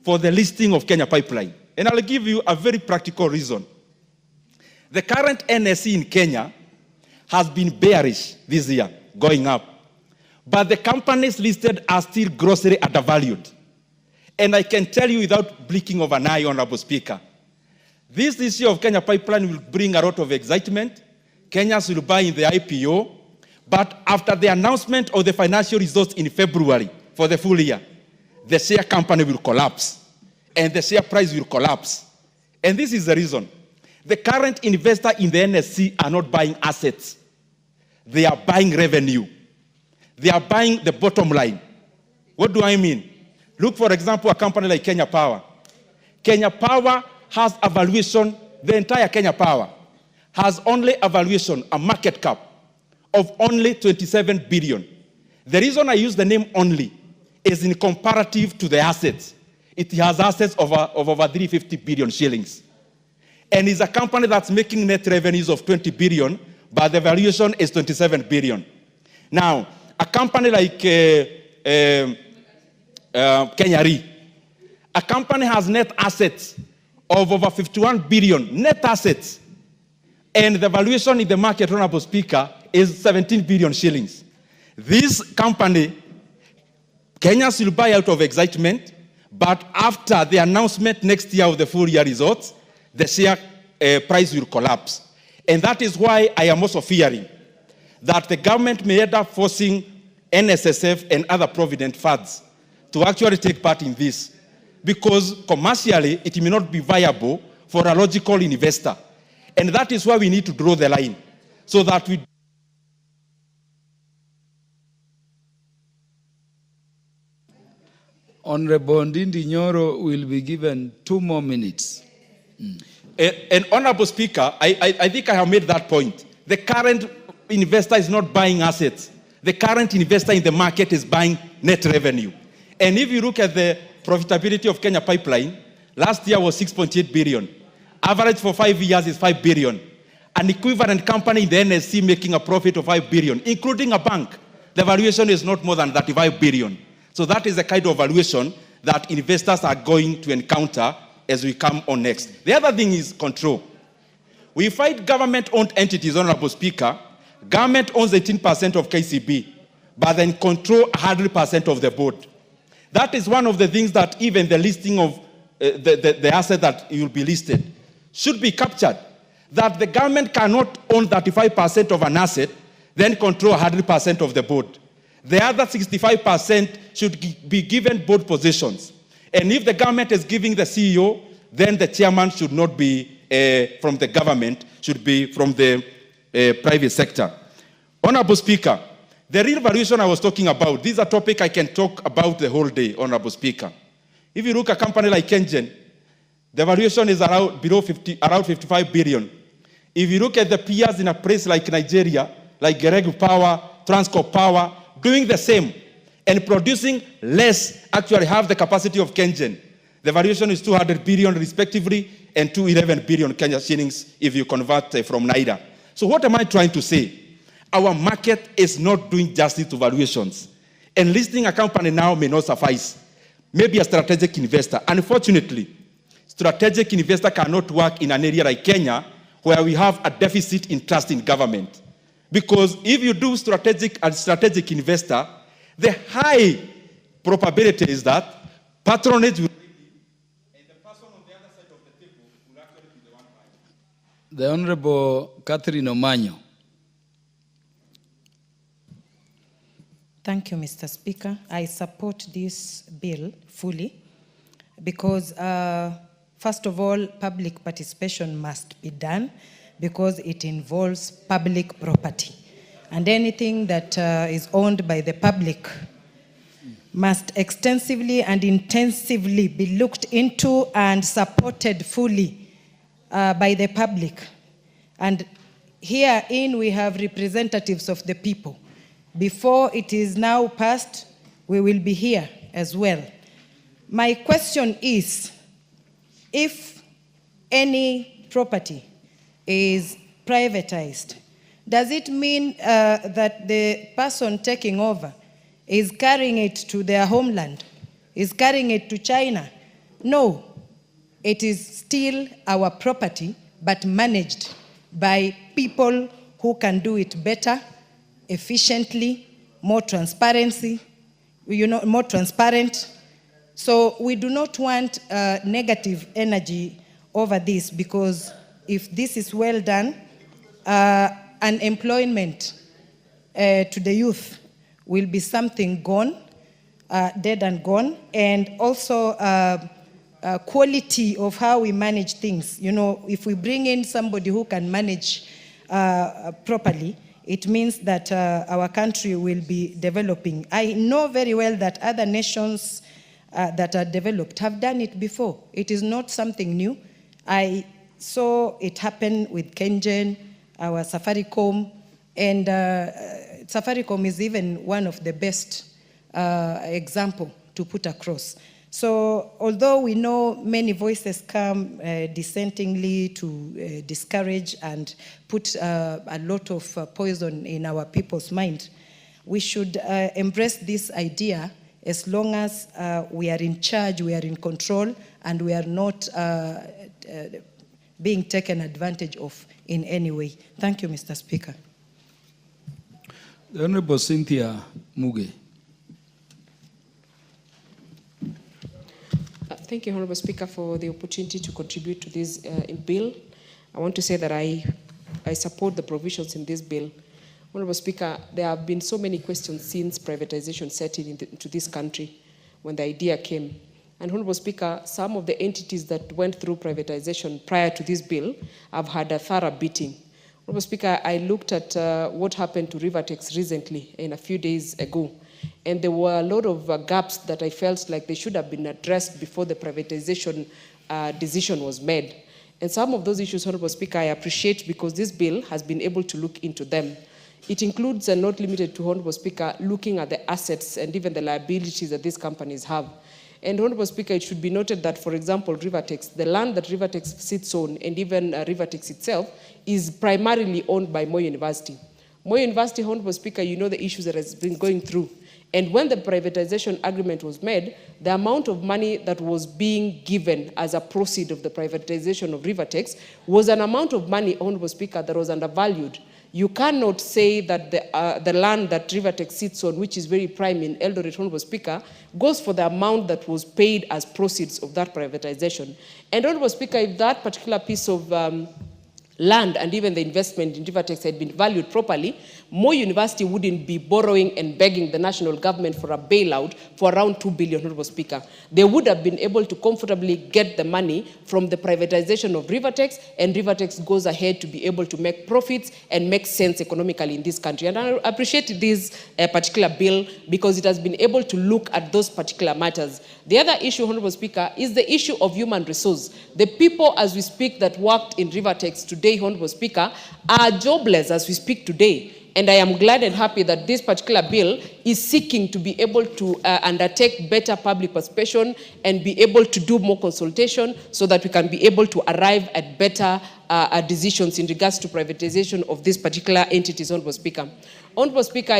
for the listing of Kenya Pipeline. And I'll give you a very practical reason. The current NSE in Kenya has been bearish this year, going up. But the companies listed are still grossly undervalued. And I can tell you without blinking of an eye, Honorable Speaker, this issue of Kenya Pipeline will bring a lot of excitement. Kenyans will buy in the IPO. But after the announcement of the financial results in February for the full year, the share company will collapse. And the share price will collapse. And this is the reason. The current investor in the NSC are not buying assets. They are buying revenue. They are buying the bottom line. What do I mean? Look, for example, a company like Kenya Power. Kenya Power has a valuation, the entire Kenya Power has only a valuation, a market cap of only 27 billion. The reason I use the name only is in comparative to the assets. It has assets of over 350 billion shillings. And it's a company that's making net revenues of 20 billion, but the valuation is 27 billion. Now, a company like Kenya Re, a company has net assets of over 51 billion, net assets. And the valuation in the market, Honorable Speaker, is 17 billion shillings. This company, Kenyans will buy out of excitement, but after the announcement next year of the full year results, the share price will collapse. And that is why I am also fearing that the government may end up forcing NSSF and other provident funds to actually take part in this, because commercially it may not be viable for a logical investor. And that is why we need to draw the line, so that we Honorable Ndindi Nyoro will be given 2 more minutes. And Honorable Speaker, I think I have made that point. The current investor is not buying assets. The current investor in the market is buying net revenue. And if you look at the profitability of Kenya Pipeline, last year was 6.8 billion. Average for 5 years is 5 billion. An equivalent company in the NSC making a profit of 5 billion, including a bank, the valuation is not more than 35 billion. So that is the kind of valuation that investors are going to encounter as we come on next. The other thing is control. We fight government-owned entities, Honorable Speaker. Government owns 18% of KCB, but then control 100% of the board. That is one of the things that even the listing of the asset that will be listed should be captured. That the government cannot own 35% of an asset, then control 100% of the board. The other 65% should be given board positions. And if the government is giving the CEO, then the chairman should not be from the government, should be from the private sector. Honorable Speaker, the real valuation I was talking about, this is a topic I can talk about the whole day, Honorable Speaker. If you look at a company like Kenyan, the valuation is around 55 billion. If you look at the peers in a place like Nigeria, like Geregu Power, Transcorp Power, doing the same and producing less, actually have the capacity of Kenyan. The valuation is 200 billion respectively and 211 billion Kenya shillings if you convert from Naira. So what am I trying to say? Our market is not doing justice to valuations. And listing a company now may not suffice. Maybe a strategic investor. Unfortunately, strategic investor cannot work in an area like Kenya where we have a deficit in trust in government. Because if you do strategic investor, the high probability is that patronage will The Honorable Catherine Omanyo. Thank you, Mr. Speaker. I support this bill fully because, first of all, public participation must be done because it involves public property. And anything that is owned by the public must extensively and intensively be looked into and supported fully by the public. And herein we have representatives of the people. Before it is now passed, we will be here as well. My question is, if any property is privatized, does it mean that the person taking over is carrying it to their homeland, is carrying it to China? No. It is still our property, but managed by people who can do it better, efficiently, more transparency, more transparent. So we do not want negative energy over this, because if this is well done, unemployment to the youth will be something gone, dead and gone, and also quality of how we manage things. You know, if we bring in somebody who can manage properly, it means that our country will be developing. I know very well that other nations that are developed have done it before. It is not something new. I saw it happen with Kenyan, our Safaricom, and Safaricom is even one of the best example to put across. So although we know many voices come dissentingly to discourage and put a lot of poison in our people's mind, we should embrace this idea as long as we are in charge, we are in control, and we are not being taken advantage of in any way. Thank you, Mr. Speaker. The Honorable Cynthia Muge. Thank you, Honorable Speaker, for the opportunity to contribute to this bill. I want to say that I support the provisions in this bill. Honorable Speaker, there have been so many questions since privatization set into this country when the idea came. And Honorable Speaker, some of the entities that went through privatization prior to this bill have had a thorough beating. Honorable Speaker, I looked at what happened to Rivertex recently, a few days ago. And there were a lot of gaps that I felt like they should have been addressed before the privatization decision was made. And some of those issues, Honorable Speaker, I appreciate because this bill has been able to look into them. It includes, and not limited to, Honorable Speaker, looking at the assets and even the liabilities that these companies have. And Honorable Speaker, it should be noted that, for example, Rivertex, the land that Rivertex sits on, and even Rivertex itself, is primarily owned by Moi University. Moi University, Honorable Speaker, you know the issues that has been going through. And when the privatization agreement was made, the amount of money that was being given as a proceed of the privatization of Rivertex was an amount of money, Honorable Speaker, that was undervalued. You cannot say that the land that Rivertex sits on, which is very prime in Eldoret, Honorable Speaker, goes for the amount that was paid as proceeds of that privatization. And Honorable Speaker, if that particular piece of land and even the investment in Rivertex had been valued properly, Moi University wouldn't be borrowing and begging the national government for a bailout for around 2 billion, Honorable Speaker. They would have been able to comfortably get the money from the privatization of Rivertex, and Rivertex goes ahead to be able to make profits and make sense economically in this country. And I appreciate this particular bill because it has been able to look at those particular matters. The other issue, Honorable Speaker, is the issue of human resource. The people, as we speak, that worked in Rivertex today, Honorable Speaker, are jobless as we speak today. And I am glad and happy that this particular bill is seeking to be able to undertake better public participation and be able to do more consultation so that we can be able to arrive at better decisions in regards to privatization of these particular entities, Honorable Speaker. Honorable Speaker, I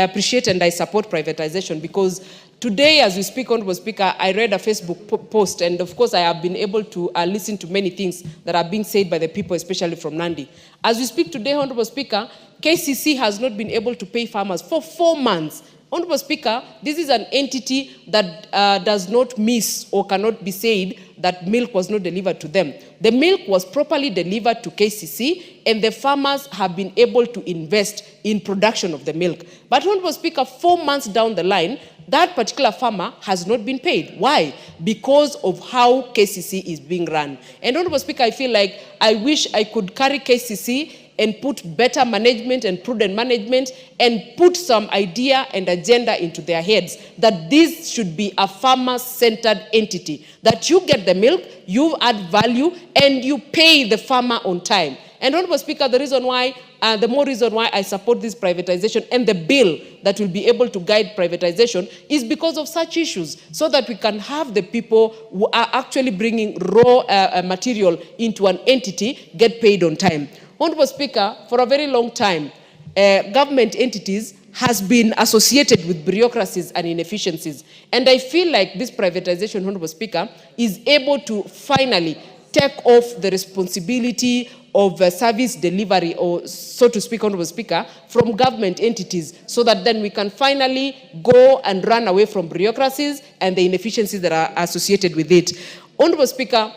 appreciate and I support privatization because today, as we speak, Honorable Speaker, I read a Facebook post, and of course I have been able to listen to many things that are being said by the people, especially from Nandi. As we speak today, Honorable Speaker, KCC has not been able to pay farmers for 4 months. Honorable Speaker, this is an entity that does not miss or cannot be said that milk was not delivered to them. The milk was properly delivered to KCC, and the farmers have been able to invest in production of the milk. But Honorable Speaker, 4 months down the line, that particular farmer has not been paid. Why? Because of how KCC is being run. And Honorable Speaker, I feel like I wish I could carry KCC and put better management and prudent management and put some idea and agenda into their heads that this should be a farmer-centered entity, that you get the milk, you add value, and you pay the farmer on time. And Honorable Speaker, the more reason why I support this privatization and the bill that will be able to guide privatization is because of such issues, so that we can have the people who are actually bringing raw material into an entity get paid on time. Honorable Speaker, for a very long time, government entities has been associated with bureaucracies and inefficiencies. And I feel like this privatization, Honorable Speaker, is able to finally take off the responsibility of service delivery, or so to speak, Honorable Speaker, from government entities, so that then we can finally go and run away from bureaucracies and the inefficiencies that are associated with it. Honorable Speaker,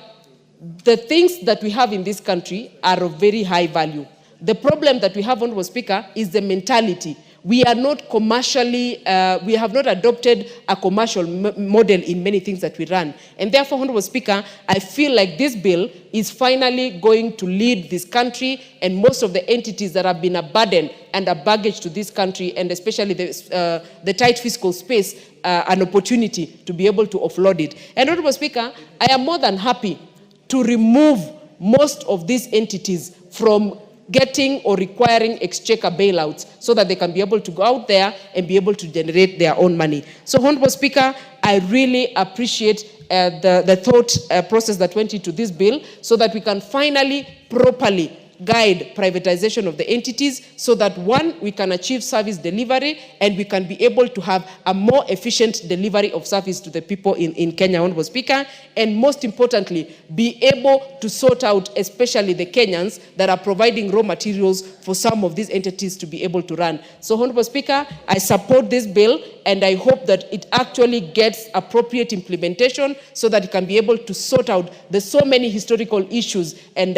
the things that we have in this country are of very high value. The problem that we have, Honorable Speaker, is the mentality. We are not commercially, we have not adopted a commercial model in many things that we run. And therefore, Honorable Speaker, I feel like this bill is finally going to lead this country and most of the entities that have been a burden and a baggage to this country, and especially the tight fiscal space, an opportunity to be able to offload it. And Honorable Speaker, I am more than happy to remove most of these entities from getting or requiring exchequer bailouts so that they can be able to go out there and be able to generate their own money. So, Honorable Speaker, I really appreciate the thought process that went into this bill so that we can finally properly guide privatization of the entities so that, one, we can achieve service delivery and we can be able to have a more efficient delivery of service to the people in Kenya, Honorable Speaker, and most importantly, be able to sort out especially the Kenyans that are providing raw materials for some of these entities to be able to run. So, Honorable Speaker, I support this bill and I hope that it actually gets appropriate implementation so that it can be able to sort out the so many historical issues and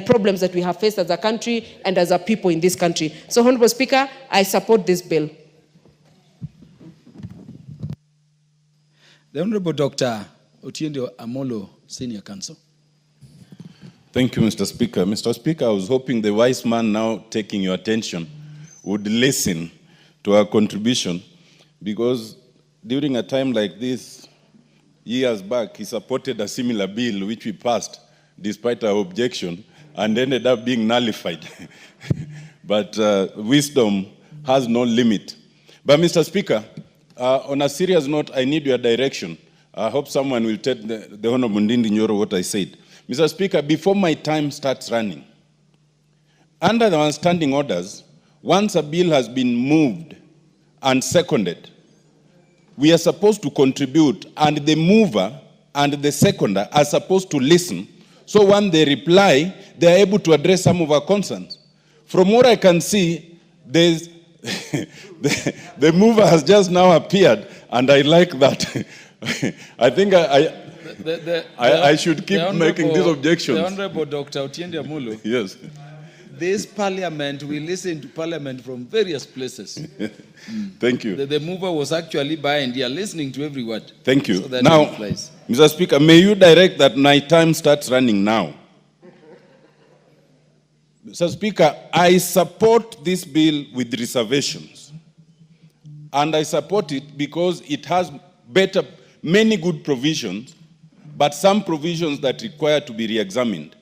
problems that we have faced as a country and as a people in this country. So, Honorable Speaker, I support this bill. The Honorable Dr. Otiende Amolo, Senior Counsel. Thank you, Mr. Speaker. Mr. Speaker, I was hoping the wise man now taking your attention would listen to our contribution, because during a time like this, years back, he supported a similar bill which we passed despite our objection and ended up being nullified. But wisdom has no limit. But Mr. Speaker, on a serious note, I need your direction. I hope someone will tell the Honorable Ndindi Nyoro what I said. Mr. Speaker, before my time starts running, under the standing orders, once a bill has been moved and seconded, we are supposed to contribute, and the mover and the seconder are supposed to listen. So when they reply, they are able to address some of our concerns. From what I can see, there's the mover has just now appeared, and I like that. I think I should keep making these objections. The Honorable Dr. Otiende Amolo. Yes. This parliament, we listen to parliament from various places. Thank you. The mover was actually behind here, listening to every word. Thank you. So that now, Mr. Speaker, may you direct that my time starts running now? Mr. Speaker, I support this bill with reservations. And I support it because it has many good provisions, but some provisions that require to be re-examined.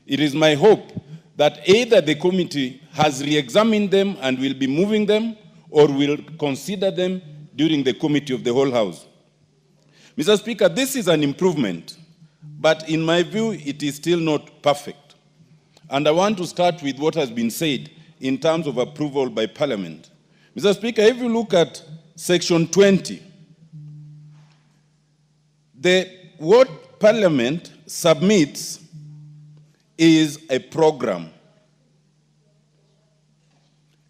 It is my hope that either the committee has re-examined them and will be moving them, or will consider them during the committee of the whole House. Mr. Speaker, this is an improvement, but in my view, it is still not perfect. And I want to start with what has been said in terms of approval by Parliament. Mr. Speaker, if you look at Section 20, what Parliament submits is a program.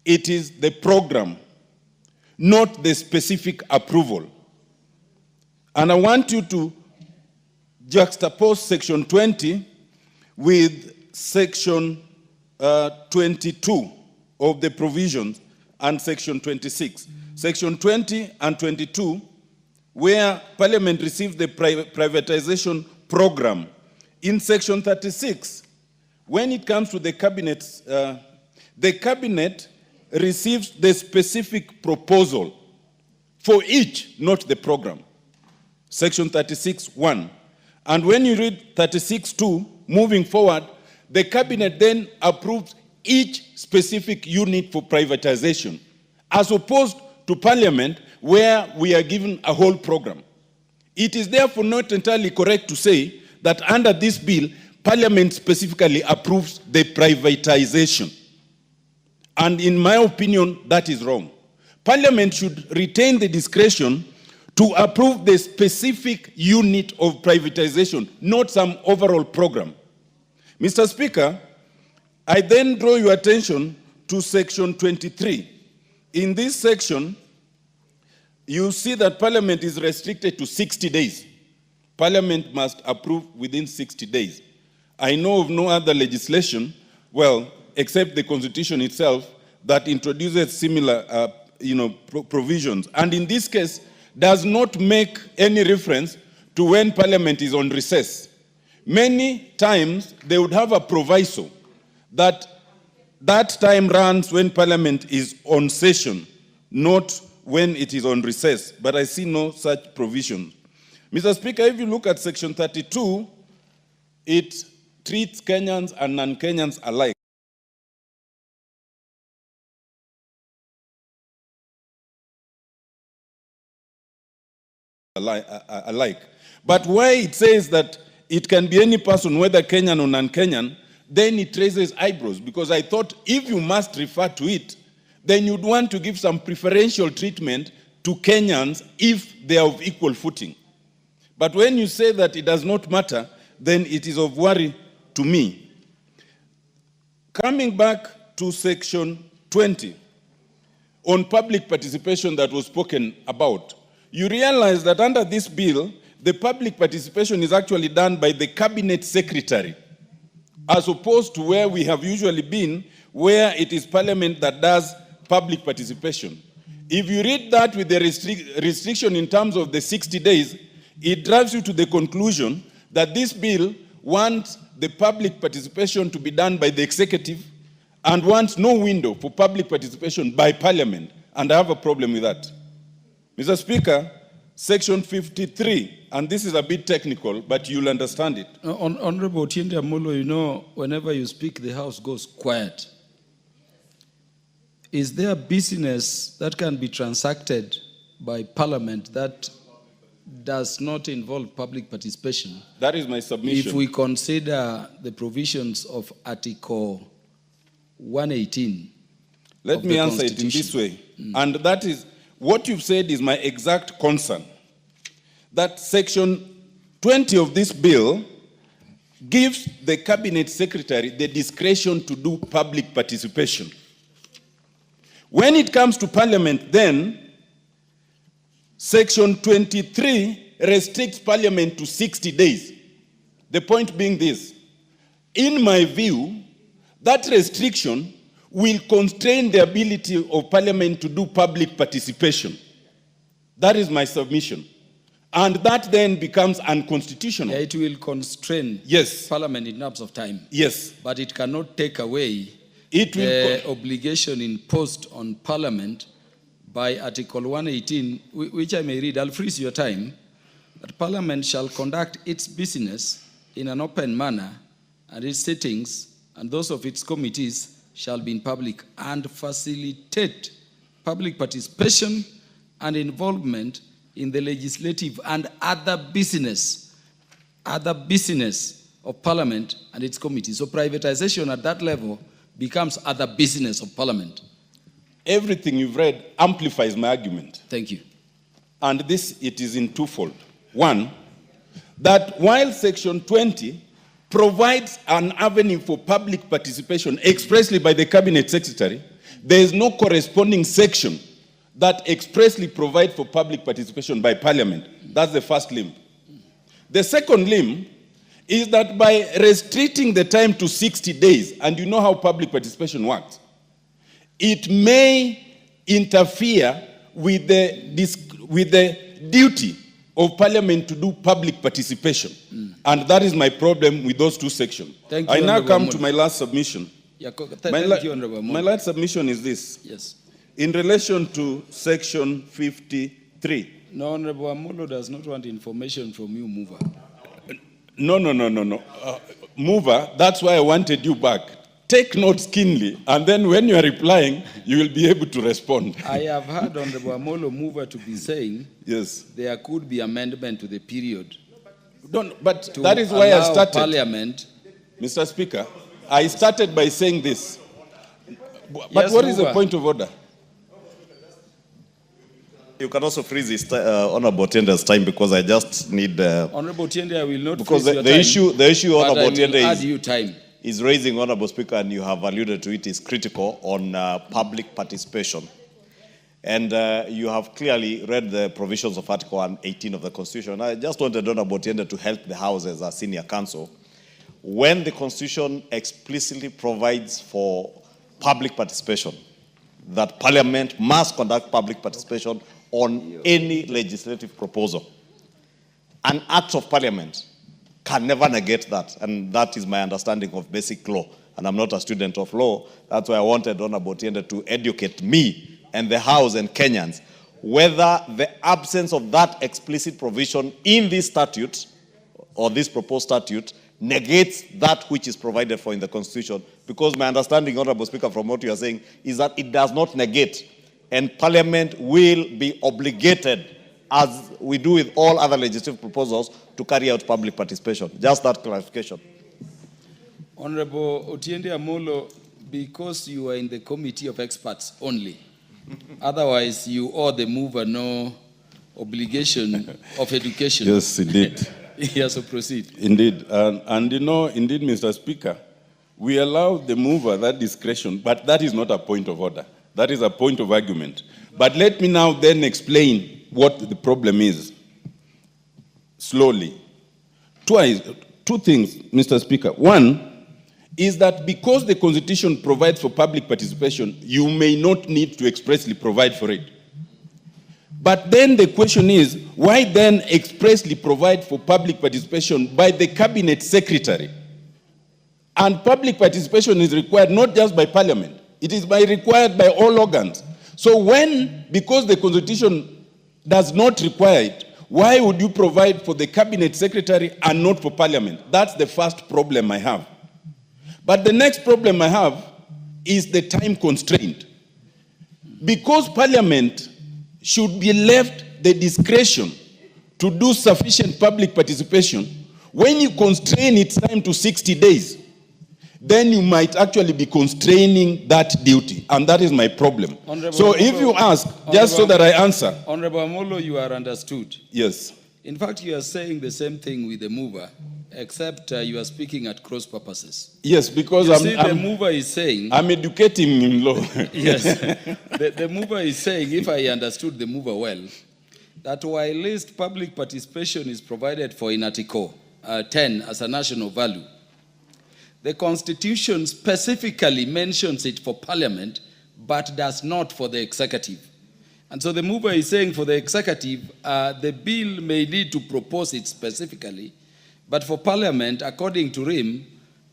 It is the program, not the specific approval. And I want you to juxtapose Section 20 with Section 22 of the provisions and Section 26. Section 20 and 22, where Parliament received the privatization program. In Section 36, when it comes to the Cabinet receives the specific proposal for each, not the program. Section 36(1). And when you read 36(2), moving forward, the Cabinet then approves each specific unit for privatization, as opposed to Parliament, where we are given a whole program. It is therefore not entirely correct to say that under this bill, Parliament specifically approves the privatization. And in my opinion, that is wrong. Parliament should retain the discretion to approve the specific unit of privatization, not some overall program. Mr. Speaker, I then draw your attention to Section 23. In this section, you see that Parliament is restricted to 60 days. Parliament must approve within 60 days. I know of no other legislation, well, except the Constitution itself, that introduces similar provisions. And in this case, does not make any reference to when Parliament is on recess. Many times, they would have a proviso that time runs when Parliament is on session, not when it is on recess. But I see no such provision. Mr. Speaker, if you look at Section 32, it treats Kenyans and non-Kenyans alike. But why it says that it can be any person, whether Kenyan or non-Kenyan, then it raises eyebrows, because I thought if you must refer to it, then you'd want to give some preferential treatment to Kenyans if they are of equal footing. But when you say that it does not matter, then it is of worry to me. Coming back to Section 20, on public participation that was spoken about, you realize that under this bill, the public participation is actually done by the Cabinet Secretary, as opposed to where we have usually been, where it is Parliament that does public participation. If you read that with the restriction in terms of the 60 days, it drives you to the conclusion that this bill wants the public participation to be done by the executive and wants no window for public participation by Parliament. And I have a problem with that. Mr. Speaker, Section 53, and this is a bit technical, but you'll understand it. Honorable Otiende Amolo, you know, whenever you speak, the House goes quiet. Is there business that can be transacted by Parliament that does not involve public participation? That is my submission. If we consider the provisions of Article 118. Let me answer it in this way. And that is, what you've said is my exact concern, that Section 20 of this bill gives the cabinet secretary the discretion to do public participation. When it comes to parliament, then Section 23 restricts parliament to 60 days. The point being this: in my view, that restriction will constrain the ability of parliament to do public participation. That is my submission. And that then becomes unconstitutional. Yeah, it will constrain parliament in terms of time. Yes. But it cannot take away the obligation imposed on parliament by Article 118, which I may read. I'll freeze your time. That parliament shall conduct its business in an open manner, and its sittings and those of its committees shall be in public, and facilitate public participation and involvement in the legislative and other business of parliament and its committees. So privatization at that level becomes other business of parliament. Everything you've read amplifies my argument. Thank you. And this, it is in twofold. One, that while Section 20 provides an avenue for public participation expressly by the cabinet secretary, there is no corresponding section that expressly provides for public participation by parliament. That's the first limb. The second limb is that by restricting the time to 60 days, and you know how public participation works, it may interfere with the duty of parliament to do public participation. And that is my problem with those two sections. Thank you, I now Honorable come Mono. to my last submission. Thank you, Honorable Mono. My last submission is this. Yes. In relation to Section 53. No, Honorable Amolo does not want information from you, Mover. No. Mover, that's why I wanted you back. Take notes keenly, and then when you are replying, you will be able to respond. I have heard Honorable Amolo Mover to be saying there could be amendment to the period. But that is why I started. Parliament. Mr. Speaker, I started by saying this. But Yes, what is the Mover. point of order? You can also freeze this Honorable Tiende's time, because I just need... Honorable Tiende, I will not because freeze your the time, issue but Honorable I will Tiende add you time. is raising, Honorable Speaker, and you have alluded to it, is critical on public participation. And you have clearly read the provisions of Article 118 of the Constitution. I just wanted Honorable Tiende to help the House as a senior counsel. When the Constitution explicitly provides for public participation, that Parliament must conduct public participation on any legislative proposal. An act of Parliament can never negate that, and that is my understanding of basic law. And I'm not a student of law. That's why I wanted Honorable Tiende to educate me and the House and Kenyans whether the absence of that explicit provision in this statute or this proposed statute negates that which is provided for in the Constitution. Because my understanding, Honorable Speaker, from what you are saying, is that it does not negate, and Parliament will be obligated, as we do with all other legislative proposals, to carry out public participation. Just that clarification. Honorable Otiende Amolo, because you are in the committee of experts only, otherwise you owe the mover no obligation of education. Yes, indeed. Yes, so proceed. Indeed. And you know, indeed, Mr. Speaker, we allow the mover that discretion, but that is not a point of order. That is a point of argument. But let me now then explain what the problem is. Slowly. Two things, Mr. Speaker. One is that because the Constitution provides for public participation, you may not need to expressly provide for it. But then the question is, why then expressly provide for public participation by the cabinet secretary? And public participation is required not just by Parliament, it is required by all organs. So because the Constitution does not require it, why would you provide for the cabinet secretary and not for Parliament? That's the first problem I have. But the next problem I have is the time constraint. Because Parliament should be left the discretion to do sufficient public participation, when you constrain its time to 60 days, then you might actually be constraining that duty, and that is my problem. So if you ask, just so that I answer. Honorable Amolo, you are understood. Yes. In fact, you are saying the same thing with the mover, except you are speaking at cross purposes. Yes, because the mover is saying... I'm educating in law. Yes. The mover is saying, if I understood the mover well, that while least public participation is provided for in Article 10 as a national value, the Constitution specifically mentions it for Parliament, but does not for the executive. And so the mover is saying for the executive, the bill may need to propose it specifically, but for Parliament, according to him,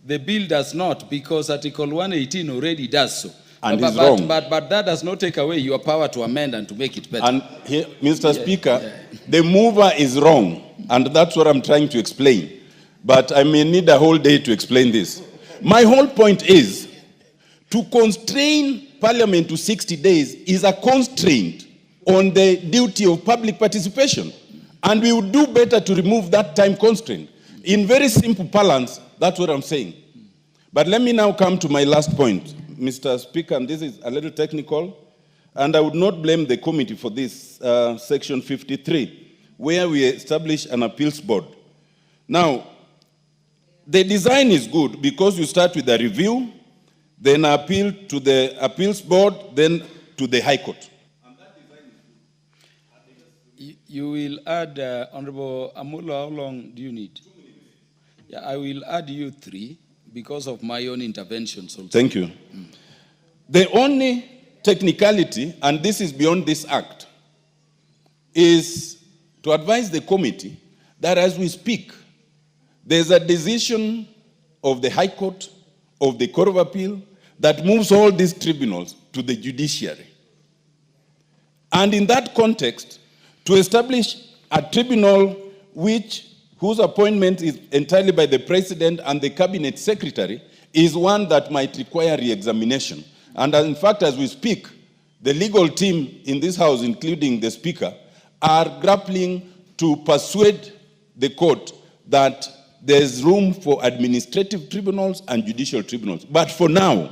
the bill does not, because Article 118 already does so. And it's wrong. But that does not take away your power to amend and to make it better. And here, Mr. Speaker, the mover is wrong, and that's what I'm trying to explain. But I may need a whole day to explain this. My whole point is, to constrain Parliament to 60 days is a constraint on the duty of public participation. And we would do better to remove that time constraint. In very simple parlance, that's what I'm saying. But let me now come to my last point, Mr. Speaker, and this is a little technical, and I would not blame the committee for this, section 53, where we establish an appeals board. Now, the design is good because you start with a review, then appeal to the appeals board, then to the High Court. You will add, Honorable Amolo, how long do you need? 2 minutes. Yeah, I will add you 3 because of my own interventions also. Thank you. The only technicality, and this is beyond this act, is to advise the committee that as we speak, there's a decision of the High Court, of the Court of Appeal, that moves all these tribunals to the judiciary. And in that context, to establish a tribunal whose appointment is entirely by the President and the Cabinet Secretary is one that might require re-examination. And in fact, as we speak, the legal team in this House, including the Speaker, are grappling to persuade the court that there's room for administrative tribunals and judicial tribunals. But for now,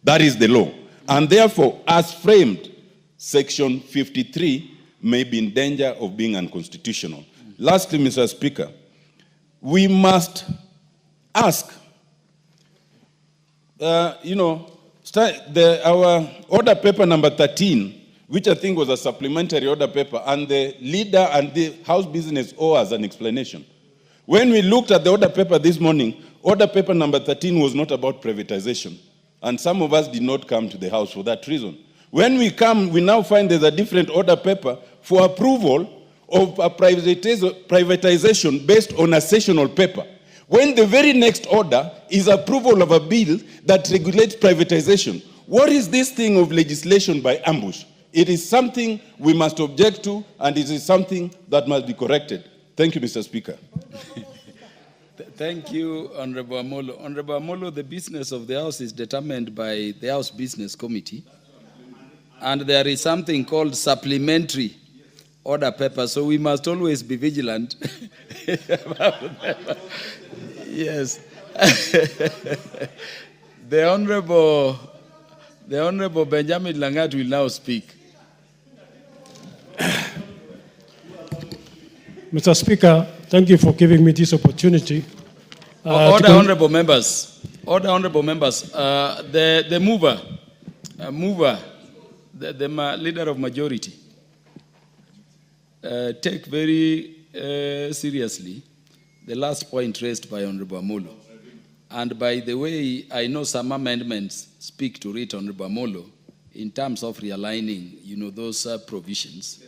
that is the law. And therefore, as framed, Section 53 may be in danger of being unconstitutional. Lastly, Mr. Speaker, we must ask, our order paper number 13, which I think was a supplementary order paper, and the leader and the House business owe us an explanation. When we looked at the order paper this morning, order paper number 13 was not about privatization. And some of us did not come to the House for that reason. When we come, we now find there's a different order paper for approval of a privatization based on a sessional paper. When the very next order is approval of a bill that regulates privatization. What is this thing of legislation by ambush? It is something we must object to, and it is something that must be corrected. Thank you, Mr. Speaker. Thank you, Honorable Amolo. Honorable Amolo, the business of the House is determined by the House Business Committee. And there is something called supplementary order paper, so we must always be vigilant about them. Yes. The Honorable Benjamin Langat will now speak. Mr. Speaker, thank you for giving me this opportunity. Order, honorable members. Order, honorable members. The mover, the leader of majority, take very seriously the last point raised by Honorable Amolo. And by the way, I know some amendments speak to it, Honorable Amolo, in terms of realigning, those provisions.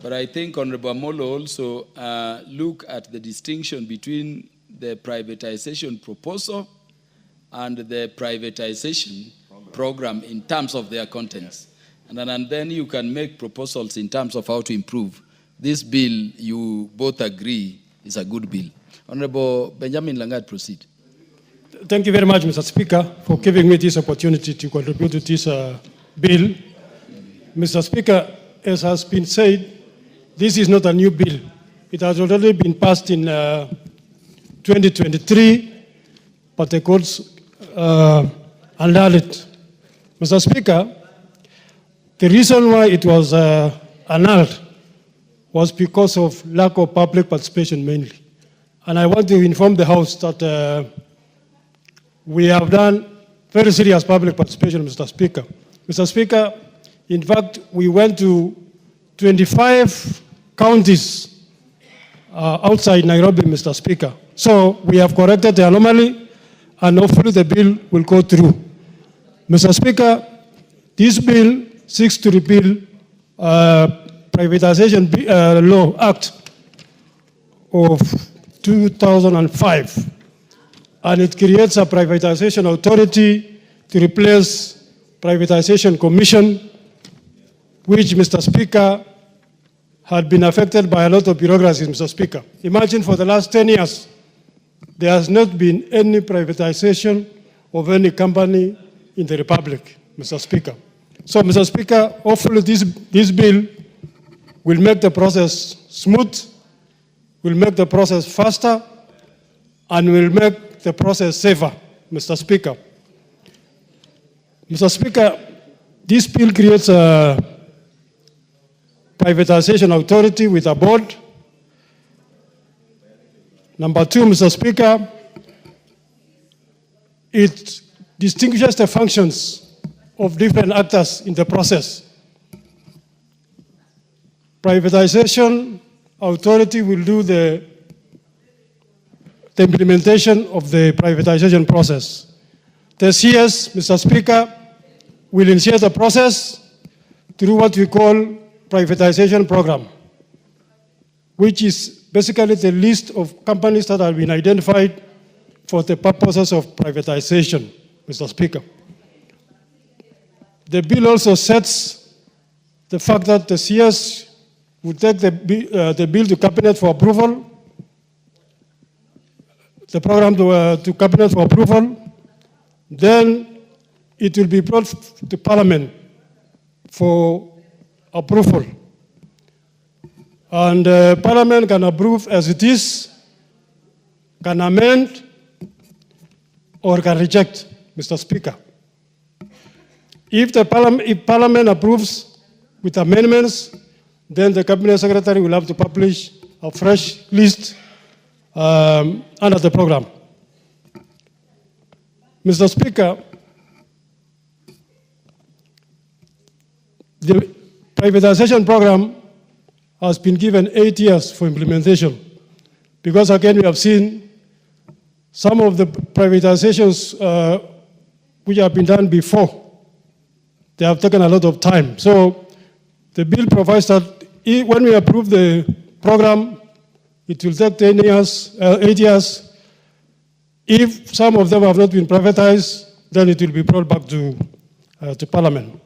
But I think Honorable Amolo also look at the distinction between the privatization proposal and the privatization program in terms of their contents. And then you can make proposals in terms of how to improve. This bill, you both agree, is a good bill. Honorable Benjamin Langat, proceed. Thank you very much, Mr. Speaker, for giving me this opportunity to contribute to this bill. Mr. Speaker, as has been said, this is not a new bill. It has already been passed in 2023, but the courts annulled. Mr. Speaker, the reason why it was annulled was because of lack of public participation mainly. And I want to inform the House that we have done very serious public participation, Mr. Speaker. Mr. Speaker, in fact, we went to 25 counties outside Nairobi, Mr. Speaker. So we have corrected the anomaly, and hopefully the bill will go through. Mr. Speaker, this bill seeks to repeal Privatization Law Act of 2005, and it creates a privatization authority to replace Privatization Commission, which, Mr. Speaker, had been affected by a lot of bureaucracy, Mr. Speaker. Imagine for the last 10 years, there has not been any privatization of any company in the Republic, Mr. Speaker. So, Mr. Speaker, hopefully this bill will make the process smooth, will make the process faster, and will make the process safer, Mr. Speaker. Mr. Speaker, this bill creates a privatization authority with a board. Number two, Mr. Speaker, it distinguishes the functions of different actors in the process. Privatization authority will do the implementation of the privatization process. The CS, Mr. Speaker, will initiate the process through what we call privatization program, which is basically the list of companies that have been identified for the purposes of privatization, Mr. Speaker. The bill also sets the fact that the CS will take the bill to Cabinet for approval, the program to Cabinet for approval, then it will be brought to Parliament for approval. And Parliament can approve as it is, can amend, or can reject, Mr. Speaker. If Parliament approves with amendments, then the Cabinet Secretary will have to publish a fresh list under the program. Mr. Speaker, the privatization program has been given 8 years for implementation, because again we have seen some of the privatizations which have been done before. They have taken a lot of time. So the bill provides that when we approve the program, it will take 8 years. If some of them have not been privatized, then it will be brought back to Parliament.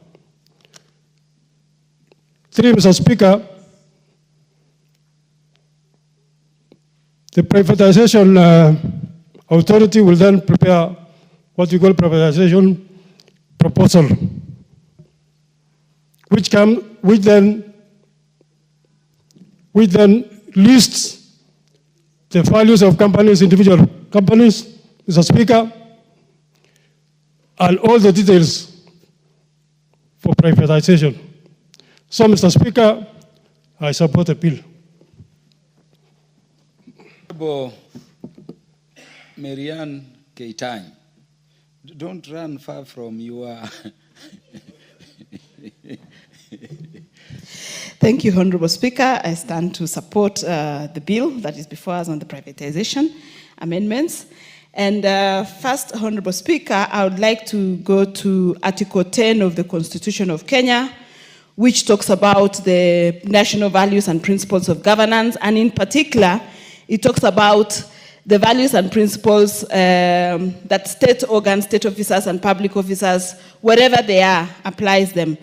3, Mr. Speaker, the privatization authority will then prepare what we call privatization proposal, which then lists the values of companies, individual companies, Mr. Speaker, and all the details for privatization. So, Mr. Speaker, I support the bill. Marianne Keitany, don't run far from your... Thank you, Honorable Speaker. I stand to support the bill that is before us on the privatization amendments. And first, Honorable Speaker, I would like to go to Article 10 of the Constitution of Kenya, which talks about the national values and principles of governance. And in particular, it talks about the values and principles that state organs, state officers, and public officers, wherever they are, applies them.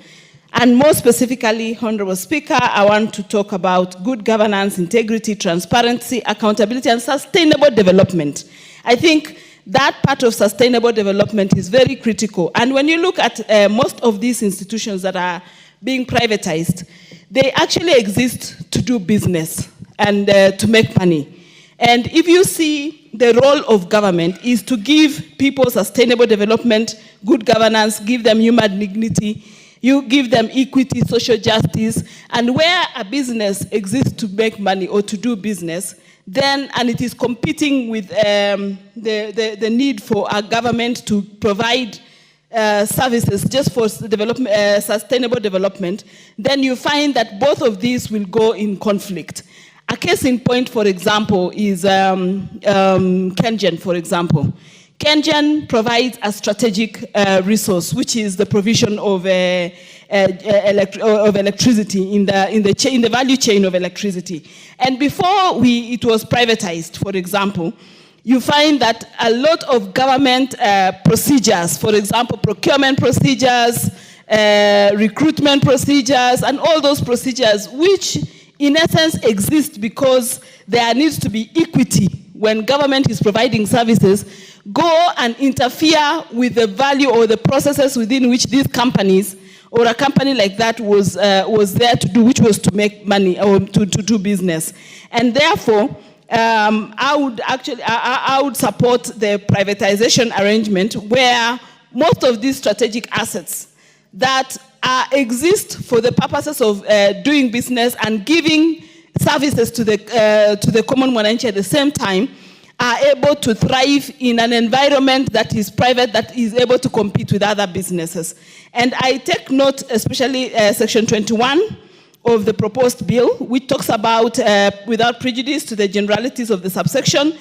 And more specifically, Honorable Speaker, I want to talk about good governance, integrity, transparency, accountability, and sustainable development. I think that part of sustainable development is very critical. And when you look at most of these institutions that are being privatized, they actually exist to do business and to make money. And if you see the role of government is to give people sustainable development, good governance, give them human dignity, you give them equity, social justice, and where a business exists to make money or to do business, then, and it is competing with the need for our government to provide services just for sustainable development, then you find that both of these will go in conflict. A case in point, for example, is Kenyan, for example. Kenyan provides a strategic resource, which is the provision of electricity in the value chain of electricity. And before it was privatized, for example, you find that a lot of government procedures, for example, procurement procedures, recruitment procedures, and all those procedures, which in essence exist because there needs to be equity when government is providing services, go and interfere with the value or the processes within which these companies or a company like that was there to do, which was to make money or to do business. And therefore, I would support the privatization arrangement where most of these strategic assets that exist for the purposes of doing business and giving services to the common mwananchi at the same time are able to thrive in an environment that is private, that is able to compete with other businesses. And I take note, especially Section 21 of the proposed bill, which talks about, without prejudice to the generalities of the subsection,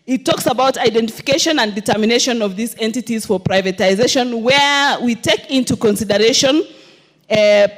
it talks about identification and determination of these entities for privatization, where we take into consideration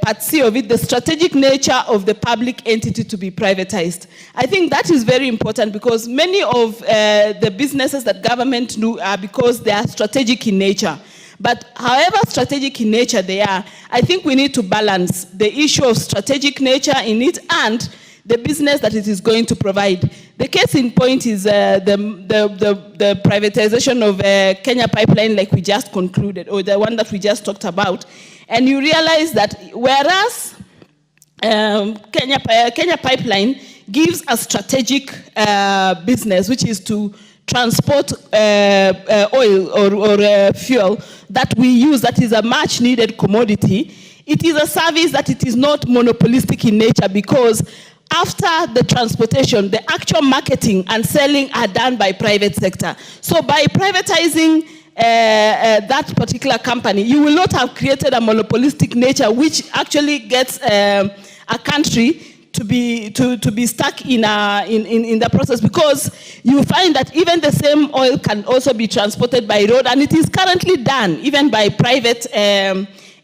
Part C of it, the strategic nature of the public entity to be privatized. I think that is very important because many of the businesses that government do are because they are strategic in nature. But however strategic in nature they are, I think we need to balance the issue of strategic nature in it and the business that it is going to provide. The case in point is the privatization of Kenya Pipeline, like we just concluded, or the one that we just talked about. And you realize that whereas Kenya Pipeline gives a strategic business, which is to transport oil or fuel that we use, that is a much needed commodity, it is a service that it is not monopolistic in nature because after the transportation, the actual marketing and selling are done by private sector. So by privatizing that particular company, you will not have created a monopolistic nature which actually gets a country to be stuck in the process, because you find that even the same oil can also be transported by road, and it is currently done even by private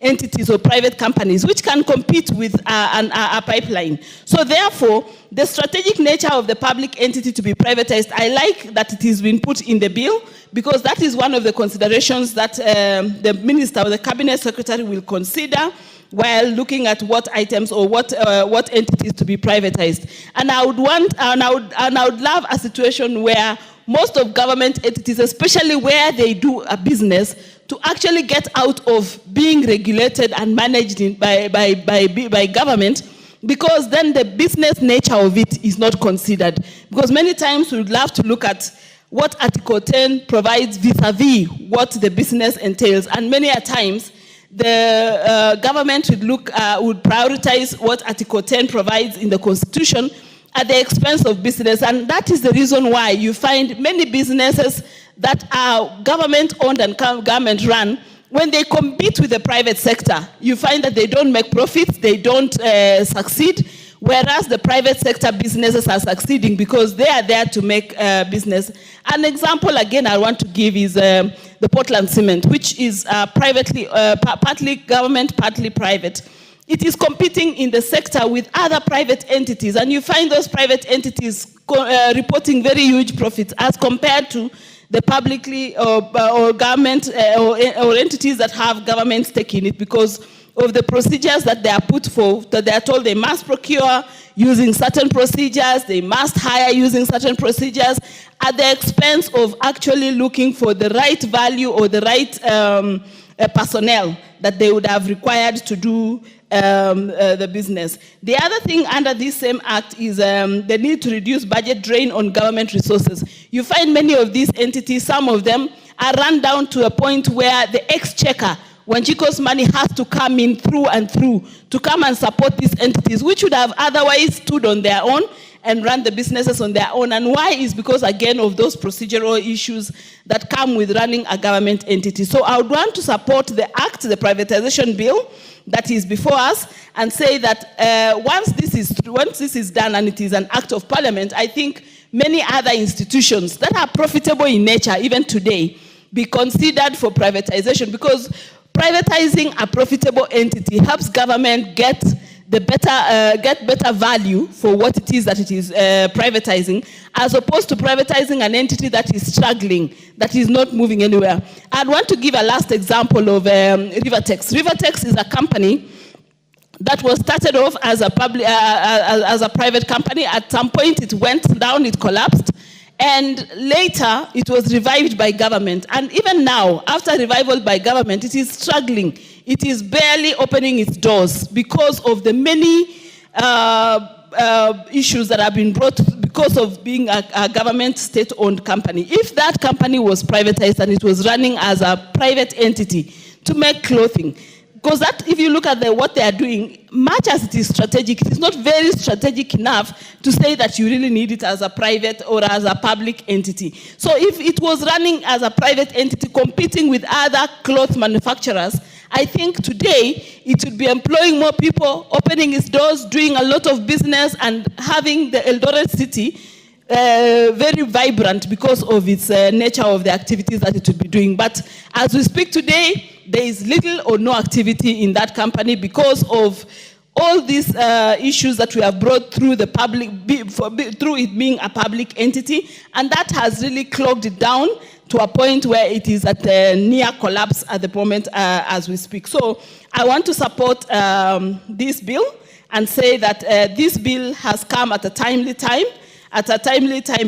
entities or private companies which can compete with a pipeline. So therefore, the strategic nature of the public entity to be privatized, I like that it has been put in the bill, because that is one of the considerations that the minister or the cabinet secretary will consider while looking at what items or what entities to be privatized. And I would love a situation where most of government entities, especially where they do a business, to actually get out of being regulated and managed by government, because then the business nature of it is not considered. Because many times we would love to look at what Article 10 provides vis-a-vis what the business entails, and many a times the government would prioritize what Article 10 provides in the Constitution at the expense of business. And that is the reason why you find many businesses that are government-owned and government-run, when they compete with the private sector, you find that they don't make profits, they don't succeed, whereas the private sector businesses are succeeding because they are there to make business. An example, again, I want to give is the Portland Cement, which is partly government, partly private. It is competing in the sector with other private entities, and you find those private entities reporting very huge profits as compared to the publicly or government or entities that have government stake in it, because of the procedures that they are put for, that they are told they must procure using certain procedures, they must hire using certain procedures, at the expense of actually looking for the right value or the right personnel that they would have required to do the business. The other thing under this same act is the need to reduce budget drain on government resources. You find many of these entities, some of them are run down to a point where the exchequer, Wanjiko's money, has to come in through and through to come and support these entities, which would have otherwise stood on their own and run the businesses on their own. And why is because, again, of those procedural issues that come with running a government entity. So I would want to support the act, the privatization bill that is before us, and say that once this is done and it is an act of parliament, I think many other institutions that are profitable in nature, even today, be considered for privatization, because privatizing a profitable entity helps government get better value for what it is that it is privatizing, as opposed to privatizing an entity that is struggling, that is not moving anywhere. I'd want to give a last example of Rivertex. Rivertex is a company that was started off as a private company. At some point it went down, it collapsed, and later it was revived by government. And even now, after revival by government, it is struggling. It is barely opening its doors because of the many issues that have been brought because of being a government state-owned company. If that company was privatized and it was running as a private entity to make clothing, because that, if you look at what they are doing, much as it is strategic, it is not very strategic enough to say that you really need it as a private or as a public entity. So if it was running as a private entity competing with other cloth manufacturers, I think today it would be employing more people, opening its doors, doing a lot of business, and having the Eldoret city very vibrant because of its nature of the activities that it would be doing. But as we speak today, there is little or no activity in that company because of all these issues that we have brought through the public, through it being a public entity, and that has really clogged it down to a point where it is at near collapse at the moment as we speak. So I want to support this bill and say that this bill has come at a timely time,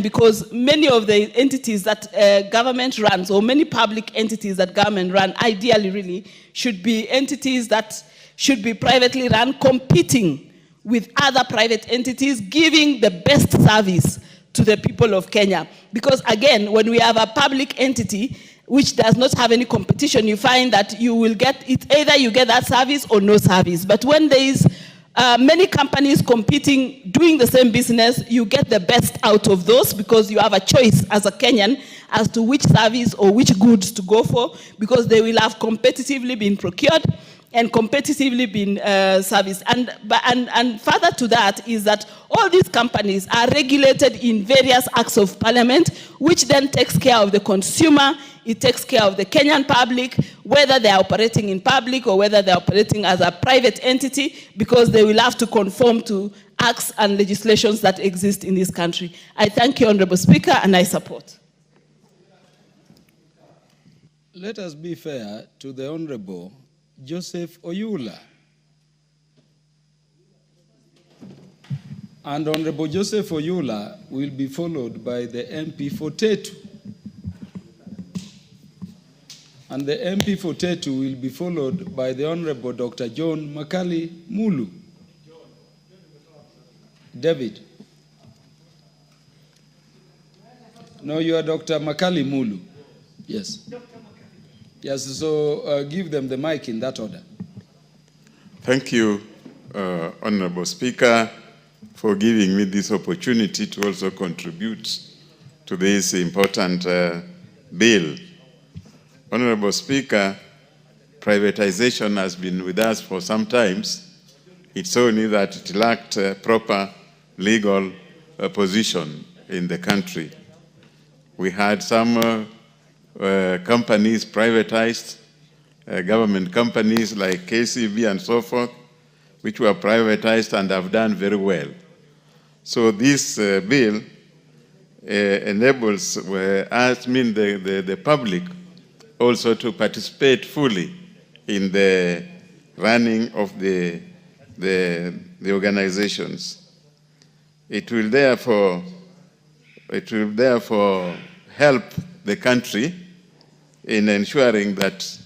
because many of the entities that government runs, or many public entities that government run, ideally really should be entities that should be privately run, competing with other private entities, giving the best service to the people of Kenya. Because again, when we have a public entity which does not have any competition, you find that you will get it, either you get that service or no service. But when there is many companies competing, doing the same business, you get the best out of those, because you have a choice as a Kenyan as to which service or which goods to go for, because they will have competitively been procured and competitively been serviced. And further to that is that all these companies are regulated in various acts of parliament, which then takes care of the consumer, it takes care of the Kenyan public, whether they are operating in public or whether they are operating as a private entity, because they will have to conform to acts and legislations that exist in this country. I thank you, Honorable Speaker, and I support. Let us be fair to the Honorable Joseph Oyula. And Honorable Joseph Oyula will be followed by the MP for Tetu. And the MP for Tetu will be followed by the Honorable Dr. John Makali Mulu. David. No, you are Dr. Makali Mulu. Yes. Yes, so give them the mic in that order. Thank you, Honorable Speaker, for giving me this opportunity to also contribute to this important bill. Honorable Speaker, privatization has been with us for some time. It's only that it lacked proper legal position in the country. We had some companies privatized, government companies like KCB and so forth, which were privatized and have done very well. So this bill enables the public also to participate fully in the running of the organizations. It will therefore help the country in ensuring that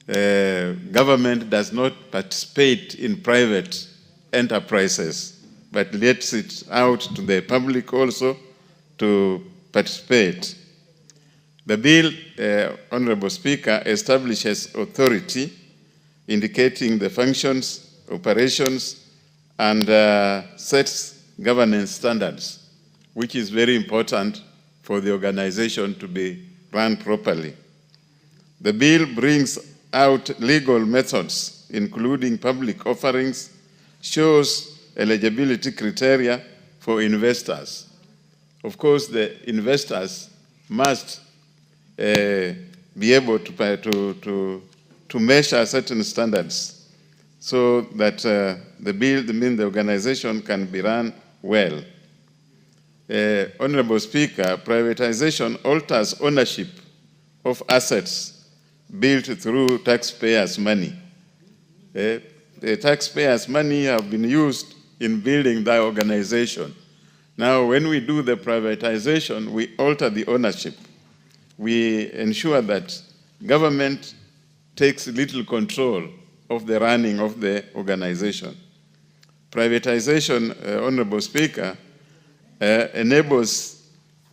government does not participate in private enterprises, but lets it out to the public also to participate. The bill, Honorable Speaker, establishes authority indicating the functions, operations, and sets governance standards, which is very important for the organization to be run properly. The bill brings out legal methods, including public offerings, shows eligibility criteria for investors. Of course, the investors must be able to measure certain standards so that the organization can be run well. Honorable Speaker, privatization alters ownership of assets built through taxpayers' money. The taxpayers' money have been used in building the organization. Now, when we do the privatization, we alter the ownership. We ensure that government takes little control of the running of the organization. Privatization, Honorable Speaker, enables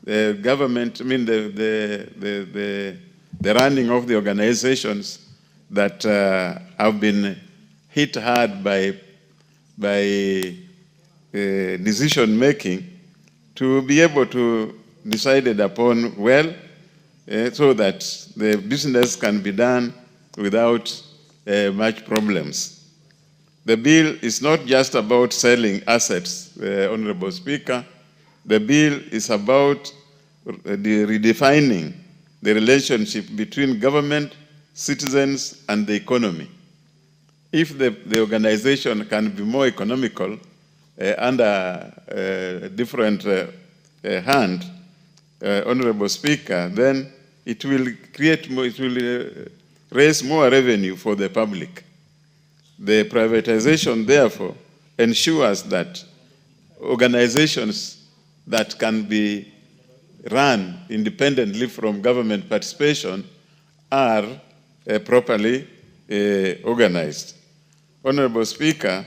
the government, the running of the organizations that have been hit hard by decision making to be able to decide upon well so that the business can be done without much problems. The bill is not just about selling assets, Honorable Speaker. The bill is about redefining the relationship between government, citizens, and the economy. If the organization can be more economical under a different hand, Honorable Speaker, then it will create more, it will raise more revenue for the public. The privatization, therefore, ensures that organizations that can be run independently from government participation are properly organized. Honorable Speaker,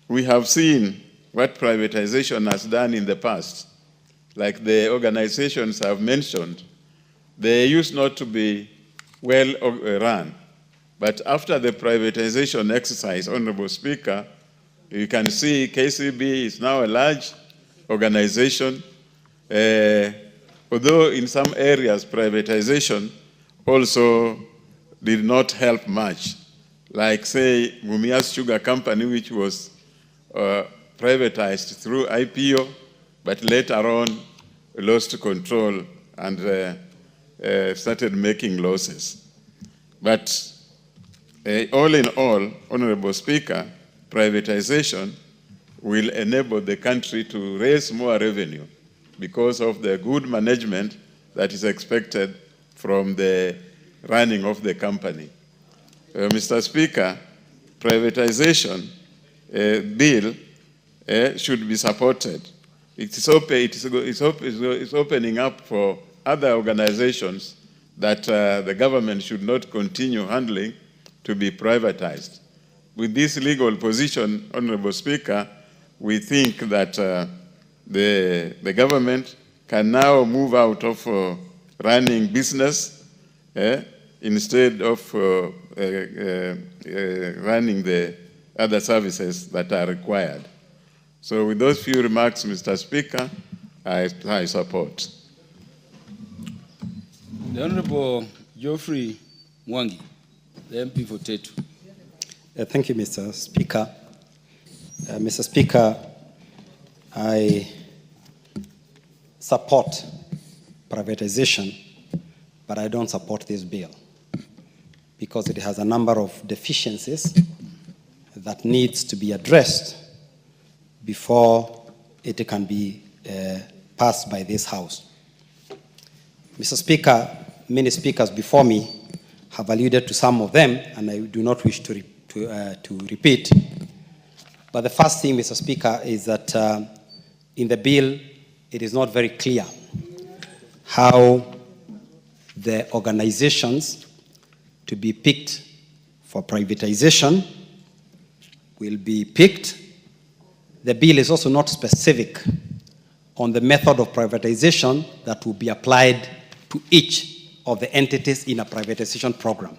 we have seen what privatization has done in the past. Like the organizations I've mentioned, they used not to be well run. But after the privatization exercise, Honorable Speaker, you can see KCB is now a large organization. Although in some areas privatization also did not help much. Like say Mumias Sugar Company, which was privatized through IPO, but later on lost control and started making losses. But all in all, Honorable Speaker, privatization will enable the country to raise more revenue because of the good management that is expected from the running of the company. Mr. Speaker, privatization bill should be supported. It's opening up for other organizations that the government should not continue handling to be privatized. With this legal position, Honorable Speaker, we think that the government can now move out of running business instead of running the other services that are required. So with those few remarks, Mr. Speaker, I support. The Honorable Geoffrey Mwangi, the MP for Tetu. Thank you, Mr. Speaker. Mr. Speaker, I support privatization, but I don't support this bill because it has a number of deficiencies that needs to be addressed before it can be passed by this House. Mr. Speaker, many speakers before me have alluded to some of them, and I do not wish to repeat. But the first thing, Mr. Speaker, is that in the bill, it is not very clear how the organizations to be picked for privatization will be picked. The bill is also not specific on the method of privatization that will be applied to each of the entities in a privatization program.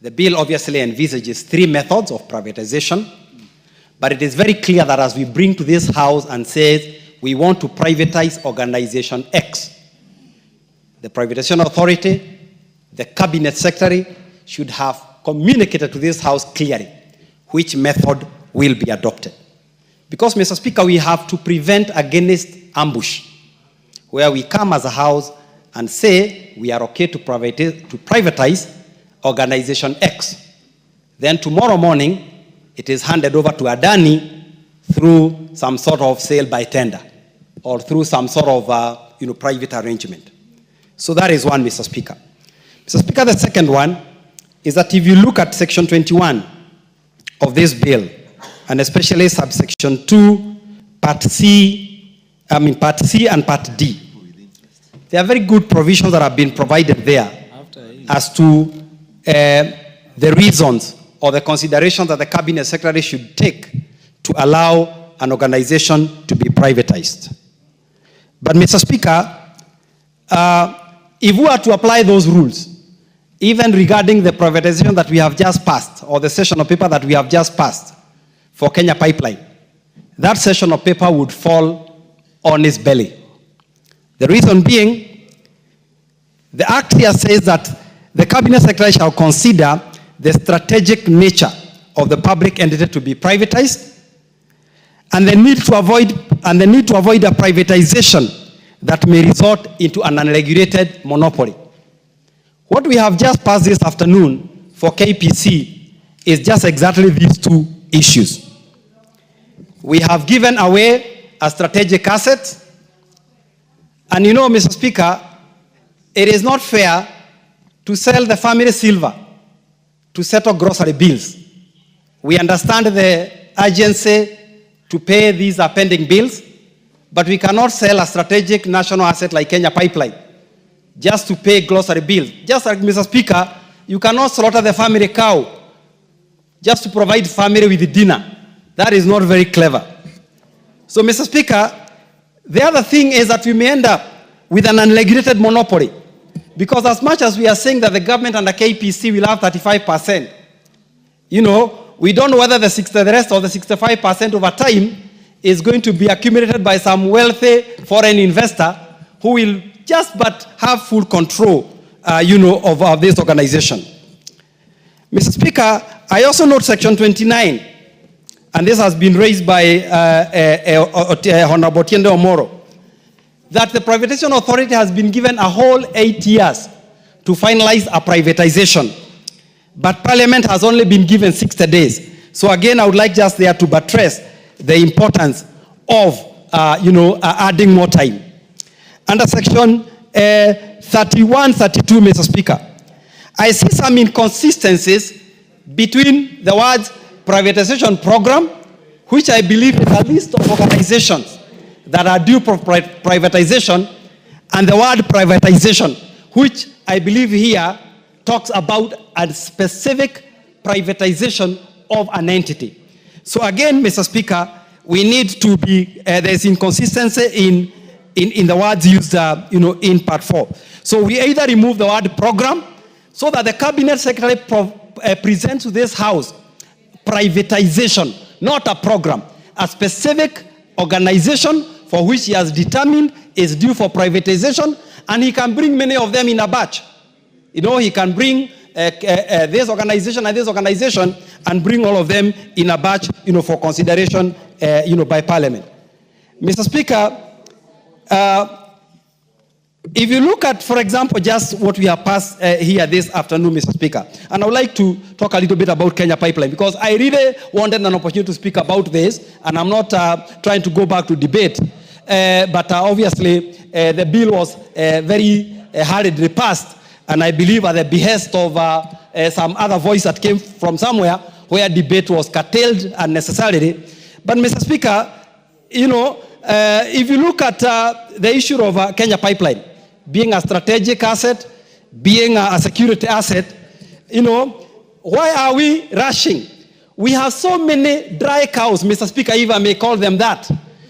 The bill obviously envisages 3 methods of privatization, but it is very clear that as we bring to this house and says we want to privatize organization X, the privatization authority, the cabinet secretary should have communicated to this house clearly which method will be adopted. Because, Mr. Speaker, we have to prevent against ambush, where we come as a house and say we are okay to privatize organization X. Then tomorrow morning, it is handed over to Adani through some sort of sale by tender or through some sort of private arrangement. So that is one, Mr. Speaker. Mr. Speaker, the second one is that if you look at Section 21 of this bill, and especially subsection 2, Part C and Part D, there are very good provisions that have been provided there as to the reasons or the considerations that the cabinet secretary should take to allow an organization to be privatized. But, Mr. Speaker, if we are to apply those rules, even regarding the privatization that we have just passed, or the session of paper that we have just passed for Kenya Pipeline, that session of paper would fall on its belly. The reason being, the Act here says that the Cabinet Secretary shall consider the strategic nature of the public entity to be privatized and the need to avoid a privatization that may result into an unregulated monopoly. What we have just passed this afternoon for KPC is just exactly these 2 issues. We have given away a strategic asset, and Mr. Speaker, it is not fair to sell the family silver to settle grocery bills. We understand the urgency to pay these pending bills, but we cannot sell a strategic national asset like Kenya Pipeline just to pay grocery bills. Just like, Mr. Speaker, you cannot slaughter the family cow just to provide family with dinner. That is not very clever. So, Mr. Speaker, the other thing is that we may end up with an unregulated monopoly. Because as much as we are saying that the government and the KPC will have 35%, we don't know whether the rest of the 65% over time is going to be accumulated by some wealthy foreign investor who will just but have full control, of this organization. Mr. Speaker, I also note Section 29, and this has been raised by Honorable Tiende Omoro, that the privatization authority has been given a whole 8 years to finalize a privatization, but Parliament has only been given 60 days. So again, I would like just there to buttress the importance of, adding more time. Under Section 31, 32, Mr. Speaker, I see some inconsistencies between the words privatization program, which I believe is a list of organizations that are due for privatization, and the word privatization, which I believe here talks about a specific privatization of an entity. So again, Mr. Speaker, we need to be, there's inconsistency in the words used, in Part 4. So we either remove the word program so that the Cabinet Secretary presents to this House privatization, not a program, a specific organization for which he has determined is due for privatization, and he can bring many of them in a batch. He can bring this organization and this organization and bring all of them in a batch, for consideration, by Parliament. Mr. Speaker, if you look at, for example, just what we have passed here this afternoon, Mr. Speaker, and I would like to talk a little bit about Kenya Pipeline, because I really wanted an opportunity to speak about this, and I'm not trying to go back to debate, but obviously the bill was very hurriedly passed, and I believe at the behest of some other voice that came from somewhere where debate was curtailed unnecessarily. But, Mr. Speaker, if you look at the issue of Kenya Pipeline being a strategic asset, being a security asset, why are we rushing? We have so many dry cows, Mr. Speaker, if I may call them that,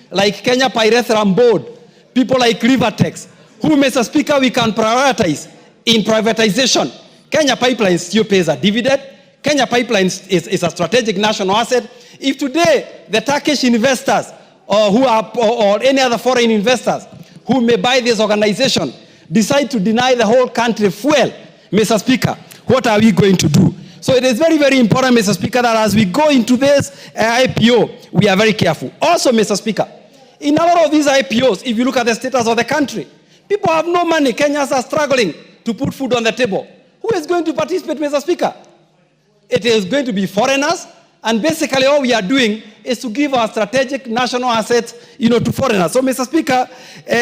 like Kenya Pyrethrum Board, people like Rivertex, who, Mr. Speaker, we can prioritize in privatization. Kenya Pipeline still pays a dividend. Kenya Pipeline is a strategic national asset. If today the Turkish investors or any other foreign investors who may buy this organization decide to deny the whole country fuel, Mr. Speaker, what are we going to do? So it is very, very important, Mr. Speaker, that as we go into this IPO, we are very careful. Also, Mr. Speaker, in a lot of these IPOs, if you look at the status of the country, people have no money. Kenyans are struggling to put food on the table. Who is going to participate, Mr. Speaker? It is going to be foreigners, and basically all we are doing is to give our strategic national assets, to foreigners. So, Mr. Speaker,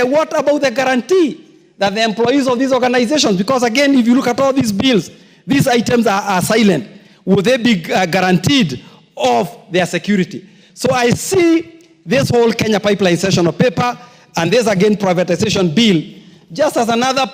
what about the guarantee that the employees of these organizations, because again, if you look at all these bills, these items are silent. Will they be guaranteed of their security? So I see this whole Kenya Pipeline session of paper and this again privatization bill just as another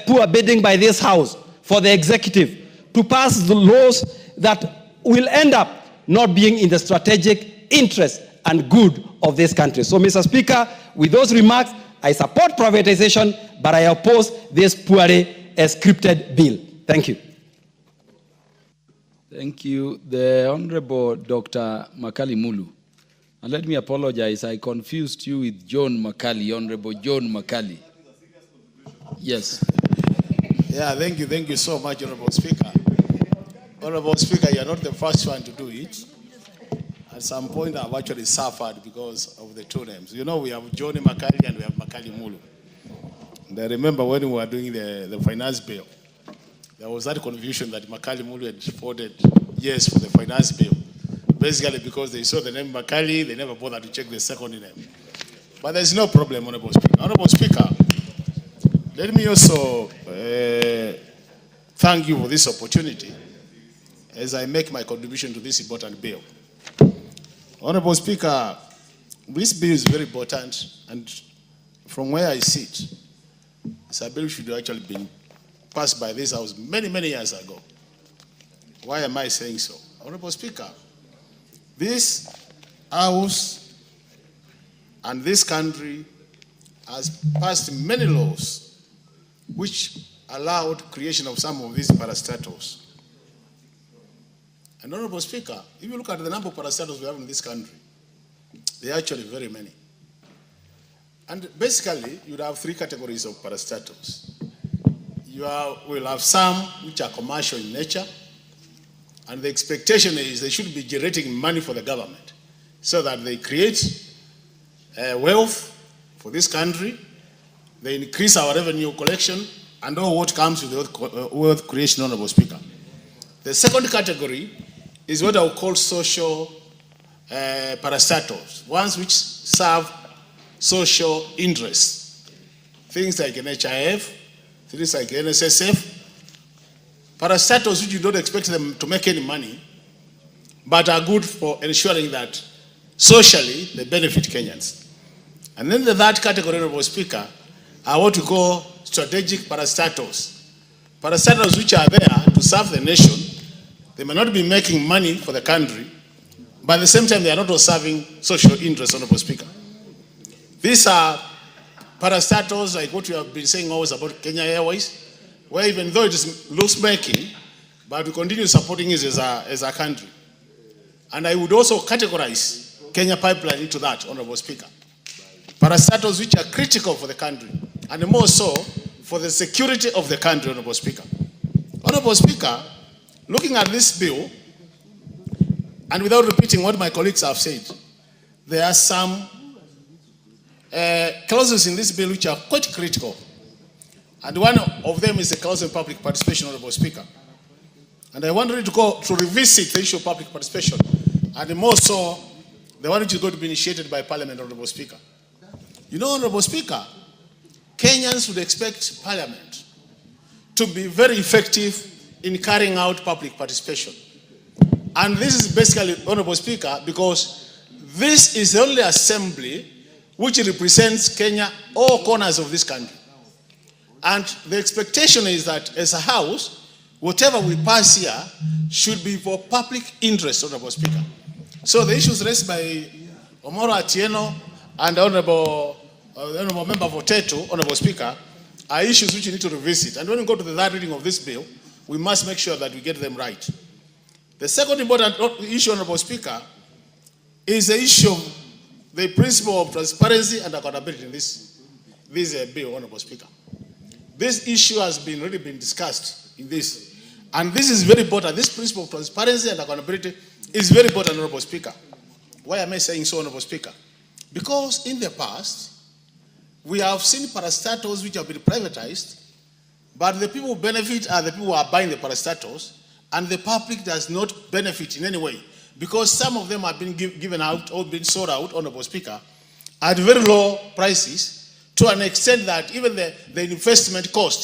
poor bidding by this House for the executive to pass the laws that will end up not being in the strategic interest and good of this country. So, Mr. Speaker, with those remarks, I support privatization, but I oppose this poorly scripted bill. Thank you. Thank you. The Honorable Dr. Makali Mulu. And let me apologize, I confused you with John Makali, Honorable John Makali. Yes. Yeah, thank you so much, Honorable Speaker. Honorable Speaker, you're not the first one to do it. At some point, I've actually suffered because of the two names. You know, we have John Makali and we have Makali Mulu. And I remember when we were doing the finance bill, there was that confusion that Makali Mulu had voted yes for the finance bill. Basically because they saw the name Makali, they never bothered to check the second name. But there's no problem, Honorable Speaker. Honorable Speaker, let me also thank you for this opportunity as I make my contribution to this important bill. Honorable Speaker, this bill is very important, and from where I sit, this bill should have actually been passed by this House many, many years ago. Why am I saying so? Honorable Speaker, this House and this country has passed many laws which allowed creation of some of these parastatals. And Honorable Speaker, if you look at the number of parastatals we have in this country, they are actually very many. And basically, you'd have three categories of parastatals. You will have some which are commercial in nature, and the expectation is they should be generating money for the government so that they create wealth for this country, they increase our revenue collection, and all what comes with wealth creation, Honorable Speaker. The second category is what I would call social parastatals, ones which serve social interests. Things like NHIF, things like NSSF, parastatals which you don't expect them to make any money, but are good for ensuring that socially they benefit Kenyans. And then the third category, Honorable Speaker, are what we call strategic parastatals. Parastatals which are there to serve the nation. They may not be making money for the country, but at the same time they are not serving social interests, Honorable Speaker. These are parastatals like what we have been saying always about Kenya Airways, where even though it is loss-making, but we continue supporting it as a country. And I would also categorize Kenya Pipeline into that, Honorable Speaker. Parastatals which are critical for the country, and more so for the security of the country, Honorable Speaker. Honorable Speaker, looking at this bill, and without repeating what my colleagues have said, there are some clauses in this bill which are quite critical. And one of them is the clause on public participation, Honorable Speaker. And I wanted to revisit the issue of public participation, and more so the one which is going to be initiated by Parliament, Honorable Speaker. You know, Honorable Speaker, Kenyans would expect Parliament to be very effective in carrying out public participation. And this is basically, Honorable Speaker, because this is the only assembly which represents Kenya, all corners of this country. And the expectation is that as a House, whatever we pass here should be for public interest, Honorable Speaker. So the issues raised by Omoro Atieno and Honorable Member Voteto, Honorable Speaker, are issues which you need to revisit. And when we go to the third reading of this bill, we must make sure that we get them right. The second important issue, Honorable Speaker, is the issue of the principle of transparency and accountability in this bill, Honorable Speaker. This issue has really been discussed in this. And this is very important. This principle of transparency and accountability is very important, Honorable Speaker. Why am I saying so, Honorable Speaker? Because in the past, we have seen parastatals which have been privatized, but the people who benefit are the people who are buying the parastatals, and the public does not benefit in any way, because some of them have been given out or been sold out, Honorable Speaker, at very low prices, to an extent that even the investment cost